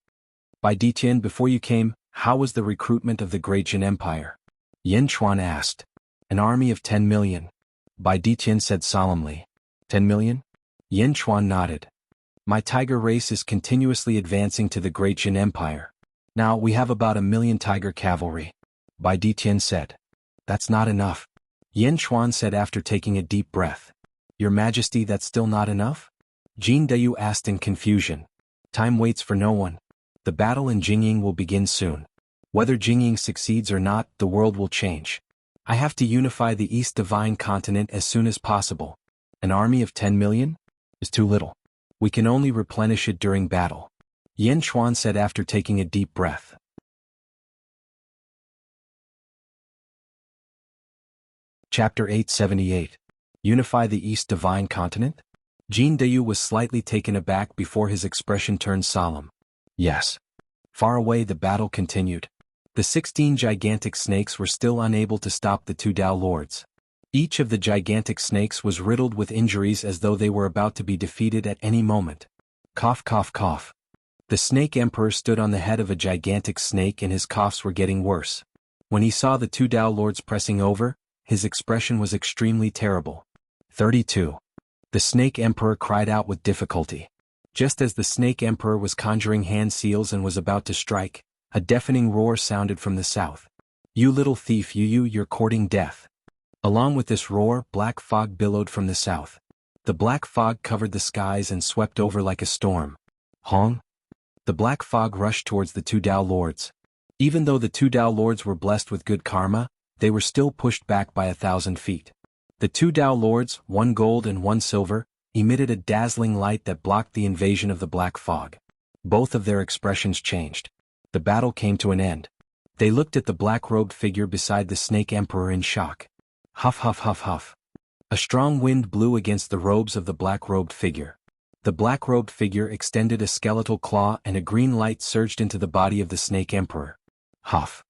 Bai Ditian, before you came, how was the recruitment of the Great Jin Empire? Yan Chuan asked. An army of 10 million. Bai Ditian said solemnly. 10 million? Yan Chuan nodded. My tiger race is continuously advancing to the Great Jin Empire. Now we have about 1 million tiger cavalry. Bai Ditian said. That's not enough. Yan Chuan said after taking a deep breath. Your Majesty, that's still not enough? Jin Dayu asked in confusion. Time waits for no one. The battle in Jingying will begin soon. Whether Jingying succeeds or not, the world will change. I have to unify the East Divine Continent as soon as possible. An army of 10 million? Is too little. We can only replenish it during battle. Yan Chuan said after taking a deep breath. Chapter 878. Unify the East Divine Continent? Jin Dayu was slightly taken aback before his expression turned solemn. Yes. Far away the battle continued. The 16 gigantic snakes were still unable to stop the 2 Dao Lords. Each of the gigantic snakes was riddled with injuries as though they were about to be defeated at any moment. Cough, cough, cough. The Snake Emperor stood on the head of a gigantic snake and his coughs were getting worse. When he saw the 2 Dao Lords pressing over, his expression was extremely terrible. 32. The Snake Emperor cried out with difficulty. Just as the Snake Emperor was conjuring hand seals and was about to strike, a deafening roar sounded from the south. You little thief, you're courting death. Along with this roar, black fog billowed from the south. The black fog covered the skies and swept over like a storm. Hong? The black fog rushed towards the 2 Dao Lords. Even though the 2 Dao Lords were blessed with good karma, they were still pushed back by 1,000 feet. The 2 Dao Lords, 1 gold and 1 silver, emitted a dazzling light that blocked the invasion of the black fog. Both of their expressions changed. The battle came to an end. They looked at the black-robed figure beside the Snake Emperor in shock. Huff, huff, huff, huff. A strong wind blew against the robes of the black-robed figure. The black-robed figure extended a skeletal claw and a green light surged into the body of the Snake Emperor. Huff.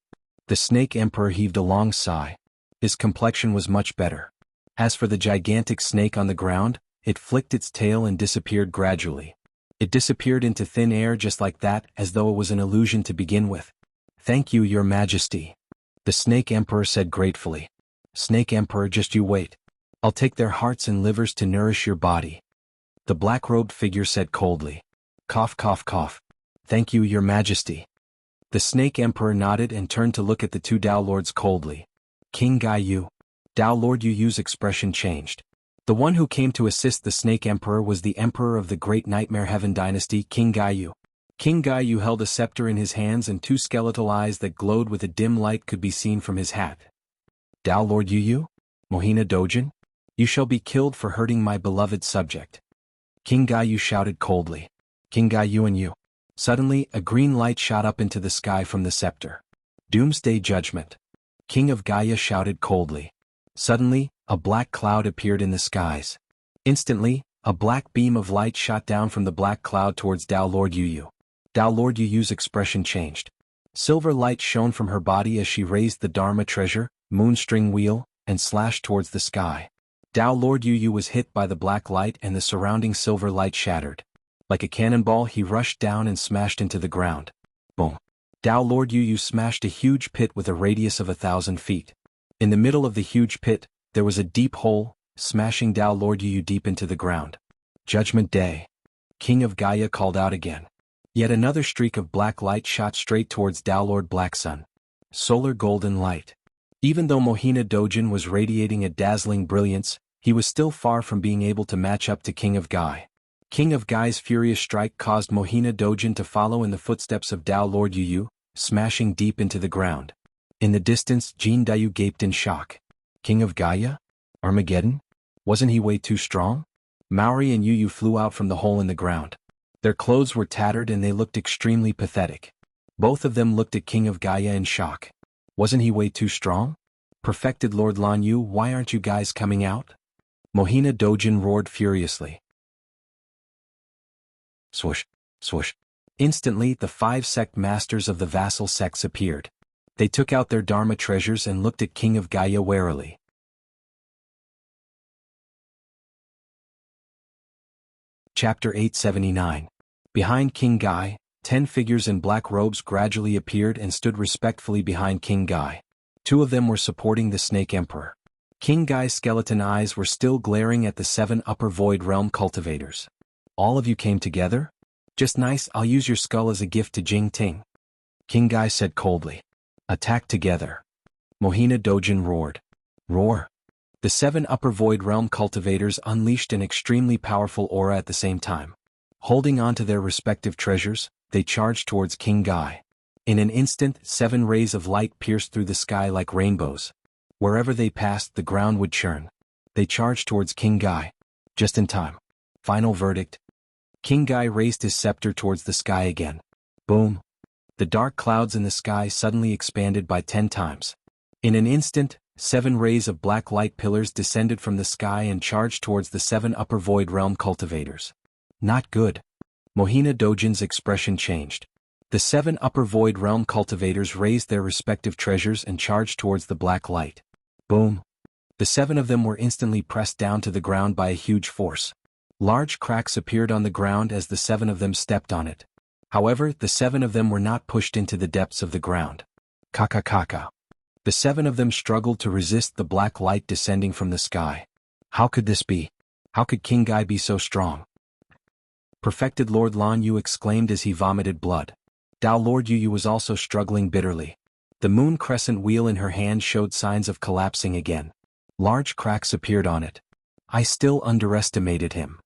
The Snake Emperor heaved a long sigh. His complexion was much better. As for the gigantic snake on the ground, it flicked its tail and disappeared gradually. It disappeared into thin air just like that, as though it was an illusion to begin with. Thank you, Your Majesty. The Snake Emperor said gratefully. Snake Emperor, just you wait. I'll take their hearts and livers to nourish your body. The black-robed figure said coldly. Cough, cough, cough. Thank you, Your Majesty. The Snake Emperor nodded and turned to look at the 2 Dao Lords coldly. King Gai Yu. Dao Lord Yu Yu's expression changed. The one who came to assist the Snake Emperor was the Emperor of the Great Nightmare Heaven Dynasty, King Gai Yu. King Gai Yu held a scepter in his hands and 2 skeletal eyes that glowed with a dim light could be seen from his hat. Dao Lord Yu Yu? Mohina Dojin? You shall be killed for hurting my beloved subject. King Gai Yu shouted coldly. King Gai Yu and you. Suddenly, a green light shot up into the sky from the scepter. Doomsday Judgment. King of Gaia shouted coldly. Suddenly, a black cloud appeared in the skies. Instantly, a black beam of light shot down from the black cloud towards Tao Lord Yu. Tao Lord Yu's expression changed. Silver light shone from her body as she raised the Dharma treasure, moonstring wheel, and slashed towards the sky. Tao Lord Yu was hit by the black light and the surrounding silver light shattered. Like a cannonball he rushed down and smashed into the ground. Boom. Tao Lord Yu smashed a huge pit with a radius of 1,000 feet. In the middle of the huge pit, there was a deep hole, smashing Tao Lord Yu deep into the ground. Judgment Day. King of Gaia called out again. Yet another streak of black light shot straight towards Tao Lord Black Sun. Solar golden light. Even though Mohina Dojin was radiating a dazzling brilliance, he was still far from being able to match up to King of Gai. King of Gai's furious strike caused Mohina Dojin to follow in the footsteps of Tao Lord Yu, smashing deep into the ground. In the distance, Jin Dayu gaped in shock. King of Gaia? Armageddon? Wasn't he way too strong? Maori and Yu flew out from the hole in the ground. Their clothes were tattered and they looked extremely pathetic. Both of them looked at King of Gaia in shock. Wasn't he way too strong? Perfected Lord Lan Yu, why aren't you guys coming out? Mohina Dojin roared furiously. Swoosh, swoosh. Instantly, the 5 sect masters of the vassal sects appeared. They took out their Dharma treasures and looked at King of Gaia warily. Chapter 879. Behind King Gai, 10 figures in black robes gradually appeared and stood respectfully behind King Gai. 2 of them were supporting the Snake Emperor. King Gai's skeleton eyes were still glaring at the 7 upper void realm cultivators. All of you came together? Just nice, I'll use your skull as a gift to Jing Ting. King Gai said coldly. Attack together. Mohina Dojin roared. Roar. The 7 upper void realm cultivators unleashed an extremely powerful aura at the same time. Holding on to their respective treasures, they charged towards King Gai. In an instant, 7 rays of light pierced through the sky like rainbows. Wherever they passed, the ground would churn. They charged towards King Gai. Just in time. Final verdict. King Gai raised his scepter towards the sky again. Boom. The dark clouds in the sky suddenly expanded by 10 times. In an instant, 7 rays of black light pillars descended from the sky and charged towards the 7 upper void realm cultivators. Not good. Mohina Dojin's expression changed. The 7 upper void realm cultivators raised their respective treasures and charged towards the black light. Boom. The 7 of them were instantly pressed down to the ground by a huge force. Large cracks appeared on the ground as the 7 of them stepped on it. However, the 7 of them were not pushed into the depths of the ground. Kaka kaka. The 7 of them struggled to resist the black light descending from the sky. How could this be? How could King Gai be so strong? Perfected Lord Lan Yu exclaimed as he vomited blood. Tao Lord Yu was also struggling bitterly. The moon crescent wheel in her hand showed signs of collapsing again. Large cracks appeared on it. I still underestimated him.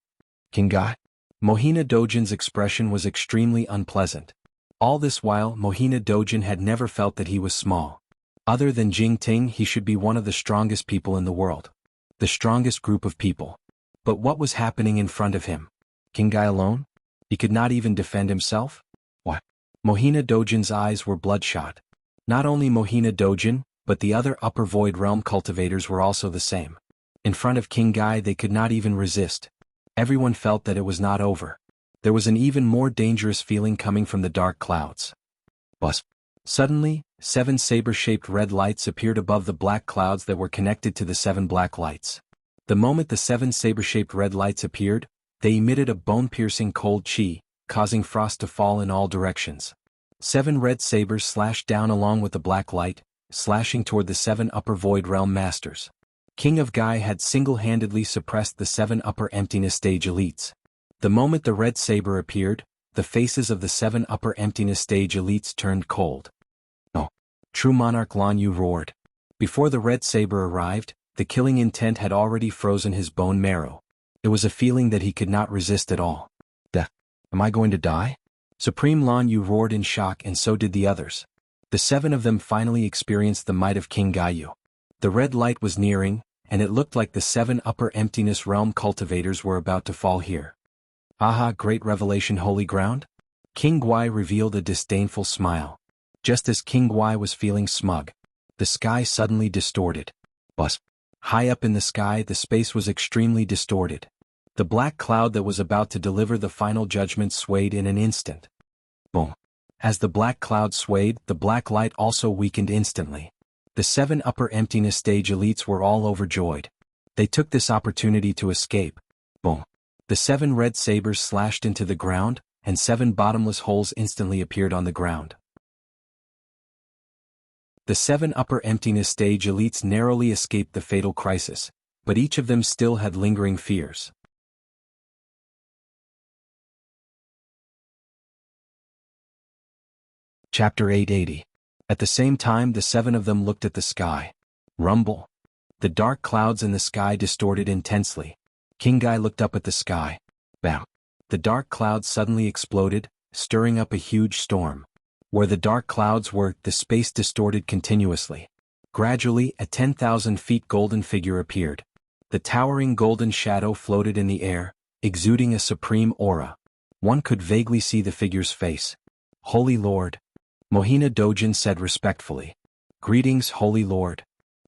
King Gai? Mohina Dojin's expression was extremely unpleasant. All this while, Mohina Dojin had never felt that he was small. Other than Jing Ting, he should be one of the strongest people in the world. The strongest group of people. But what was happening in front of him? King Gai alone? He could not even defend himself? What? Mohina Dojin's eyes were bloodshot. Not only Mohina Dojin, but the other upper void realm cultivators were also the same. In front of King Gai they could not even resist. Everyone felt that it was not over. There was an even more dangerous feeling coming from the dark clouds. Buzz. Suddenly, 7 saber-shaped red lights appeared above the black clouds that were connected to the 7 black lights. The moment the 7 saber-shaped red lights appeared, they emitted a bone-piercing cold chi, causing frost to fall in all directions. 7 red sabers slashed down along with the black light, slashing toward the 7 upper void realm masters. King of Gai had single-handedly suppressed the 7 upper emptiness stage elites. The moment the red saber appeared, the faces of the 7 upper emptiness stage elites turned cold. No. True Monarch Lan Yu roared. Before the red saber arrived, the killing intent had already frozen his bone marrow. It was a feeling that he could not resist at all. Death. Am I going to die? Supreme Lan Yu roared in shock and so did the others. The 7 of them finally experienced the might of King Gaiyu. The red light was nearing, and it looked like the 7 upper emptiness realm cultivators were about to fall here. Aha, great revelation, holy ground? King Guai revealed a disdainful smile. Just as King Guai was feeling smug, the sky suddenly distorted. Buzz. High up in the sky, the space was extremely distorted. The black cloud that was about to deliver the final judgment swayed in an instant. Boom. As the black cloud swayed, the black light also weakened instantly. The 7 upper emptiness stage elites were all overjoyed. They took this opportunity to escape. Boom. The 7 red sabers slashed into the ground, and 7 bottomless holes instantly appeared on the ground. The 7 upper emptiness stage elites narrowly escaped the fatal crisis, but each of them still had lingering fears. Chapter 880. At the same time, the 7 of them looked at the sky. Rumble. The dark clouds in the sky distorted intensely. King Guai looked up at the sky. Bam. The dark clouds suddenly exploded, stirring up a huge storm. Where the dark clouds were, the space distorted continuously. Gradually, a 10,000 feet golden figure appeared. The towering golden shadow floated in the air, exuding a supreme aura. One could vaguely see the figure's face. Holy Lord. Mohina Dojin said respectfully. Greetings, Holy Lord.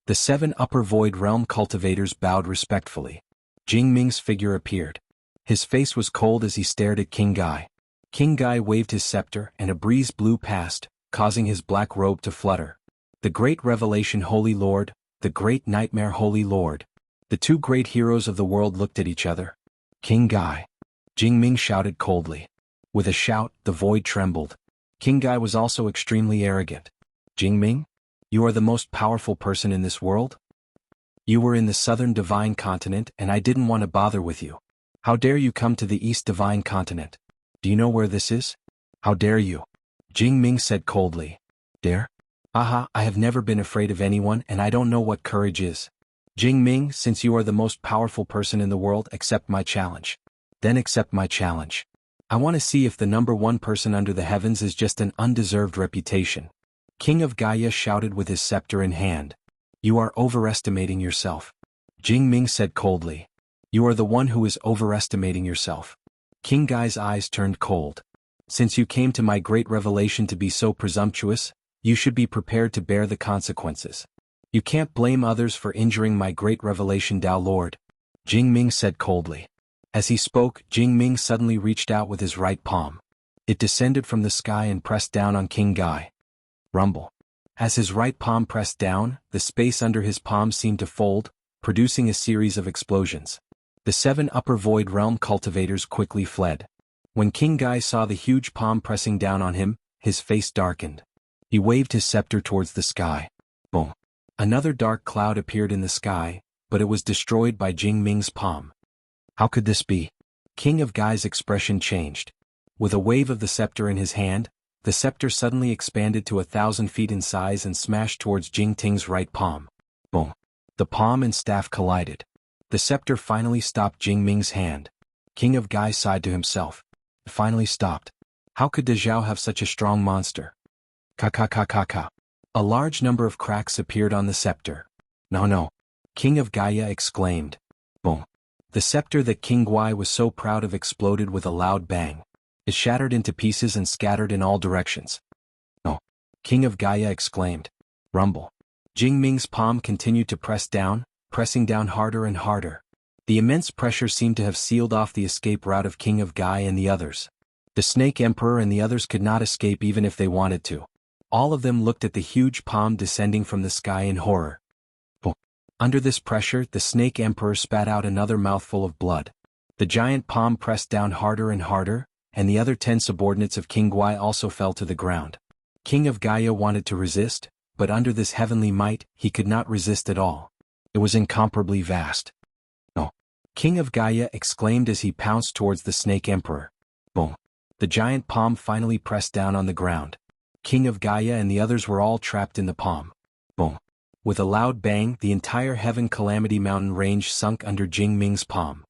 The 7 upper void realm cultivators bowed respectfully. Jing Ming's figure appeared. His face was cold as he stared at King Guai. King Guai waved his scepter and a breeze blew past, causing his black robe to flutter. The great revelation Holy Lord, the great nightmare Holy Lord. The 2 great heroes of the world looked at each other. King Guai. Jing Ming shouted coldly. With a shout, the void trembled. King Guai was also extremely arrogant. Jing Ming? You are the most powerful person in this world? You were in the southern divine continent and I didn't want to bother with you. How dare you come to the east divine continent? Do you know where this is? How dare you? Jing Ming said coldly. Dare? Aha, I have never been afraid of anyone and I don't know what courage is. Jing Ming, since you are the most powerful person in the world, accept my challenge. Then accept my challenge. I want to see if the number 1 person under the heavens is just an undeserved reputation. King of Gaia shouted with his scepter in hand. You are overestimating yourself. Jing Ming said coldly. You are the one who is overestimating yourself. King Guai's eyes turned cold. Since you came to my great revelation to be so presumptuous, you should be prepared to bear the consequences. You can't blame others for injuring my great revelation, Dao Lord. Jing Ming said coldly. As he spoke, Jing Ming suddenly reached out with his right palm. It descended from the sky and pressed down on King Guai. Rumble. As his right palm pressed down, the space under his palm seemed to fold, producing a series of explosions. The 7 upper void realm cultivators quickly fled. When King Guai saw the huge palm pressing down on him, his face darkened. He waved his scepter towards the sky. Boom. Another dark cloud appeared in the sky, but it was destroyed by Jing Ming's palm. How could this be? King of Gai's expression changed. With a wave of the scepter in his hand, the scepter suddenly expanded to 1,000 feet in size and smashed towards Jing Ting's right palm. Boom. The palm and staff collided. The scepter finally stopped Jing Ming's hand. King of Gai sighed to himself. It finally stopped. How could De Zhao have such a strong monster? Ka. A large number of cracks appeared on the scepter. No. King of Gaia exclaimed. Boom. The scepter that King Guai was so proud of exploded with a loud bang. It shattered into pieces and scattered in all directions. No. King of Gaia exclaimed. Rumble. Jing Ming's palm continued to press down, pressing down harder and harder. The immense pressure seemed to have sealed off the escape route of King of Gai and the others. The Snake Emperor and the others could not escape even if they wanted to. All of them looked at the huge palm descending from the sky in horror. Under this pressure, the Snake Emperor spat out another mouthful of blood. The giant palm pressed down harder and harder, and the other 10 subordinates of King Guai also fell to the ground. King of Gaia wanted to resist, but under this heavenly might, he could not resist at all. It was incomparably vast. No. King of Gaia exclaimed as he pounced towards the Snake Emperor. Boom. The giant palm finally pressed down on the ground. King of Gaia and the others were all trapped in the palm. Boom. With a loud bang, the entire Heaven Calamity Mountain range sunk under Jing Ming's palm.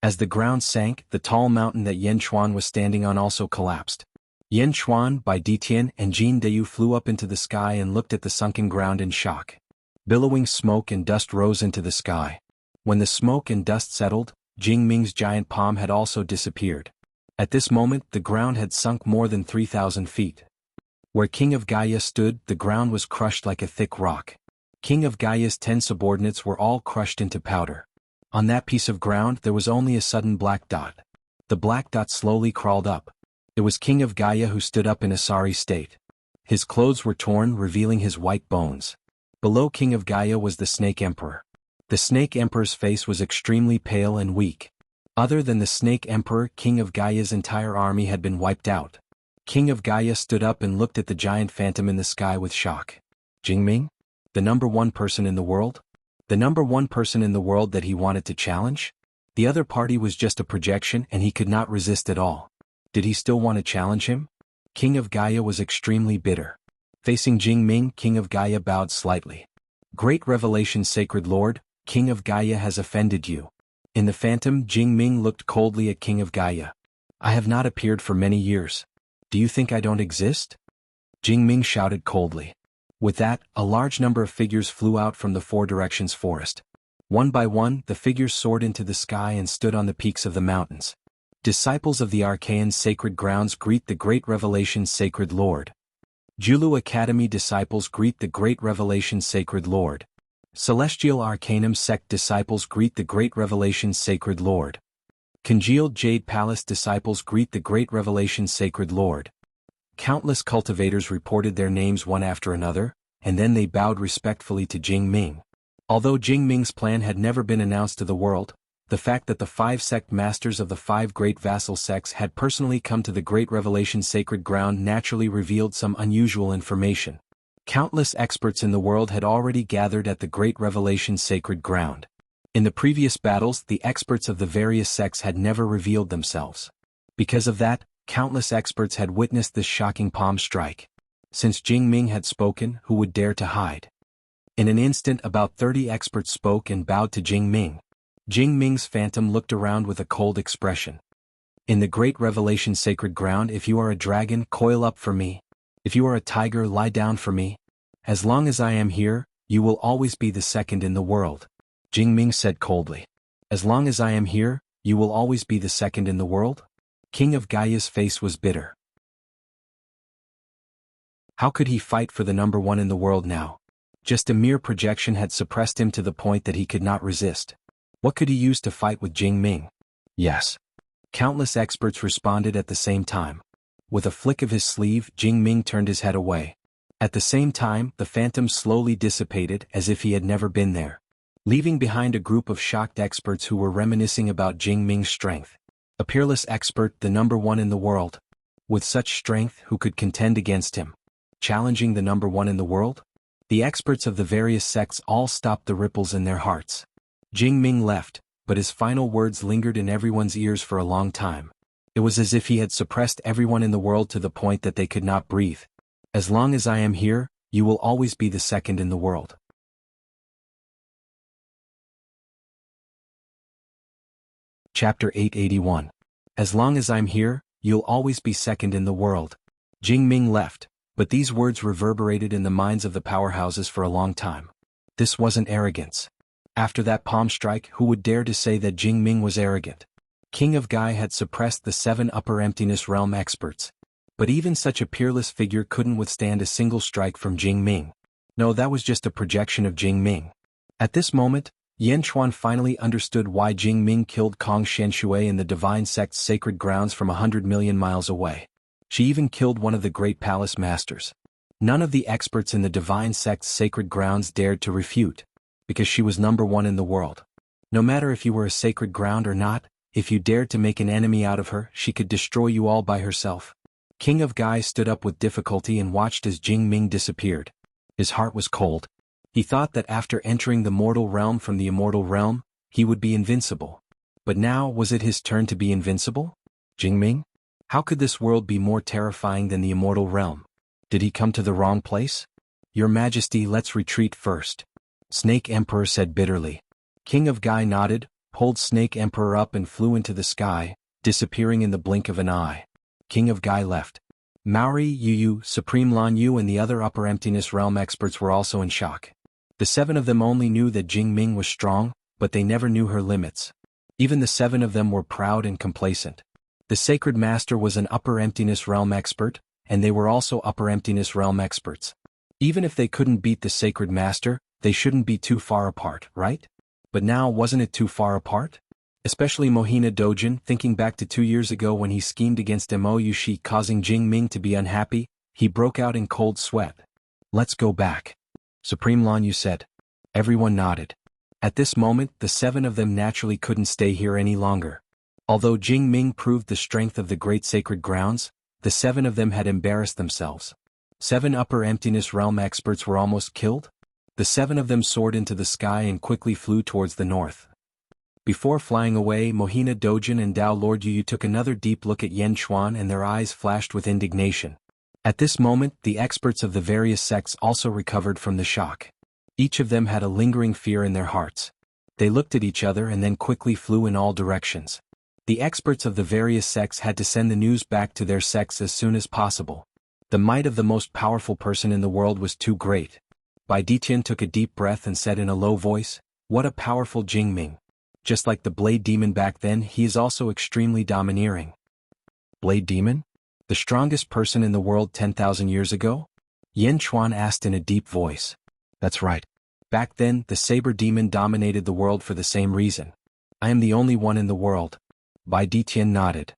As the ground sank, the tall mountain that Yan Chuan was standing on also collapsed. Yan Chuan, Bai Ditian, and Jin Deyu flew up into the sky and looked at the sunken ground in shock. Billowing smoke and dust rose into the sky. When the smoke and dust settled, Jing Ming's giant palm had also disappeared. At this moment, the ground had sunk more than 3,000 feet. Where King of Gaia stood, the ground was crushed like a thick rock. King of Gaia's 10 subordinates were all crushed into powder. On that piece of ground there was only a sudden black dot. The black dot slowly crawled up. It was King of Gaia who stood up in a sorry state. His clothes were torn, revealing his white bones. Below King of Gaia was the Snake Emperor. The Snake Emperor's face was extremely pale and weak. Other than the Snake Emperor, King of Gaia's entire army had been wiped out. King of Gaia stood up and looked at the giant phantom in the sky with shock. Jingming? The number one person in the world? The number one person in the world that he wanted to challenge? The other party was just a projection and he could not resist at all. Did he still want to challenge him? King of Gaia was extremely bitter. Facing Jingming, King of Gaia bowed slightly. Great revelation, Sacred Lord, King of Gaia has offended you. In the phantom, Jingming looked coldly at King of Gaia. I have not appeared for many years. Do you think I don't exist? Jingming shouted coldly. With that, a large number of figures flew out from the four directions forest. One by one, the figures soared into the sky and stood on the peaks of the mountains. Disciples of the Archaean Sacred Grounds greet the Great Revelation Sacred Lord. Julu Academy disciples greet the Great Revelation Sacred Lord. Celestial Arcanum Sect disciples greet the Great Revelation Sacred Lord. Congealed Jade Palace disciples greet the Great Revelation Sacred Lord. Countless cultivators reported their names one after another, and then they bowed respectfully to Jingming. Although Jingming's plan had never been announced to the world, the fact that the 5 sect masters of the 5 great vassal sects had personally come to the Great Revelation Sacred Ground naturally revealed some unusual information. Countless experts in the world had already gathered at the Great Revelation Sacred Ground. In the previous battles, the experts of the various sects had never revealed themselves. Because of that, countless experts had witnessed this shocking palm strike. Since Jingming had spoken, who would dare to hide? In an instant, about 30 experts spoke and bowed to Jingming. Jingming's phantom looked around with a cold expression. In the Great Revelation Sacred Ground, if you are a dragon, coil up for me. If you are a tiger, lie down for me. As long as I am here, you will always be the second in the world. Jingming said coldly. As long as I am here, you will always be the second in the world? King of Gaia's face was bitter. How could he fight for the number one in the world now? Just a mere projection had suppressed him to the point that he could not resist. What could he use to fight with Jingming? Yes. Countless experts responded at the same time. With a flick of his sleeve, Jingming turned his head away. At the same time, the phantom slowly dissipated as if he had never been there, leaving behind a group of shocked experts who were reminiscing about Jingming's strength. A peerless expert, the number one in the world. With such strength, who could contend against him? Challenging the number one in the world? The experts of the various sects all stopped the ripples in their hearts. Jingming left, but his final words lingered in everyone's ears for a long time. It was as if he had suppressed everyone in the world to the point that they could not breathe. As long as I am here, you will always be the second in the world. Chapter 881. As long as I'm here, you'll always be second in the world. Jingming left, but these words reverberated in the minds of the powerhouses for a long time. This wasn't arrogance. After that palm strike, who would dare to say that Jingming was arrogant? King of Gaia had suppressed the 7 upper emptiness realm experts. But even such a peerless figure couldn't withstand a single strike from Jingming. No, that was just a projection of Jingming. At this moment, Yan Chuan finally understood why Jingming killed Kong Shenshui in the Divine Sect's sacred grounds from 100 million miles away. She even killed one of the great palace masters. None of the experts in the Divine Sect's sacred grounds dared to refute, because she was number one in the world. No matter if you were a sacred ground or not, if you dared to make an enemy out of her, she could destroy you all by herself. King of Gaia stood up with difficulty and watched as Jingming disappeared. His heart was cold. He thought that after entering the mortal realm from the immortal realm, he would be invincible. But now, was it his turn to be invincible? Jingming? How could this world be more terrifying than the immortal realm? Did he come to the wrong place? Your Majesty, let's retreat first. Snake Emperor said bitterly. King of Gaia nodded, pulled Snake Emperor up and flew into the sky, disappearing in the blink of an eye. King of Gaia left. Maori, Yu, Supreme Lan Yu and the other upper emptiness realm experts were also in shock. The 7 of them only knew that Jingming was strong, but they never knew her limits. Even the 7 of them were proud and complacent. The Sacred Master was an upper emptiness realm expert, and they were also upper emptiness realm experts. Even if they couldn't beat the Sacred Master, they shouldn't be too far apart, right? But now wasn't it too far apart? Especially Mohina Dojin, thinking back to 2 years ago when he schemed against Mo Yushi causing Jing Ming to be unhappy, he broke out in cold sweat. Let's go back. Supreme Lan Yu said. Everyone nodded. At this moment, the 7 of them naturally couldn't stay here any longer. Although Jing Ming proved the strength of the great sacred grounds, the 7 of them had embarrassed themselves. 7 upper emptiness realm experts were almost killed? The 7 of them soared into the sky and quickly flew towards the north. Before flying away, Mohina Dojin and Dao Lord Yu took another deep look at Yen Chuan and their eyes flashed with indignation. At this moment, the experts of the various sects also recovered from the shock. Each of them had a lingering fear in their hearts. They looked at each other and then quickly flew in all directions. The experts of the various sects had to send the news back to their sects as soon as possible. The might of the most powerful person in the world was too great. Bai Ditian took a deep breath and said in a low voice, "What a powerful Jing Ming. Just like the Blade Demon back then, he is also extremely domineering." Blade Demon? The strongest person in the world 10,000 years ago? Yen Chuan asked in a deep voice. That's right. Back then, the Saber Demon dominated the world for the same reason. I am the only one in the world. Bai Ditian nodded.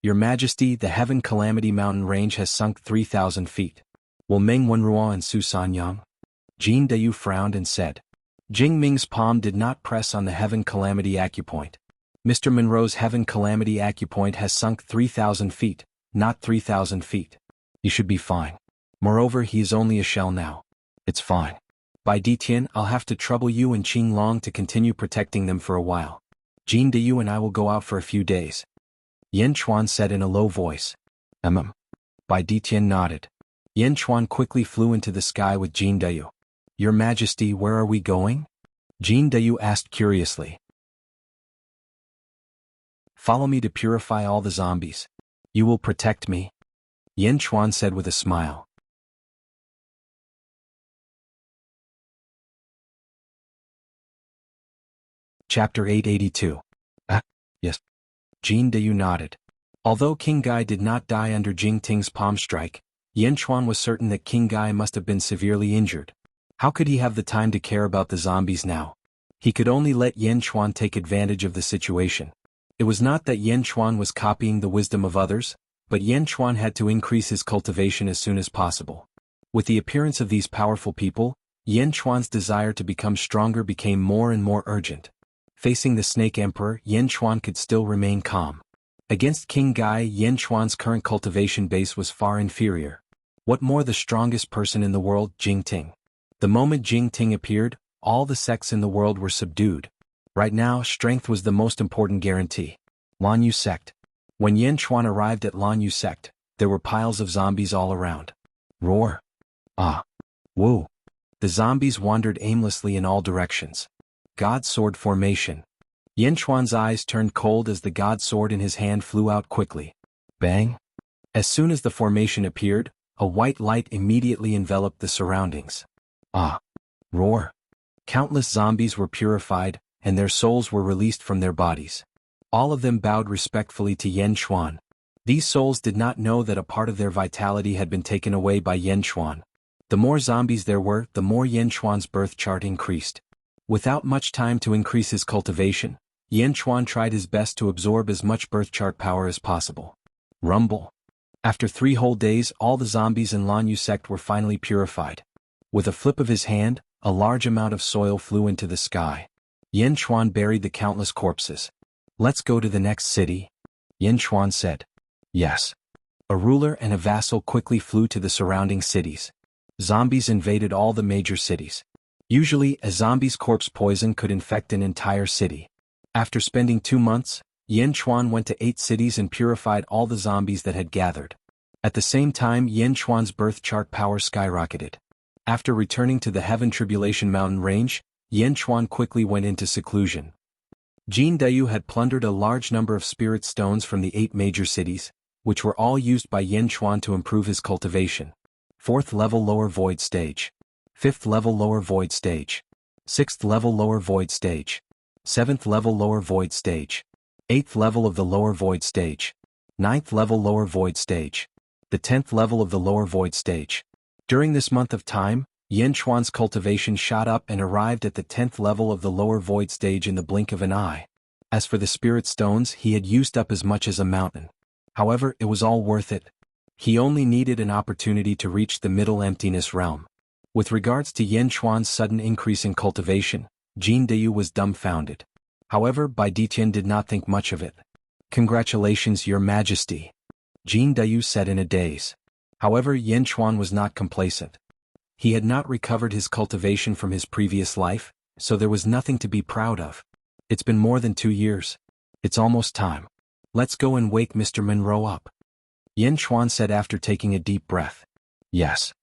Your Majesty, the Heaven Calamity Mountain range has sunk 3,000 feet. Will Meng Wenruo and Su Sanyang? Jin Dayu frowned and said. Jing Ming's palm did not press on the Heaven Calamity acupoint. Mr. Monroe's Heaven Calamity acupoint has sunk 3,000 feet, not 3,000 feet. You should be fine. Moreover, he is only a shell now. It's fine. Bai Ditian, I'll have to trouble you and Qing Long to continue protecting them for a while. Jin Dayu and I will go out for a few days. Yen Chuan said in a low voice. Bai Ditian nodded. Yen Chuan quickly flew into the sky with Jin Dayu. Your Majesty, where are we going? Jin Dayu asked curiously. Follow me to purify all the zombies. You will protect me? Yen Chuan said with a smile. Chapter 882. Yes. Jin Dayu nodded. Although King Gai did not die under Jing Ting's palm strike, Yen Chuan was certain that King Gai must have been severely injured. How could he have the time to care about the zombies now? He could only let Yen Chuan take advantage of the situation. It was not that Yen Chuan was copying the wisdom of others, but Yen Chuan had to increase his cultivation as soon as possible. With the appearance of these powerful people, Yen Chuan's desire to become stronger became more and more urgent. Facing the Snake Emperor, Yen Chuan could still remain calm. Against King Gai, Yen Chuan's current cultivation base was far inferior. What more, the strongest person in the world, Jing Ting. The moment Jing Ting appeared, all the sects in the world were subdued. Right now, strength was the most important guarantee. Lan Yu sect. When Yen Chuan arrived at Lan Yu sect, there were piles of zombies all around. Roar. Ah. Woo. The zombies wandered aimlessly in all directions. God Sword formation. Yen Chuan's eyes turned cold as the God Sword in his hand flew out quickly. Bang. As soon as the formation appeared, a white light immediately enveloped the surroundings. Ah. Roar. Countless zombies were purified, and their souls were released from their bodies. All of them bowed respectfully to Yen Chuan. These souls did not know that a part of their vitality had been taken away by Yen Chuan. The more zombies there were, the more Yen Chuan's birth chart increased. Without much time to increase his cultivation, Yen Chuan tried his best to absorb as much birth chart power as possible. Rumble. After 3 whole days, all the zombies in Lan Yu sect were finally purified. With a flip of his hand, a large amount of soil flew into the sky. Yen Chuan buried the countless corpses. Let's go to the next city, Yen Chuan said. Yes. A ruler and a vassal quickly flew to the surrounding cities. Zombies invaded all the major cities. Usually, a zombie's corpse poison could infect an entire city. After spending 2 months, Yen Chuan went to 8 cities and purified all the zombies that had gathered. At the same time, Yen Chuan's birth chart power skyrocketed. After returning to the Heaven Tribulation Mountain range, Yen Chuan quickly went into seclusion. Jin Dayu had plundered a large number of spirit stones from the 8 major cities, which were all used by Yen Chuan to improve his cultivation. 4th level lower void stage. 5th level lower void stage. 6th level lower void stage. 7th level lower void stage. 8th level of the lower void stage. Ninth level lower void stage. The 10th level of the lower void stage. During this month of time, Yan Chuan's cultivation shot up and arrived at the 10th level of the lower void stage in the blink of an eye. As for the spirit stones, he had used up as much as a mountain. However, it was all worth it. He only needed an opportunity to reach the middle emptiness realm. With regards to Yan Chuan's sudden increase in cultivation, Jin Deyu was dumbfounded. However, Bai Ditian did not think much of it. "Congratulations, Your Majesty," Jin Deyu said in a daze. However, Yan Chuan was not complacent. He had not recovered his cultivation from his previous life, so there was nothing to be proud of. It's been more than 2 years. It's almost time. Let's go and wake Mr. Monroe up, Yan Chuan said after taking a deep breath. Yes.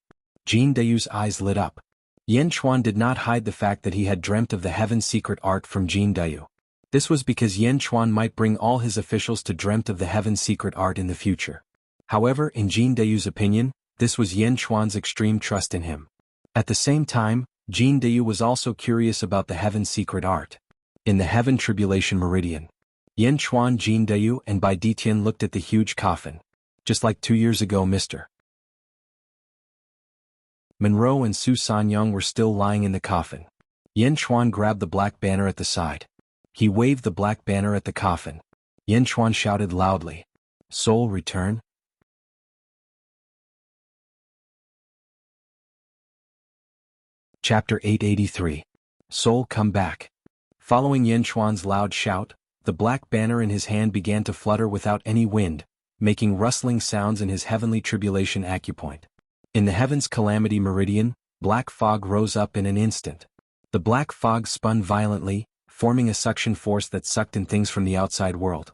Jin Deyu's eyes lit up. Yan Chuan did not hide the fact that he had dreamt of the heaven's secret art from Jin Deyu. This was because Yan Chuan might bring all his officials to dreamt of the heaven's secret art in the future. However, in Jin Deyu's opinion, this was Yan Chuan's extreme trust in him. At the same time, Jin Deyu was also curious about the heaven's secret art. In the heaven tribulation meridian, Yan Chuan, Jin Deyu, and Bai Ditian looked at the huge coffin. Just like 2 years ago, Mr. Monroe and Su Sanyang were still lying in the coffin. Yan Chuan grabbed the black banner at the side. He waved the black banner at the coffin. Yan Chuan shouted loudly, "Soul return." Chapter 883. Soul come back. Following Yan Chuan's loud shout, the black banner in his hand began to flutter without any wind, making rustling sounds in his heavenly tribulation acupoint. In the heaven's calamity meridian, black fog rose up in an instant. The black fog spun violently, forming a suction force that sucked in things from the outside world.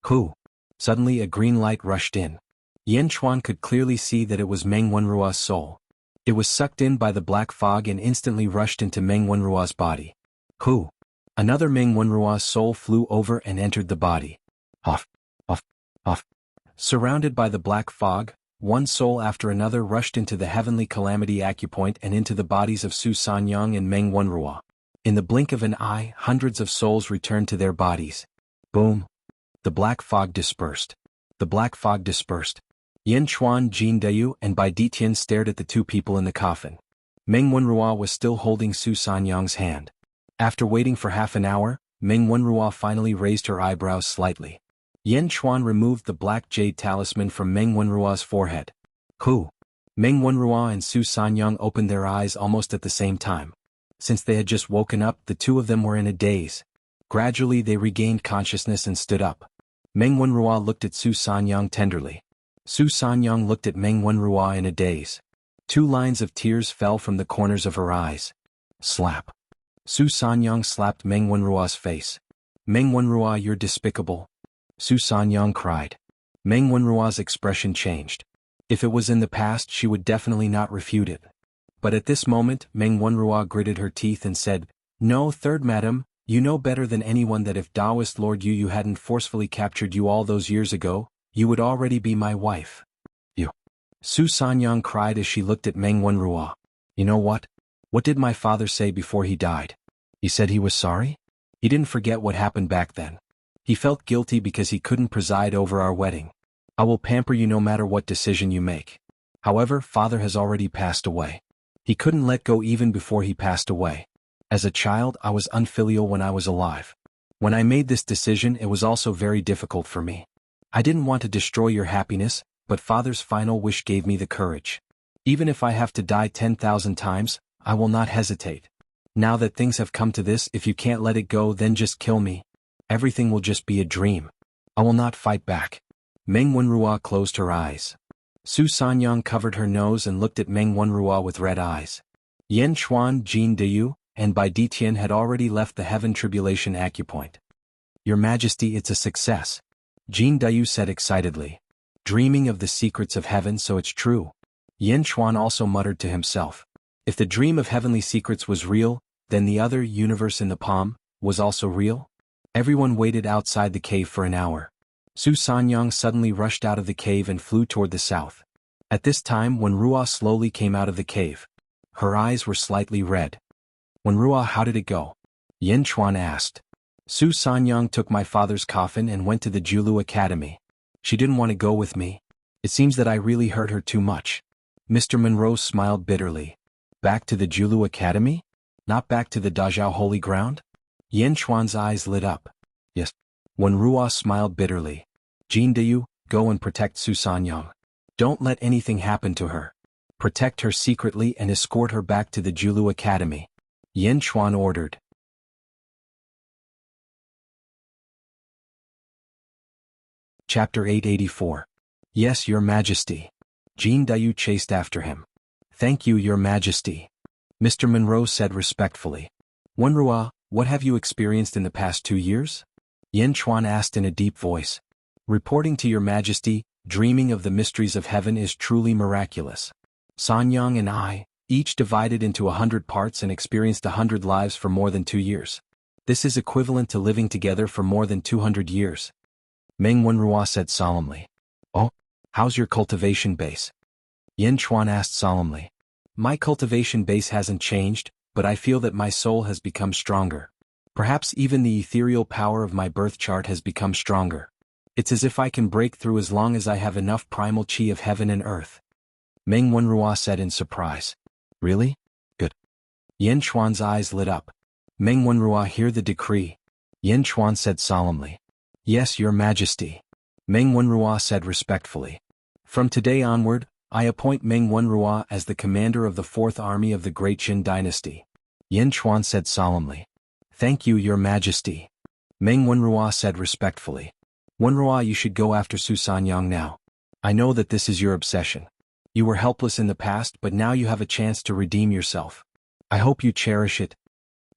Who? Suddenly a green light rushed in. Yan Chuan could clearly see that it was Meng Wenrua's soul. It was sucked in by the black fog and instantly rushed into Meng Wenrua's body. Who? Another Meng Wenrua's soul flew over and entered the body. Off. Surrounded by the black fog, one soul after another rushed into the heavenly calamity acupoint and into the bodies of Su Sanyang and Meng Wenrua. In the blink of an eye, hundreds of souls returned to their bodies. Boom. The black fog dispersed. Yan Chuan, Jin Deyu, and Bai Ditian stared at the two people in the coffin. Meng Wenrua was still holding Su Sanyang's hand. After waiting for half an hour, Meng Wenrua finally raised her eyebrows slightly. Yan Chuan removed the black jade talisman from Meng Wenrua's forehead. Who? Meng Wenrua and Su Sanyang opened their eyes almost at the same time. Since they had just woken up, the two of them were in a daze. Gradually they regained consciousness and stood up. Meng Wenrua looked at Su Sanyang tenderly. Su Sanyang looked at Meng Wenrua in a daze. 2 lines of tears fell from the corners of her eyes. Slap. Su Sanyang slapped Meng Wenrua's face. Meng Wenrua, you're despicable. Su Sanyang cried. Meng Wenrua's expression changed. If it was in the past, she would definitely not refute it. But at this moment, Meng Wenrua gritted her teeth and said, "No, third madam, you know better than anyone that if Taoist Lord Yu hadn't forcefully captured you all those years ago, you would already be my wife." You. Su Sanyang cried as she looked at Meng Wenrua. You know what? What did my father say before he died? He said he was sorry? He didn't forget what happened back then. He felt guilty because he couldn't preside over our wedding. I will pamper you no matter what decision you make. However, father has already passed away. He couldn't let go even before he passed away. As a child, I was unfilial when I was alive. When I made this decision, it was also very difficult for me. I didn't want to destroy your happiness, but father's final wish gave me the courage. Even if I have to die 10,000 times, I will not hesitate. Now that things have come to this, if you can't let it go, then just kill me. Everything will just be a dream. I will not fight back. Meng Wenrua closed her eyes. Su Sanyang covered her nose and looked at Meng Wenrua with red eyes. Yan Chuan, Jin Deyu, and Bai Ditian had already left the heaven tribulation acupoint. Your Majesty, it's a success, Jin Deyu said excitedly. Dreaming of the secrets of heaven, so it's true. Yan Chuan also muttered to himself. If the dream of heavenly secrets was real, then the other universe in the palm was also real? Everyone waited outside the cave for an hour. Su Sanyang suddenly rushed out of the cave and flew toward the south. At this time, Wenrua slowly came out of the cave. Her eyes were slightly red. Wenrua, how did it go? Yan Chuan asked. Su Sanyang took my father's coffin and went to the Julu Academy. She didn't want to go with me. It seems that I really hurt her too much. Mr. Monroe smiled bitterly. Back to the Julu Academy? Not back to the Dazhao Holy Ground? Yan Chuan's eyes lit up. Yes. Wenhua smiled bitterly. Jin Deyu, go and protect Su Sanyang. Don't let anything happen to her. Protect her secretly and escort her back to the Julu Academy. Yan Chuan ordered. Chapter 884. Yes, Your Majesty. Jin Deyu chased after him. Thank you, Your Majesty. Mr. Monroe said respectfully. Wenhua, what have you experienced in the past 2 years? Yan Chuan asked in a deep voice. Reporting to Your Majesty, dreaming of the mysteries of heaven is truly miraculous. Sanyang and I, each divided into 100 parts and experienced 100 lives for more than 2 years. This is equivalent to living together for more than 200 years. Meng Wenhua said solemnly. Oh, how's your cultivation base? Yan Chuan asked solemnly. My cultivation base hasn't changed, but I feel that my soul has become stronger. Perhaps even the ethereal power of my birth chart has become stronger. It's as if I can break through as long as I have enough primal chi of heaven and earth. Meng Wenhua said in surprise. Really? Good. Yan Chuan's eyes lit up. Meng Wenhua, hear the decree. Yan Chuan said solemnly. Yes, Your Majesty. Meng Wenhua said respectfully. From today onward, I appoint Meng Wenhua as the commander of the 4th Army of the Great Qin Dynasty. Yan Chuan said solemnly. Thank you, Your Majesty. Meng Wenhua said respectfully. Wenhua, you should go after Su Sanyang now. I know that this is your obsession. You were helpless in the past, but now you have a chance to redeem yourself. I hope you cherish it.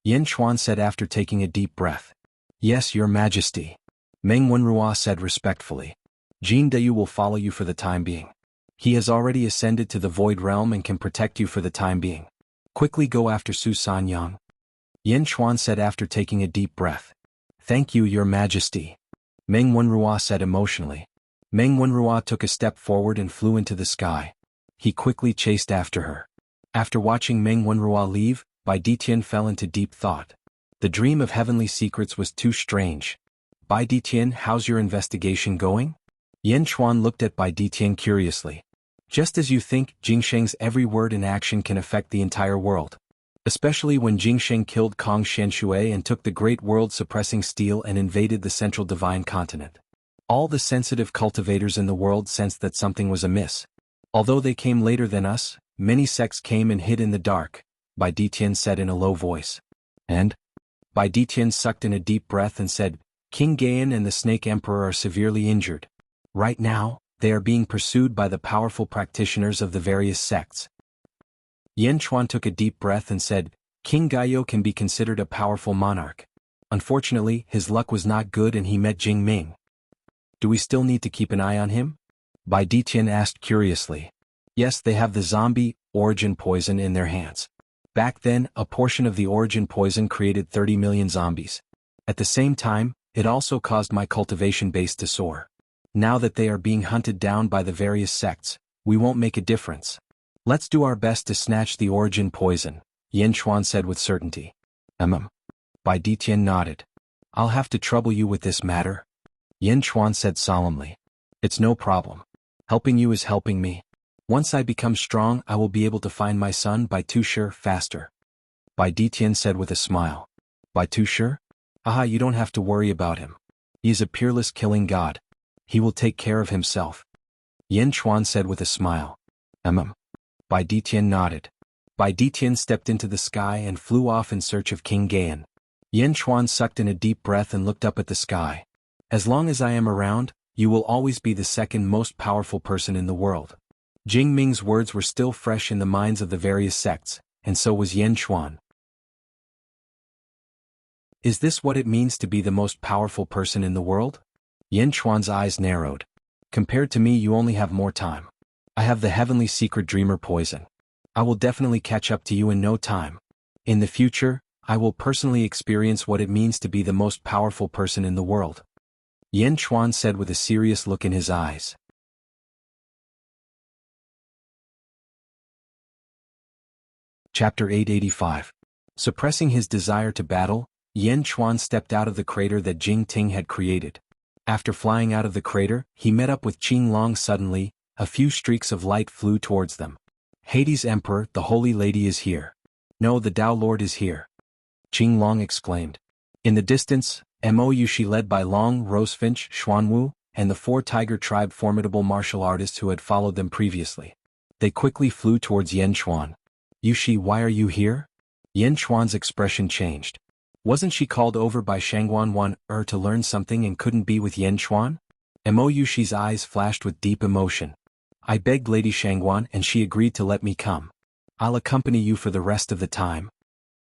Yan Chuan said after taking a deep breath. Yes, Your Majesty. Meng Wenhua said respectfully. Jin Deyu will follow you for the time being. He has already ascended to the Void Realm and can protect you for the time being. Quickly go after Su Sanyang. Yan Chuan said after taking a deep breath. Thank you, Your Majesty. Meng Wenhua said emotionally. Meng Wenhua took a step forward and flew into the sky. He quickly chased after her. After watching Meng Wenhua leave, Bai Ditian fell into deep thought. The dream of heavenly secrets was too strange. Bai Ditian, how's your investigation going? Yan Chuan looked at Bai Ditian curiously. Just as you think, Jingsheng's every word and action can affect the entire world. Especially when Jingsheng killed Kong Shenxue and took the great world-suppressing steel and invaded the central divine continent. All the sensitive cultivators in the world sensed that something was amiss. Although they came later than us, many sects came and hid in the dark, Bai Ditian said in a low voice. And? Bai Ditian sucked in a deep breath and said, King Gaian and the Snake Emperor are severely injured. Right now, they are being pursued by the powerful practitioners of the various sects. Yan Chuan took a deep breath and said, King Gaio can be considered a powerful monarch. Unfortunately, his luck was not good and he met Jing Ming. Do we still need to keep an eye on him? Bai Ditian asked curiously. Yes, they have the zombie origin poison in their hands. Back then, a portion of the origin poison created 30 million zombies. At the same time, it also caused my cultivation base to soar. Now that they are being hunted down by the various sects, we won't make a difference. Let's do our best to snatch the origin poison, Yan Chuan said with certainty. Bai Ditian nodded. I'll have to trouble you with this matter. Yan Chuan said solemnly. It's no problem. Helping you is helping me. Once I become strong, I will be able to find my son Bai Tushar faster. Bai Ditian said with a smile. Bai Tushar? Aha, you don't have to worry about him. He is a peerless killing god. He will take care of himself. Yan Chuan said with a smile. Bai Ditian nodded. Bai Ditian stepped into the sky and flew off in search of King Gaian. Yan Chuan sucked in a deep breath and looked up at the sky. As long as I am around, you will always be the second most powerful person in the world. Jing Ming's words were still fresh in the minds of the various sects, and so was Yan Chuan. Is this what it means to be the most powerful person in the world? Yan Chuan's eyes narrowed. Compared to me, you only have more time. I have the heavenly secret dreamer poison. I will definitely catch up to you in no time. In the future, I will personally experience what it means to be the most powerful person in the world. Yan Chuan said with a serious look in his eyes. Chapter 885. Suppressing his desire to battle, Yan Chuan stepped out of the crater that Jing Ting had created. After flying out of the crater, he met up with Qinglong suddenly. A few streaks of light flew towards them. Hades Emperor, the Holy Lady is here. No, the Tao Lord is here. Qinglong exclaimed. In the distance, Mouxia led by Long, Rosefinch, Xuanwu, and the 4 tiger tribe formidable martial artists who had followed them previously. They quickly flew towards Yan Xuan. Yushi, why are you here? Yan Xuan's expression changed. Wasn't she called over by Shangguan Wan to learn something and couldn't be with Yan Xuan? Mouxia's eyes flashed with deep emotion. I begged Lady Shangguan and she agreed to let me come. I'll accompany you for the rest of the time.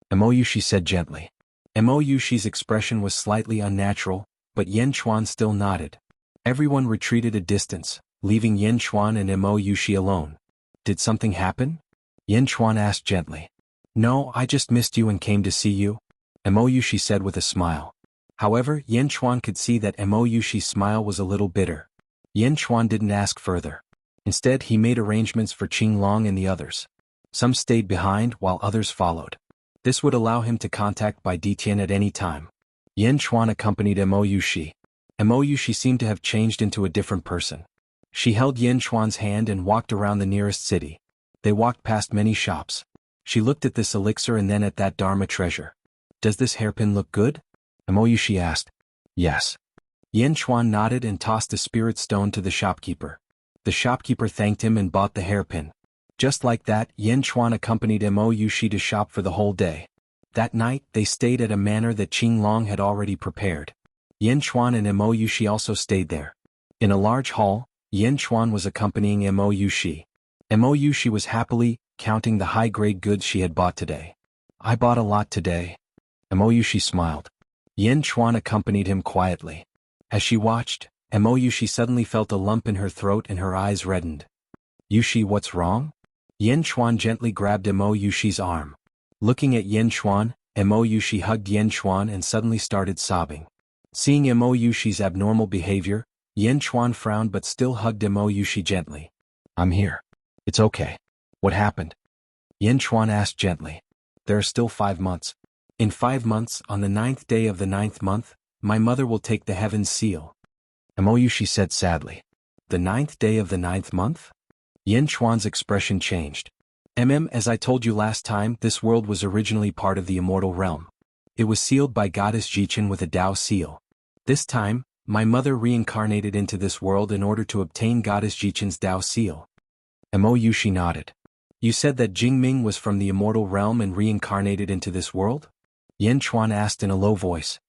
Mouxia said gently. Mouxia's expression was slightly unnatural, but Yan Xuan still nodded. Everyone retreated a distance, leaving Yan Xuan and Mouxia alone. Did something happen? Yan Xuan asked gently. No, I just missed you and came to see you, Mouxia said with a smile. However, Yan Xuan could see that Mouxia's smile was a little bitter. Yan Xuan didn't ask further. Instead, he made arrangements for Qinglong and the others. Some stayed behind while others followed. This would allow him to contact Bai Ditian at any time. Yan Xuan accompanied Mouxia. Mouxia seemed to have changed into a different person. She held Yan Xuan's hand and walked around the nearest city. They walked past many shops. She looked at this elixir and then at that Dharma treasure. Does this hairpin look good? Mouxia asked. Yes. Yan Xuan nodded and tossed a spirit stone to the shopkeeper. The shopkeeper thanked him and bought the hairpin. Just like that, Yan Xuan accompanied Mouxia to shop for the whole day. That night, they stayed at a manor that Qinglong had already prepared. Yan Xuan and Mouxia also stayed there. In a large hall, Yan Xuan was accompanying Mouxia. Mouxia was happily counting the high-grade goods she had bought today. I bought a lot today. Mouxia smiled. Yan Xuan accompanied him quietly. As she watched, Mouxia suddenly felt a lump in her throat and her eyes reddened. Yushi, what's wrong? Yan Xuan gently grabbed Mouxia's arm. Looking at Yan Xuan, Mouxia hugged Yan Xuan and suddenly started sobbing. Seeing Mouxia's abnormal behavior, Yan Xuan frowned but still hugged Mouxia gently. I'm here. It's okay. What happened? Yan Xuan asked gently. There are still 5 months. In 5 months, on the 9th day of the 9th month, my mother will take the heaven's seal. Mouxia said sadly. The 9th day of the 9th month? Yan Xuan's expression changed. As I told you last time, this world was originally part of the Immortal realm. It was sealed by Goddess Jichen with a Tao seal. This time, my mother reincarnated into this world in order to obtain Goddess Jichen's Tao seal. Mouxia nodded. You said that Jingming was from the Immortal realm and reincarnated into this world? Yan Xuan asked in a low voice.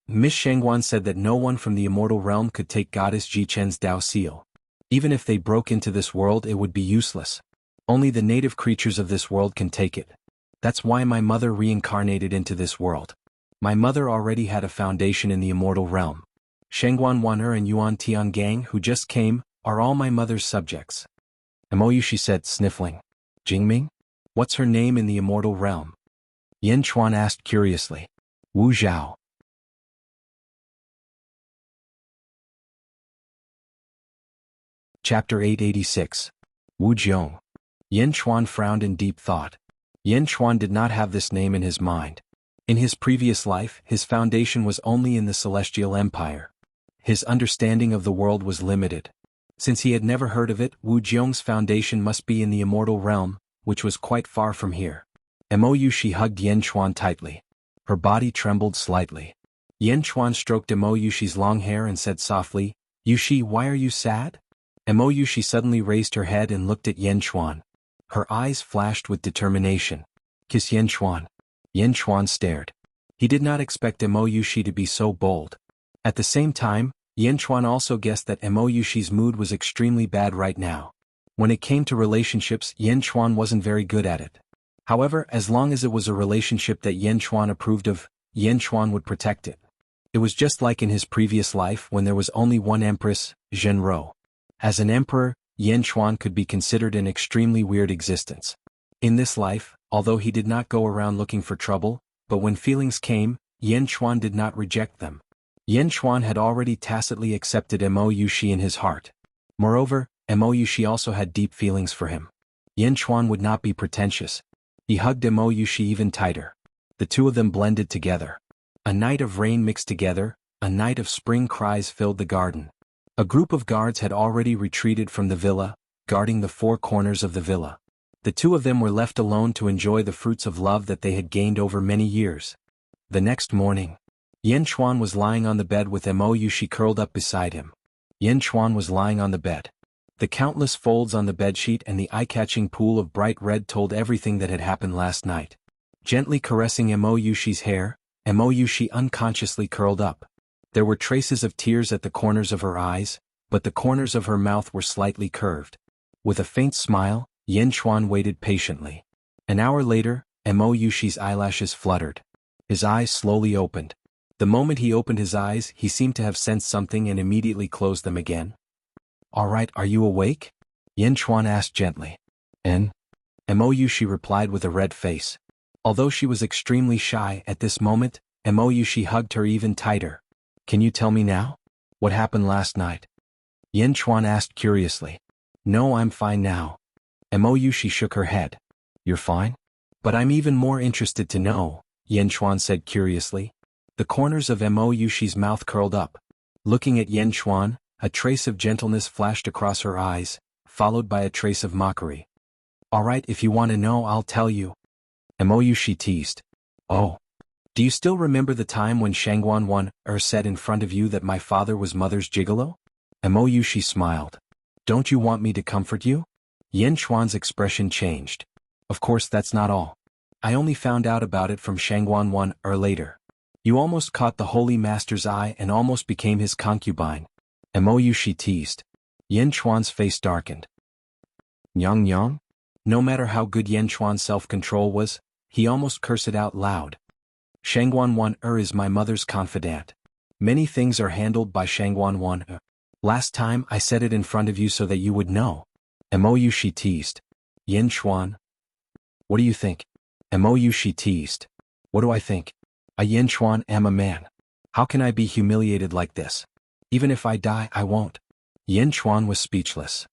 Miss Shangguan said that no one from the Immortal realm could take Goddess Jichen's Tao seal. Even if they broke into this world, it would be useless. Only the native creatures of this world can take it. That's why my mother reincarnated into this world. My mother already had a foundation in the Immortal realm. Shangguan Wan'er and Yuan Tiangang, who just came, are all my mother's subjects. Mouxia said, sniffling. Jingming? What's her name in the Immortal realm? Yan Xuan asked curiously. Wu Zhao. Chapter 886. Wu Jiong. Yan Xuan frowned in deep thought. Yan Xuan did not have this name in his mind. In his previous life, his foundation was only in the Celestial Empire. His understanding of the world was limited. Since he had never heard of it, Wu Jiong's foundation must be in the Immortal realm, which was quite far from here. Mouxia hugged Yan Xuan tightly. Her body trembled slightly. Yan Xuan stroked Mouxia's long hair and said softly, Yushi, why are you sad? Mouxia suddenly raised her head and looked at Yan Xuan. Her eyes flashed with determination. Kiss Yan Xuan. Yan Xuan stared. He did not expect Mouxia to be so bold. At the same time, Yan Xuan also guessed that Mouxia's mood was extremely bad right now. When it came to relationships, Yan Xuan wasn't very good at it. However, as long as it was a relationship that Yan Xuan approved of, Yan Xuan would protect it. It was just like in his previous life when there was only one empress, Zhenro. As an emperor, Yan Xuan could be considered an extremely weird existence. In this life, although he did not go around looking for trouble, but when feelings came, Yan Xuan did not reject them. Yan Xuan had already tacitly accepted Mouxia in his heart. Moreover, Mouxia also had deep feelings for him. Yan Xuan would not be pretentious. He hugged Mouxia even tighter. The two of them blended together. A night of rain mixed together, a night of spring cries filled the garden. A group of guards had already retreated from the villa, guarding the four corners of the villa. The two of them were left alone to enjoy the fruits of love that they had gained over many years. The next morning, Yan Chuan was lying on the bed with Mo Yushi curled up beside him. Yan Chuan was lying on the bed. The countless folds on the bedsheet and the eye-catching pool of bright red told everything that had happened last night. Gently caressing Mo Yushi's hair, Mo Yushi unconsciously curled up. There were traces of tears at the corners of her eyes, but the corners of her mouth were slightly curved. With a faint smile, Yan Chuan waited patiently. An hour later, Mo Yushi's eyelashes fluttered. His eyes slowly opened. The moment he opened his eyes, he seemed to have sensed something and immediately closed them again. "All right, are you awake?" Yan Chuan asked gently. Mo Yushi replied with a red face. Although she was extremely shy at this moment, Mo Yushi hugged her even tighter. "Can you tell me now? What happened last night?" Yan Chuan asked curiously. "No, I'm fine now." Mo Yushi shook her head. "You're fine? But I'm even more interested to know," Yan Chuan said curiously. The corners of Mo Yushi's mouth curled up. Looking at Yan Chuan, a trace of gentleness flashed across her eyes, followed by a trace of mockery. "All right, if you want to know, I'll tell you." Mo Yushi teased. "Oh. Do you still remember the time when Shangguan said in front of you that my father was mother's gigolo?" Mo Yushi smiled. "Don't you want me to comfort you?" Yan Chuan's expression changed. "Of course that's not all. I only found out about it from Shangguan later. You almost caught the Holy Master's eye and almost became his concubine." Mo Yushi teased. Yan Chuan's face darkened. "Nyang Nyang?" No matter how good Yan Chuan's self-control was, he almost cursed it out loud. "Shangguan is my mother's confidant. Many things are handled by Shangguan. Last time I said it in front of you so that you would know." Mo Yushi teased. "Yan Chuan? What do you think?" Mo Yushi teased. "What do I think? I Yan Chuan am a man. How can I be humiliated like this? Even if I die, I won't." Yan Chuan was speechless.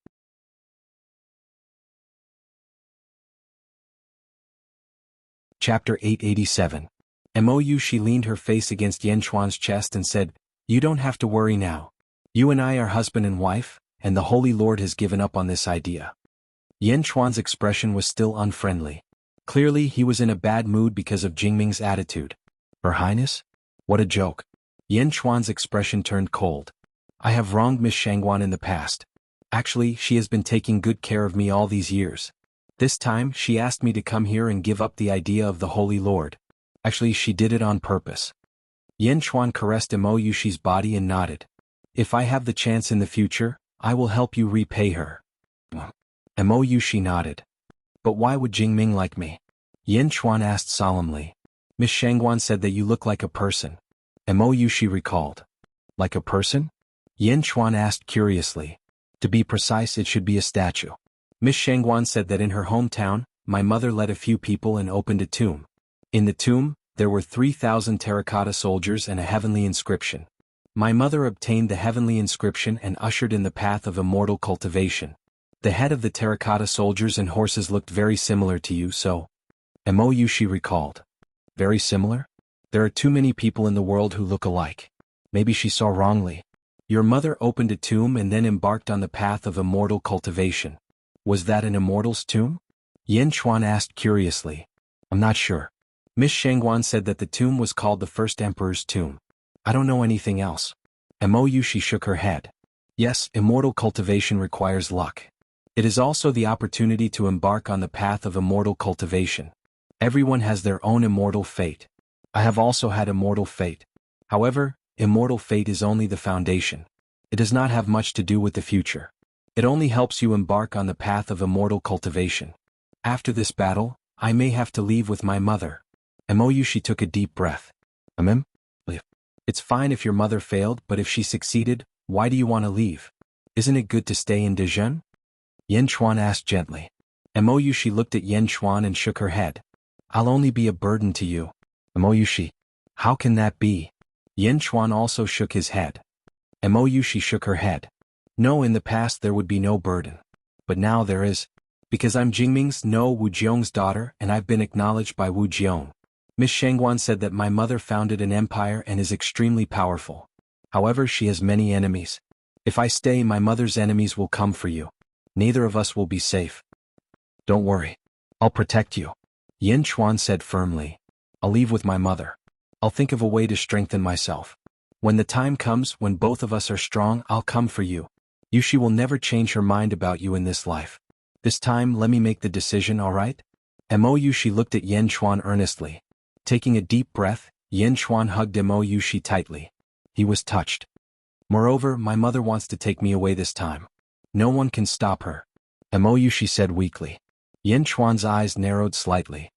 Chapter 887. Mo Yushi leaned her face against Yan Chuan's chest and said, "You don't have to worry now. You and I are husband and wife, and the Holy Lord has given up on this idea." Yan Chuan's expression was still unfriendly. Clearly he was in a bad mood because of Jingming's attitude. "Her Highness? What a joke." Yan Chuan's expression turned cold. "I have wronged Miss Shangguan in the past. Actually, she has been taking good care of me all these years. This time, she asked me to come here and give up the idea of the Holy Lord. Actually, she did it on purpose." Yan Chuan caressed Mo Yushi's body and nodded. "If I have the chance in the future, I will help you repay her." Mo Yushi nodded. "But why would Jingming like me?" Yan Chuan asked solemnly. "Miss Shangguan said that you look like a person." Mo Yushi recalled. "Like a person?" Yan Chuan asked curiously. "To be precise, it should be a statue. Miss Shangguan said that in her hometown, my mother led a few people and opened a tomb. In the tomb, there were 3,000 terracotta soldiers and a heavenly inscription. My mother obtained the heavenly inscription and ushered in the path of immortal cultivation. The head of the terracotta soldiers and horses looked very similar to you, so..." Mo Yushi recalled. "Very similar? There are too many people in the world who look alike. Maybe she saw wrongly. Your mother opened a tomb and then embarked on the path of immortal cultivation. Was that an immortal's tomb?" Yan Chuan asked curiously. "I'm not sure. Miss Shangguan said that the tomb was called the first emperor's tomb. I don't know anything else." Mo Yushi shook her head. "Yes, immortal cultivation requires luck. It is also the opportunity to embark on the path of immortal cultivation. Everyone has their own immortal fate. I have also had immortal fate. However, immortal fate is only the foundation. It does not have much to do with the future. It only helps you embark on the path of immortal cultivation. After this battle, I may have to leave with my mother." Mo Yushi took a deep breath. "It's fine if your mother failed, but if she succeeded, why do you want to leave? Isn't it good to stay in Dijon?" Yan Chuan asked gently. Mo Yushi looked at Yan Chuan and shook her head. "I'll only be a burden to you." Mo Yushi. "How can that be?" Yan Chuan also shook his head. Mo Yushi shook her head. "No, in the past there would be no burden. But now there is. Because I'm Jingming's Wu Jiong's daughter and I've been acknowledged by Wu Jiong. Miss Shangguan said that my mother founded an empire and is extremely powerful. However, she has many enemies. If I stay, my mother's enemies will come for you. Neither of us will be safe. Don't worry. I'll protect you. Yin Chuan said firmly. I'll leave with my mother. I'll think of a way to strengthen myself. When the time comes, when both of us are strong, I'll come for you. Yushi will never change her mind about you in this life. This time, let me make the decision, all right? Mo Yushi looked at Yin Chuan earnestly. Taking a deep breath, Yin Chuan hugged Mo Yushi tightly. He was touched. Moreover, my mother wants to take me away this time. No one can stop her. Mo Yushi said weakly. Yin Chuan's eyes narrowed slightly.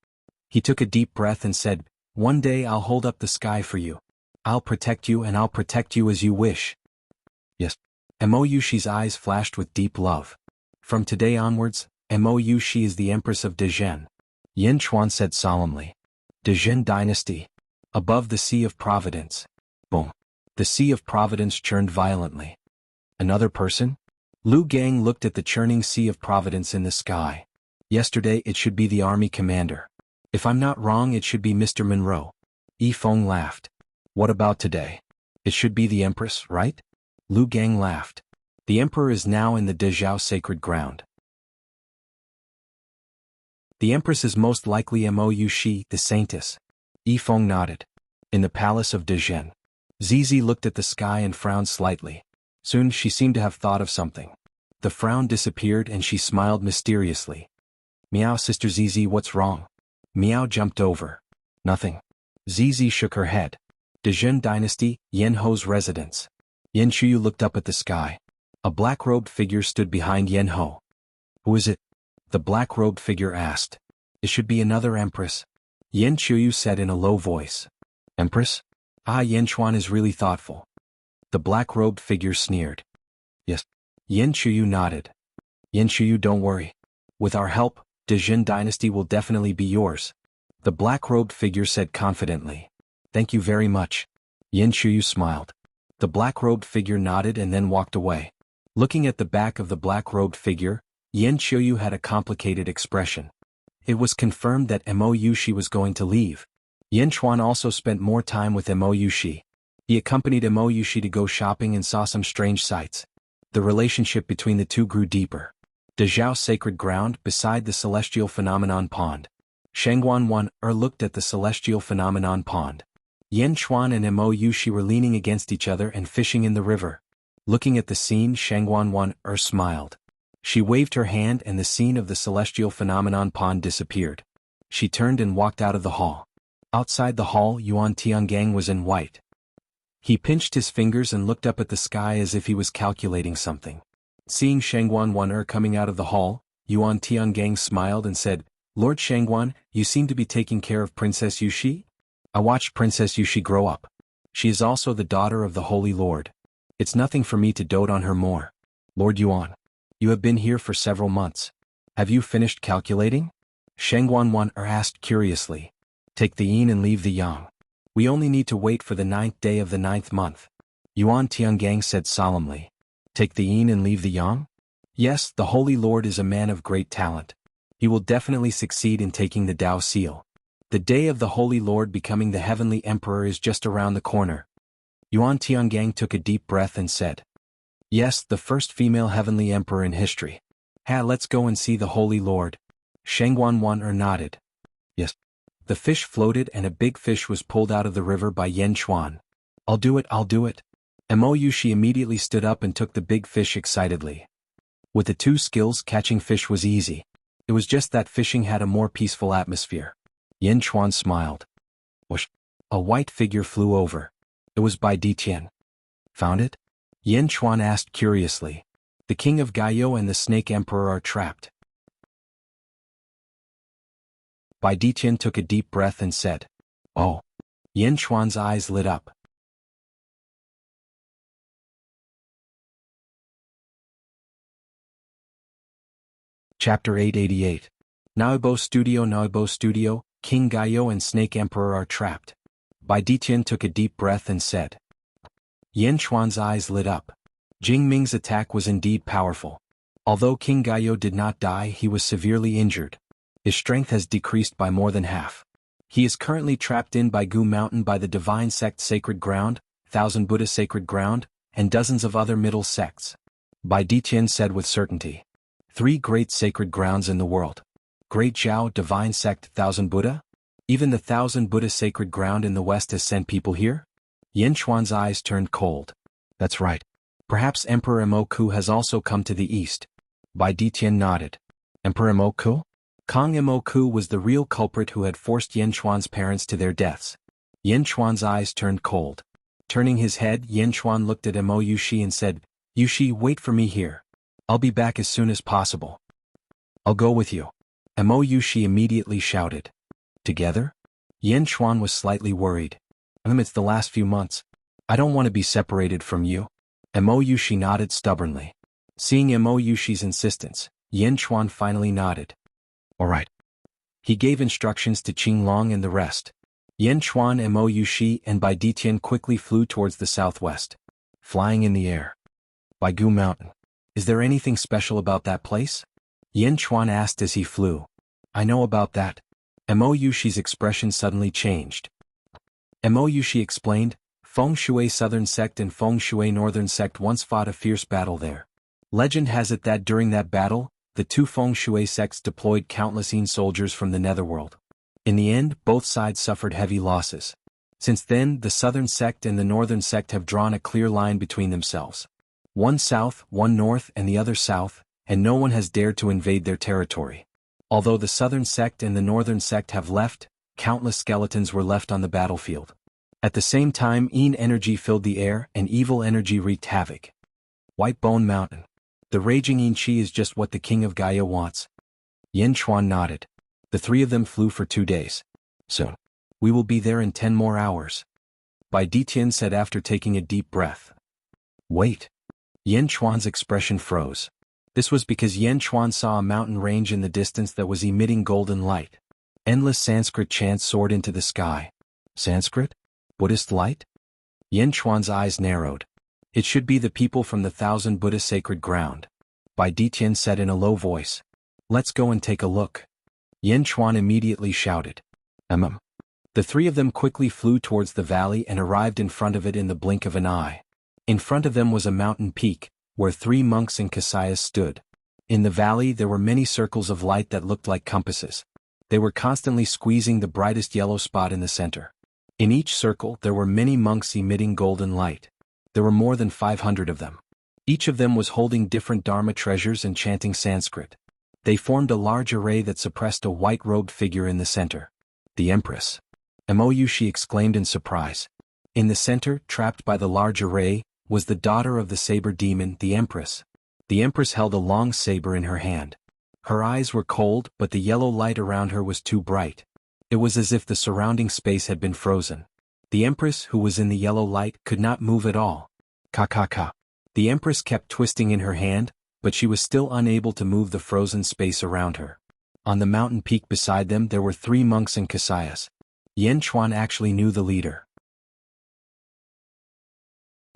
He took a deep breath and said, one day I'll hold up the sky for you. I'll protect you and I'll protect you as you wish. Yes. Mo Yushi's eyes flashed with deep love. From today onwards, Mo Yushi is the Empress of Dezhen. Yin Chuan said solemnly. Dezhen Dynasty. Above the Sea of Providence. Boom. The Sea of Providence churned violently. Another person? Lu Gang looked at the churning Sea of Providence in the sky. Yesterday it should be the army commander. If I'm not wrong, it should be Mr. Monroe. Yifeng laughed. What about today? It should be the Empress, right? Lu Gang laughed. The Emperor is now in the Dezhou sacred ground. The Empress is most likely Mo Yushi, the Saintess. Yifeng nodded. In the palace of Dezhen. Zizi looked at the sky and frowned slightly. Soon she seemed to have thought of something. The frown disappeared and she smiled mysteriously. Meow, Sister Zizi, what's wrong? Meow jumped over. Nothing. Zizi shook her head. Dezhen Dynasty, Yen Ho's residence. Yen Chuyu looked up at the sky. A black-robed figure stood behind Yen Ho. Who is it? The black-robed figure asked. It should be another empress. Yen Chuyu said in a low voice. Empress? Ah, Yen Chuan is really thoughtful. The black-robed figure sneered. Yes. Yen Chuyu nodded. Yen Chuyu, don't worry. With our help, Dezhen Dynasty will definitely be yours. The black-robed figure said confidently. Thank you very much. Yen Chuyu smiled. The black-robed figure nodded and then walked away. Looking at the back of the black-robed figure, Yen Chuyu had a complicated expression. It was confirmed that Mo Yushi was going to leave. Yen Chuan also spent more time with Mo Yushi. He accompanied Mo Yushi to go shopping and saw some strange sights. The relationship between the two grew deeper. Dezhou sacred ground beside the celestial phenomenon pond. Shangguan Wan looked at the celestial phenomenon pond. Yen Chuan and Mo Yushi were leaning against each other and fishing in the river. Looking at the scene, Shangguan Wan smiled. She waved her hand and the scene of the celestial phenomenon pond disappeared. She turned and walked out of the hall. Outside the hall, Yuan Tiangang was in white. He pinched his fingers and looked up at the sky as if he was calculating something. Seeing Shangguan Wan coming out of the hall, Yuan Tiangang smiled and said, Lord Shangguan, you seem to be taking care of Princess Yushi? I watched Princess Yushi grow up. She is also the daughter of the Holy Lord. It's nothing for me to dote on her more. Lord Yuan, you have been here for several months. Have you finished calculating? Shangguan Wan asked curiously. Take the yin and leave the yang. We only need to wait for the 9th day of the 9th month. Yuan Tiangang said solemnly. Take the yin and leave the yang? Yes, the Holy Lord is a man of great talent. He will definitely succeed in taking the Tao seal. The day of the Holy Lord becoming the Heavenly Emperor is just around the corner. Yuan Tiangang took a deep breath and said. Yes, the first female Heavenly Emperor in history. Let's go and see the Holy Lord. Shangguan Wan nodded. Yes. The fish floated and a big fish was pulled out of the river by Yen Chuan. I'll do it, I'll do it. Mo Yushi immediately stood up and took the big fish excitedly. With the two skills, catching fish was easy. It was just that fishing had a more peaceful atmosphere. Yen Chuan smiled. Whoosh! A white figure flew over. It was Bai Ditian. Found it? Yen Chuan asked curiously. The king of Gaio and the snake emperor are trapped. Bai Ditian took a deep breath and said, Oh. Yen Chuan's eyes lit up. Chapter 888. Naobo Studio, King Gaio and Snake Emperor are trapped. Bai Ditian took a deep breath and said. Yen Chuan's eyes lit up. Jing Ming's attack was indeed powerful. Although King Gaio did not die, he was severely injured. His strength has decreased by more than half. He is currently trapped in Baigu Mountain by the divine sect Sacred Ground, thousand Buddha sacred ground, and dozens of other middle sects. Bai Ditian said with certainty. 3 great sacred grounds in the world. Great Zhao divine sect thousand Buddha? Even the thousand Buddha sacred ground in the west has sent people here? Yin Chuan's eyes turned cold. That's right. Perhaps Emperor Imoku has also come to the east. Bai Ditian nodded. Emperor Imoku? Kong Imoku was the real culprit who had forced Yin Chuan's parents to their deaths. Yin Chuan's eyes turned cold. Turning his head, Yin Chuan looked at Mo Yushi and said, Yushi, wait for me here. I'll be back as soon as possible. I'll go with you. Mo Yushi immediately shouted. Together? Yin Chuan was slightly worried. It's the last few months. I don't want to be separated from you. Mo Yushi nodded stubbornly. Seeing Mo Yushi's insistence, Yin Chuan finally nodded. All right. He gave instructions to Qing Long and the rest. Yin Chuan, Mo Yushi, and Bai Ditian quickly flew towards the southwest. Flying in the air. Baigu Mountain. Is there anything special about that place? Yin Chuan asked as he flew. I know about that. Mo Yushi's expression suddenly changed. Mo Yushi explained, Feng Shui Southern Sect and Feng Shui Northern Sect once fought a fierce battle there. Legend has it that during that battle, the 2 Feng Shui sects deployed countless Yin soldiers from the netherworld. In the end, both sides suffered heavy losses. Since then, the Southern Sect and the Northern Sect have drawn a clear line between themselves. One south, one north, and the other south, and no one has dared to invade their territory. Although the Southern Sect and the Northern Sect have left, countless skeletons were left on the battlefield. At the same time, Yin energy filled the air and evil energy wreaked havoc. White Bone Mountain. The raging Yin Qi is just what the King of Gaia wants. Yin Chuan nodded. The 3 of them flew for 2 days. Soon. We will be there in 10 more hours. Bai Ditian said after taking a deep breath. Wait. Yin Chuan's expression froze. This was because Yin Chuan saw a mountain range in the distance that was emitting golden light. Endless Sanskrit chants soared into the sky. Sanskrit? Buddhist light? Yin Chuan's eyes narrowed. It should be the people from the thousand Buddha sacred ground. Bai Ditian said in a low voice. Let's go and take a look. Yin Chuan immediately shouted. The 3 of them quickly flew towards the valley and arrived in front of it in the blink of an eye. In front of them was a mountain peak, where 3 monks in kasayas stood. In the valley there were many circles of light that looked like compasses. They were constantly squeezing the brightest yellow spot in the center. In each circle there were many monks emitting golden light. There were more than 500 of them. Each of them was holding different Dharma treasures and chanting Sanskrit. They formed a large array that suppressed a white-robed figure in the center. The Empress. Mo Yushi exclaimed in surprise. In the center, trapped by the large array, was the daughter of the saber demon, the Empress. The Empress held a long saber in her hand. Her eyes were cold, but the yellow light around her was too bright. It was as if the surrounding space had been frozen. The Empress, who was in the yellow light, could not move at all. Ka. The Empress kept twisting in her hand, but she was still unable to move the frozen space around her. On the mountain peak beside them there were 3 monks in kasayas. Yin Chuan actually knew the leader.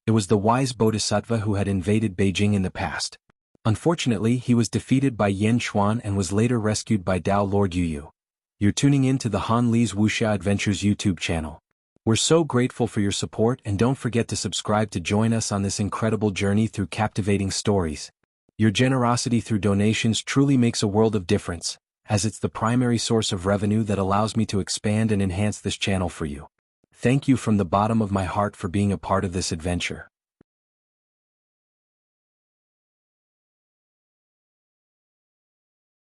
It was the wise Bodhisattva who had invaded Beijing in the past. Unfortunately, he was defeated by Yin Chuan and was later rescued by Dao Lord Yu. You're tuning in to the Han Li's Wuxia Adventures YouTube channel. We're so grateful for your support, and don't forget to subscribe to join us on this incredible journey through captivating stories. Your generosity through donations truly makes a world of difference, as it's the primary source of revenue that allows me to expand and enhance this channel for you. Thank you from the bottom of my heart for being a part of this adventure.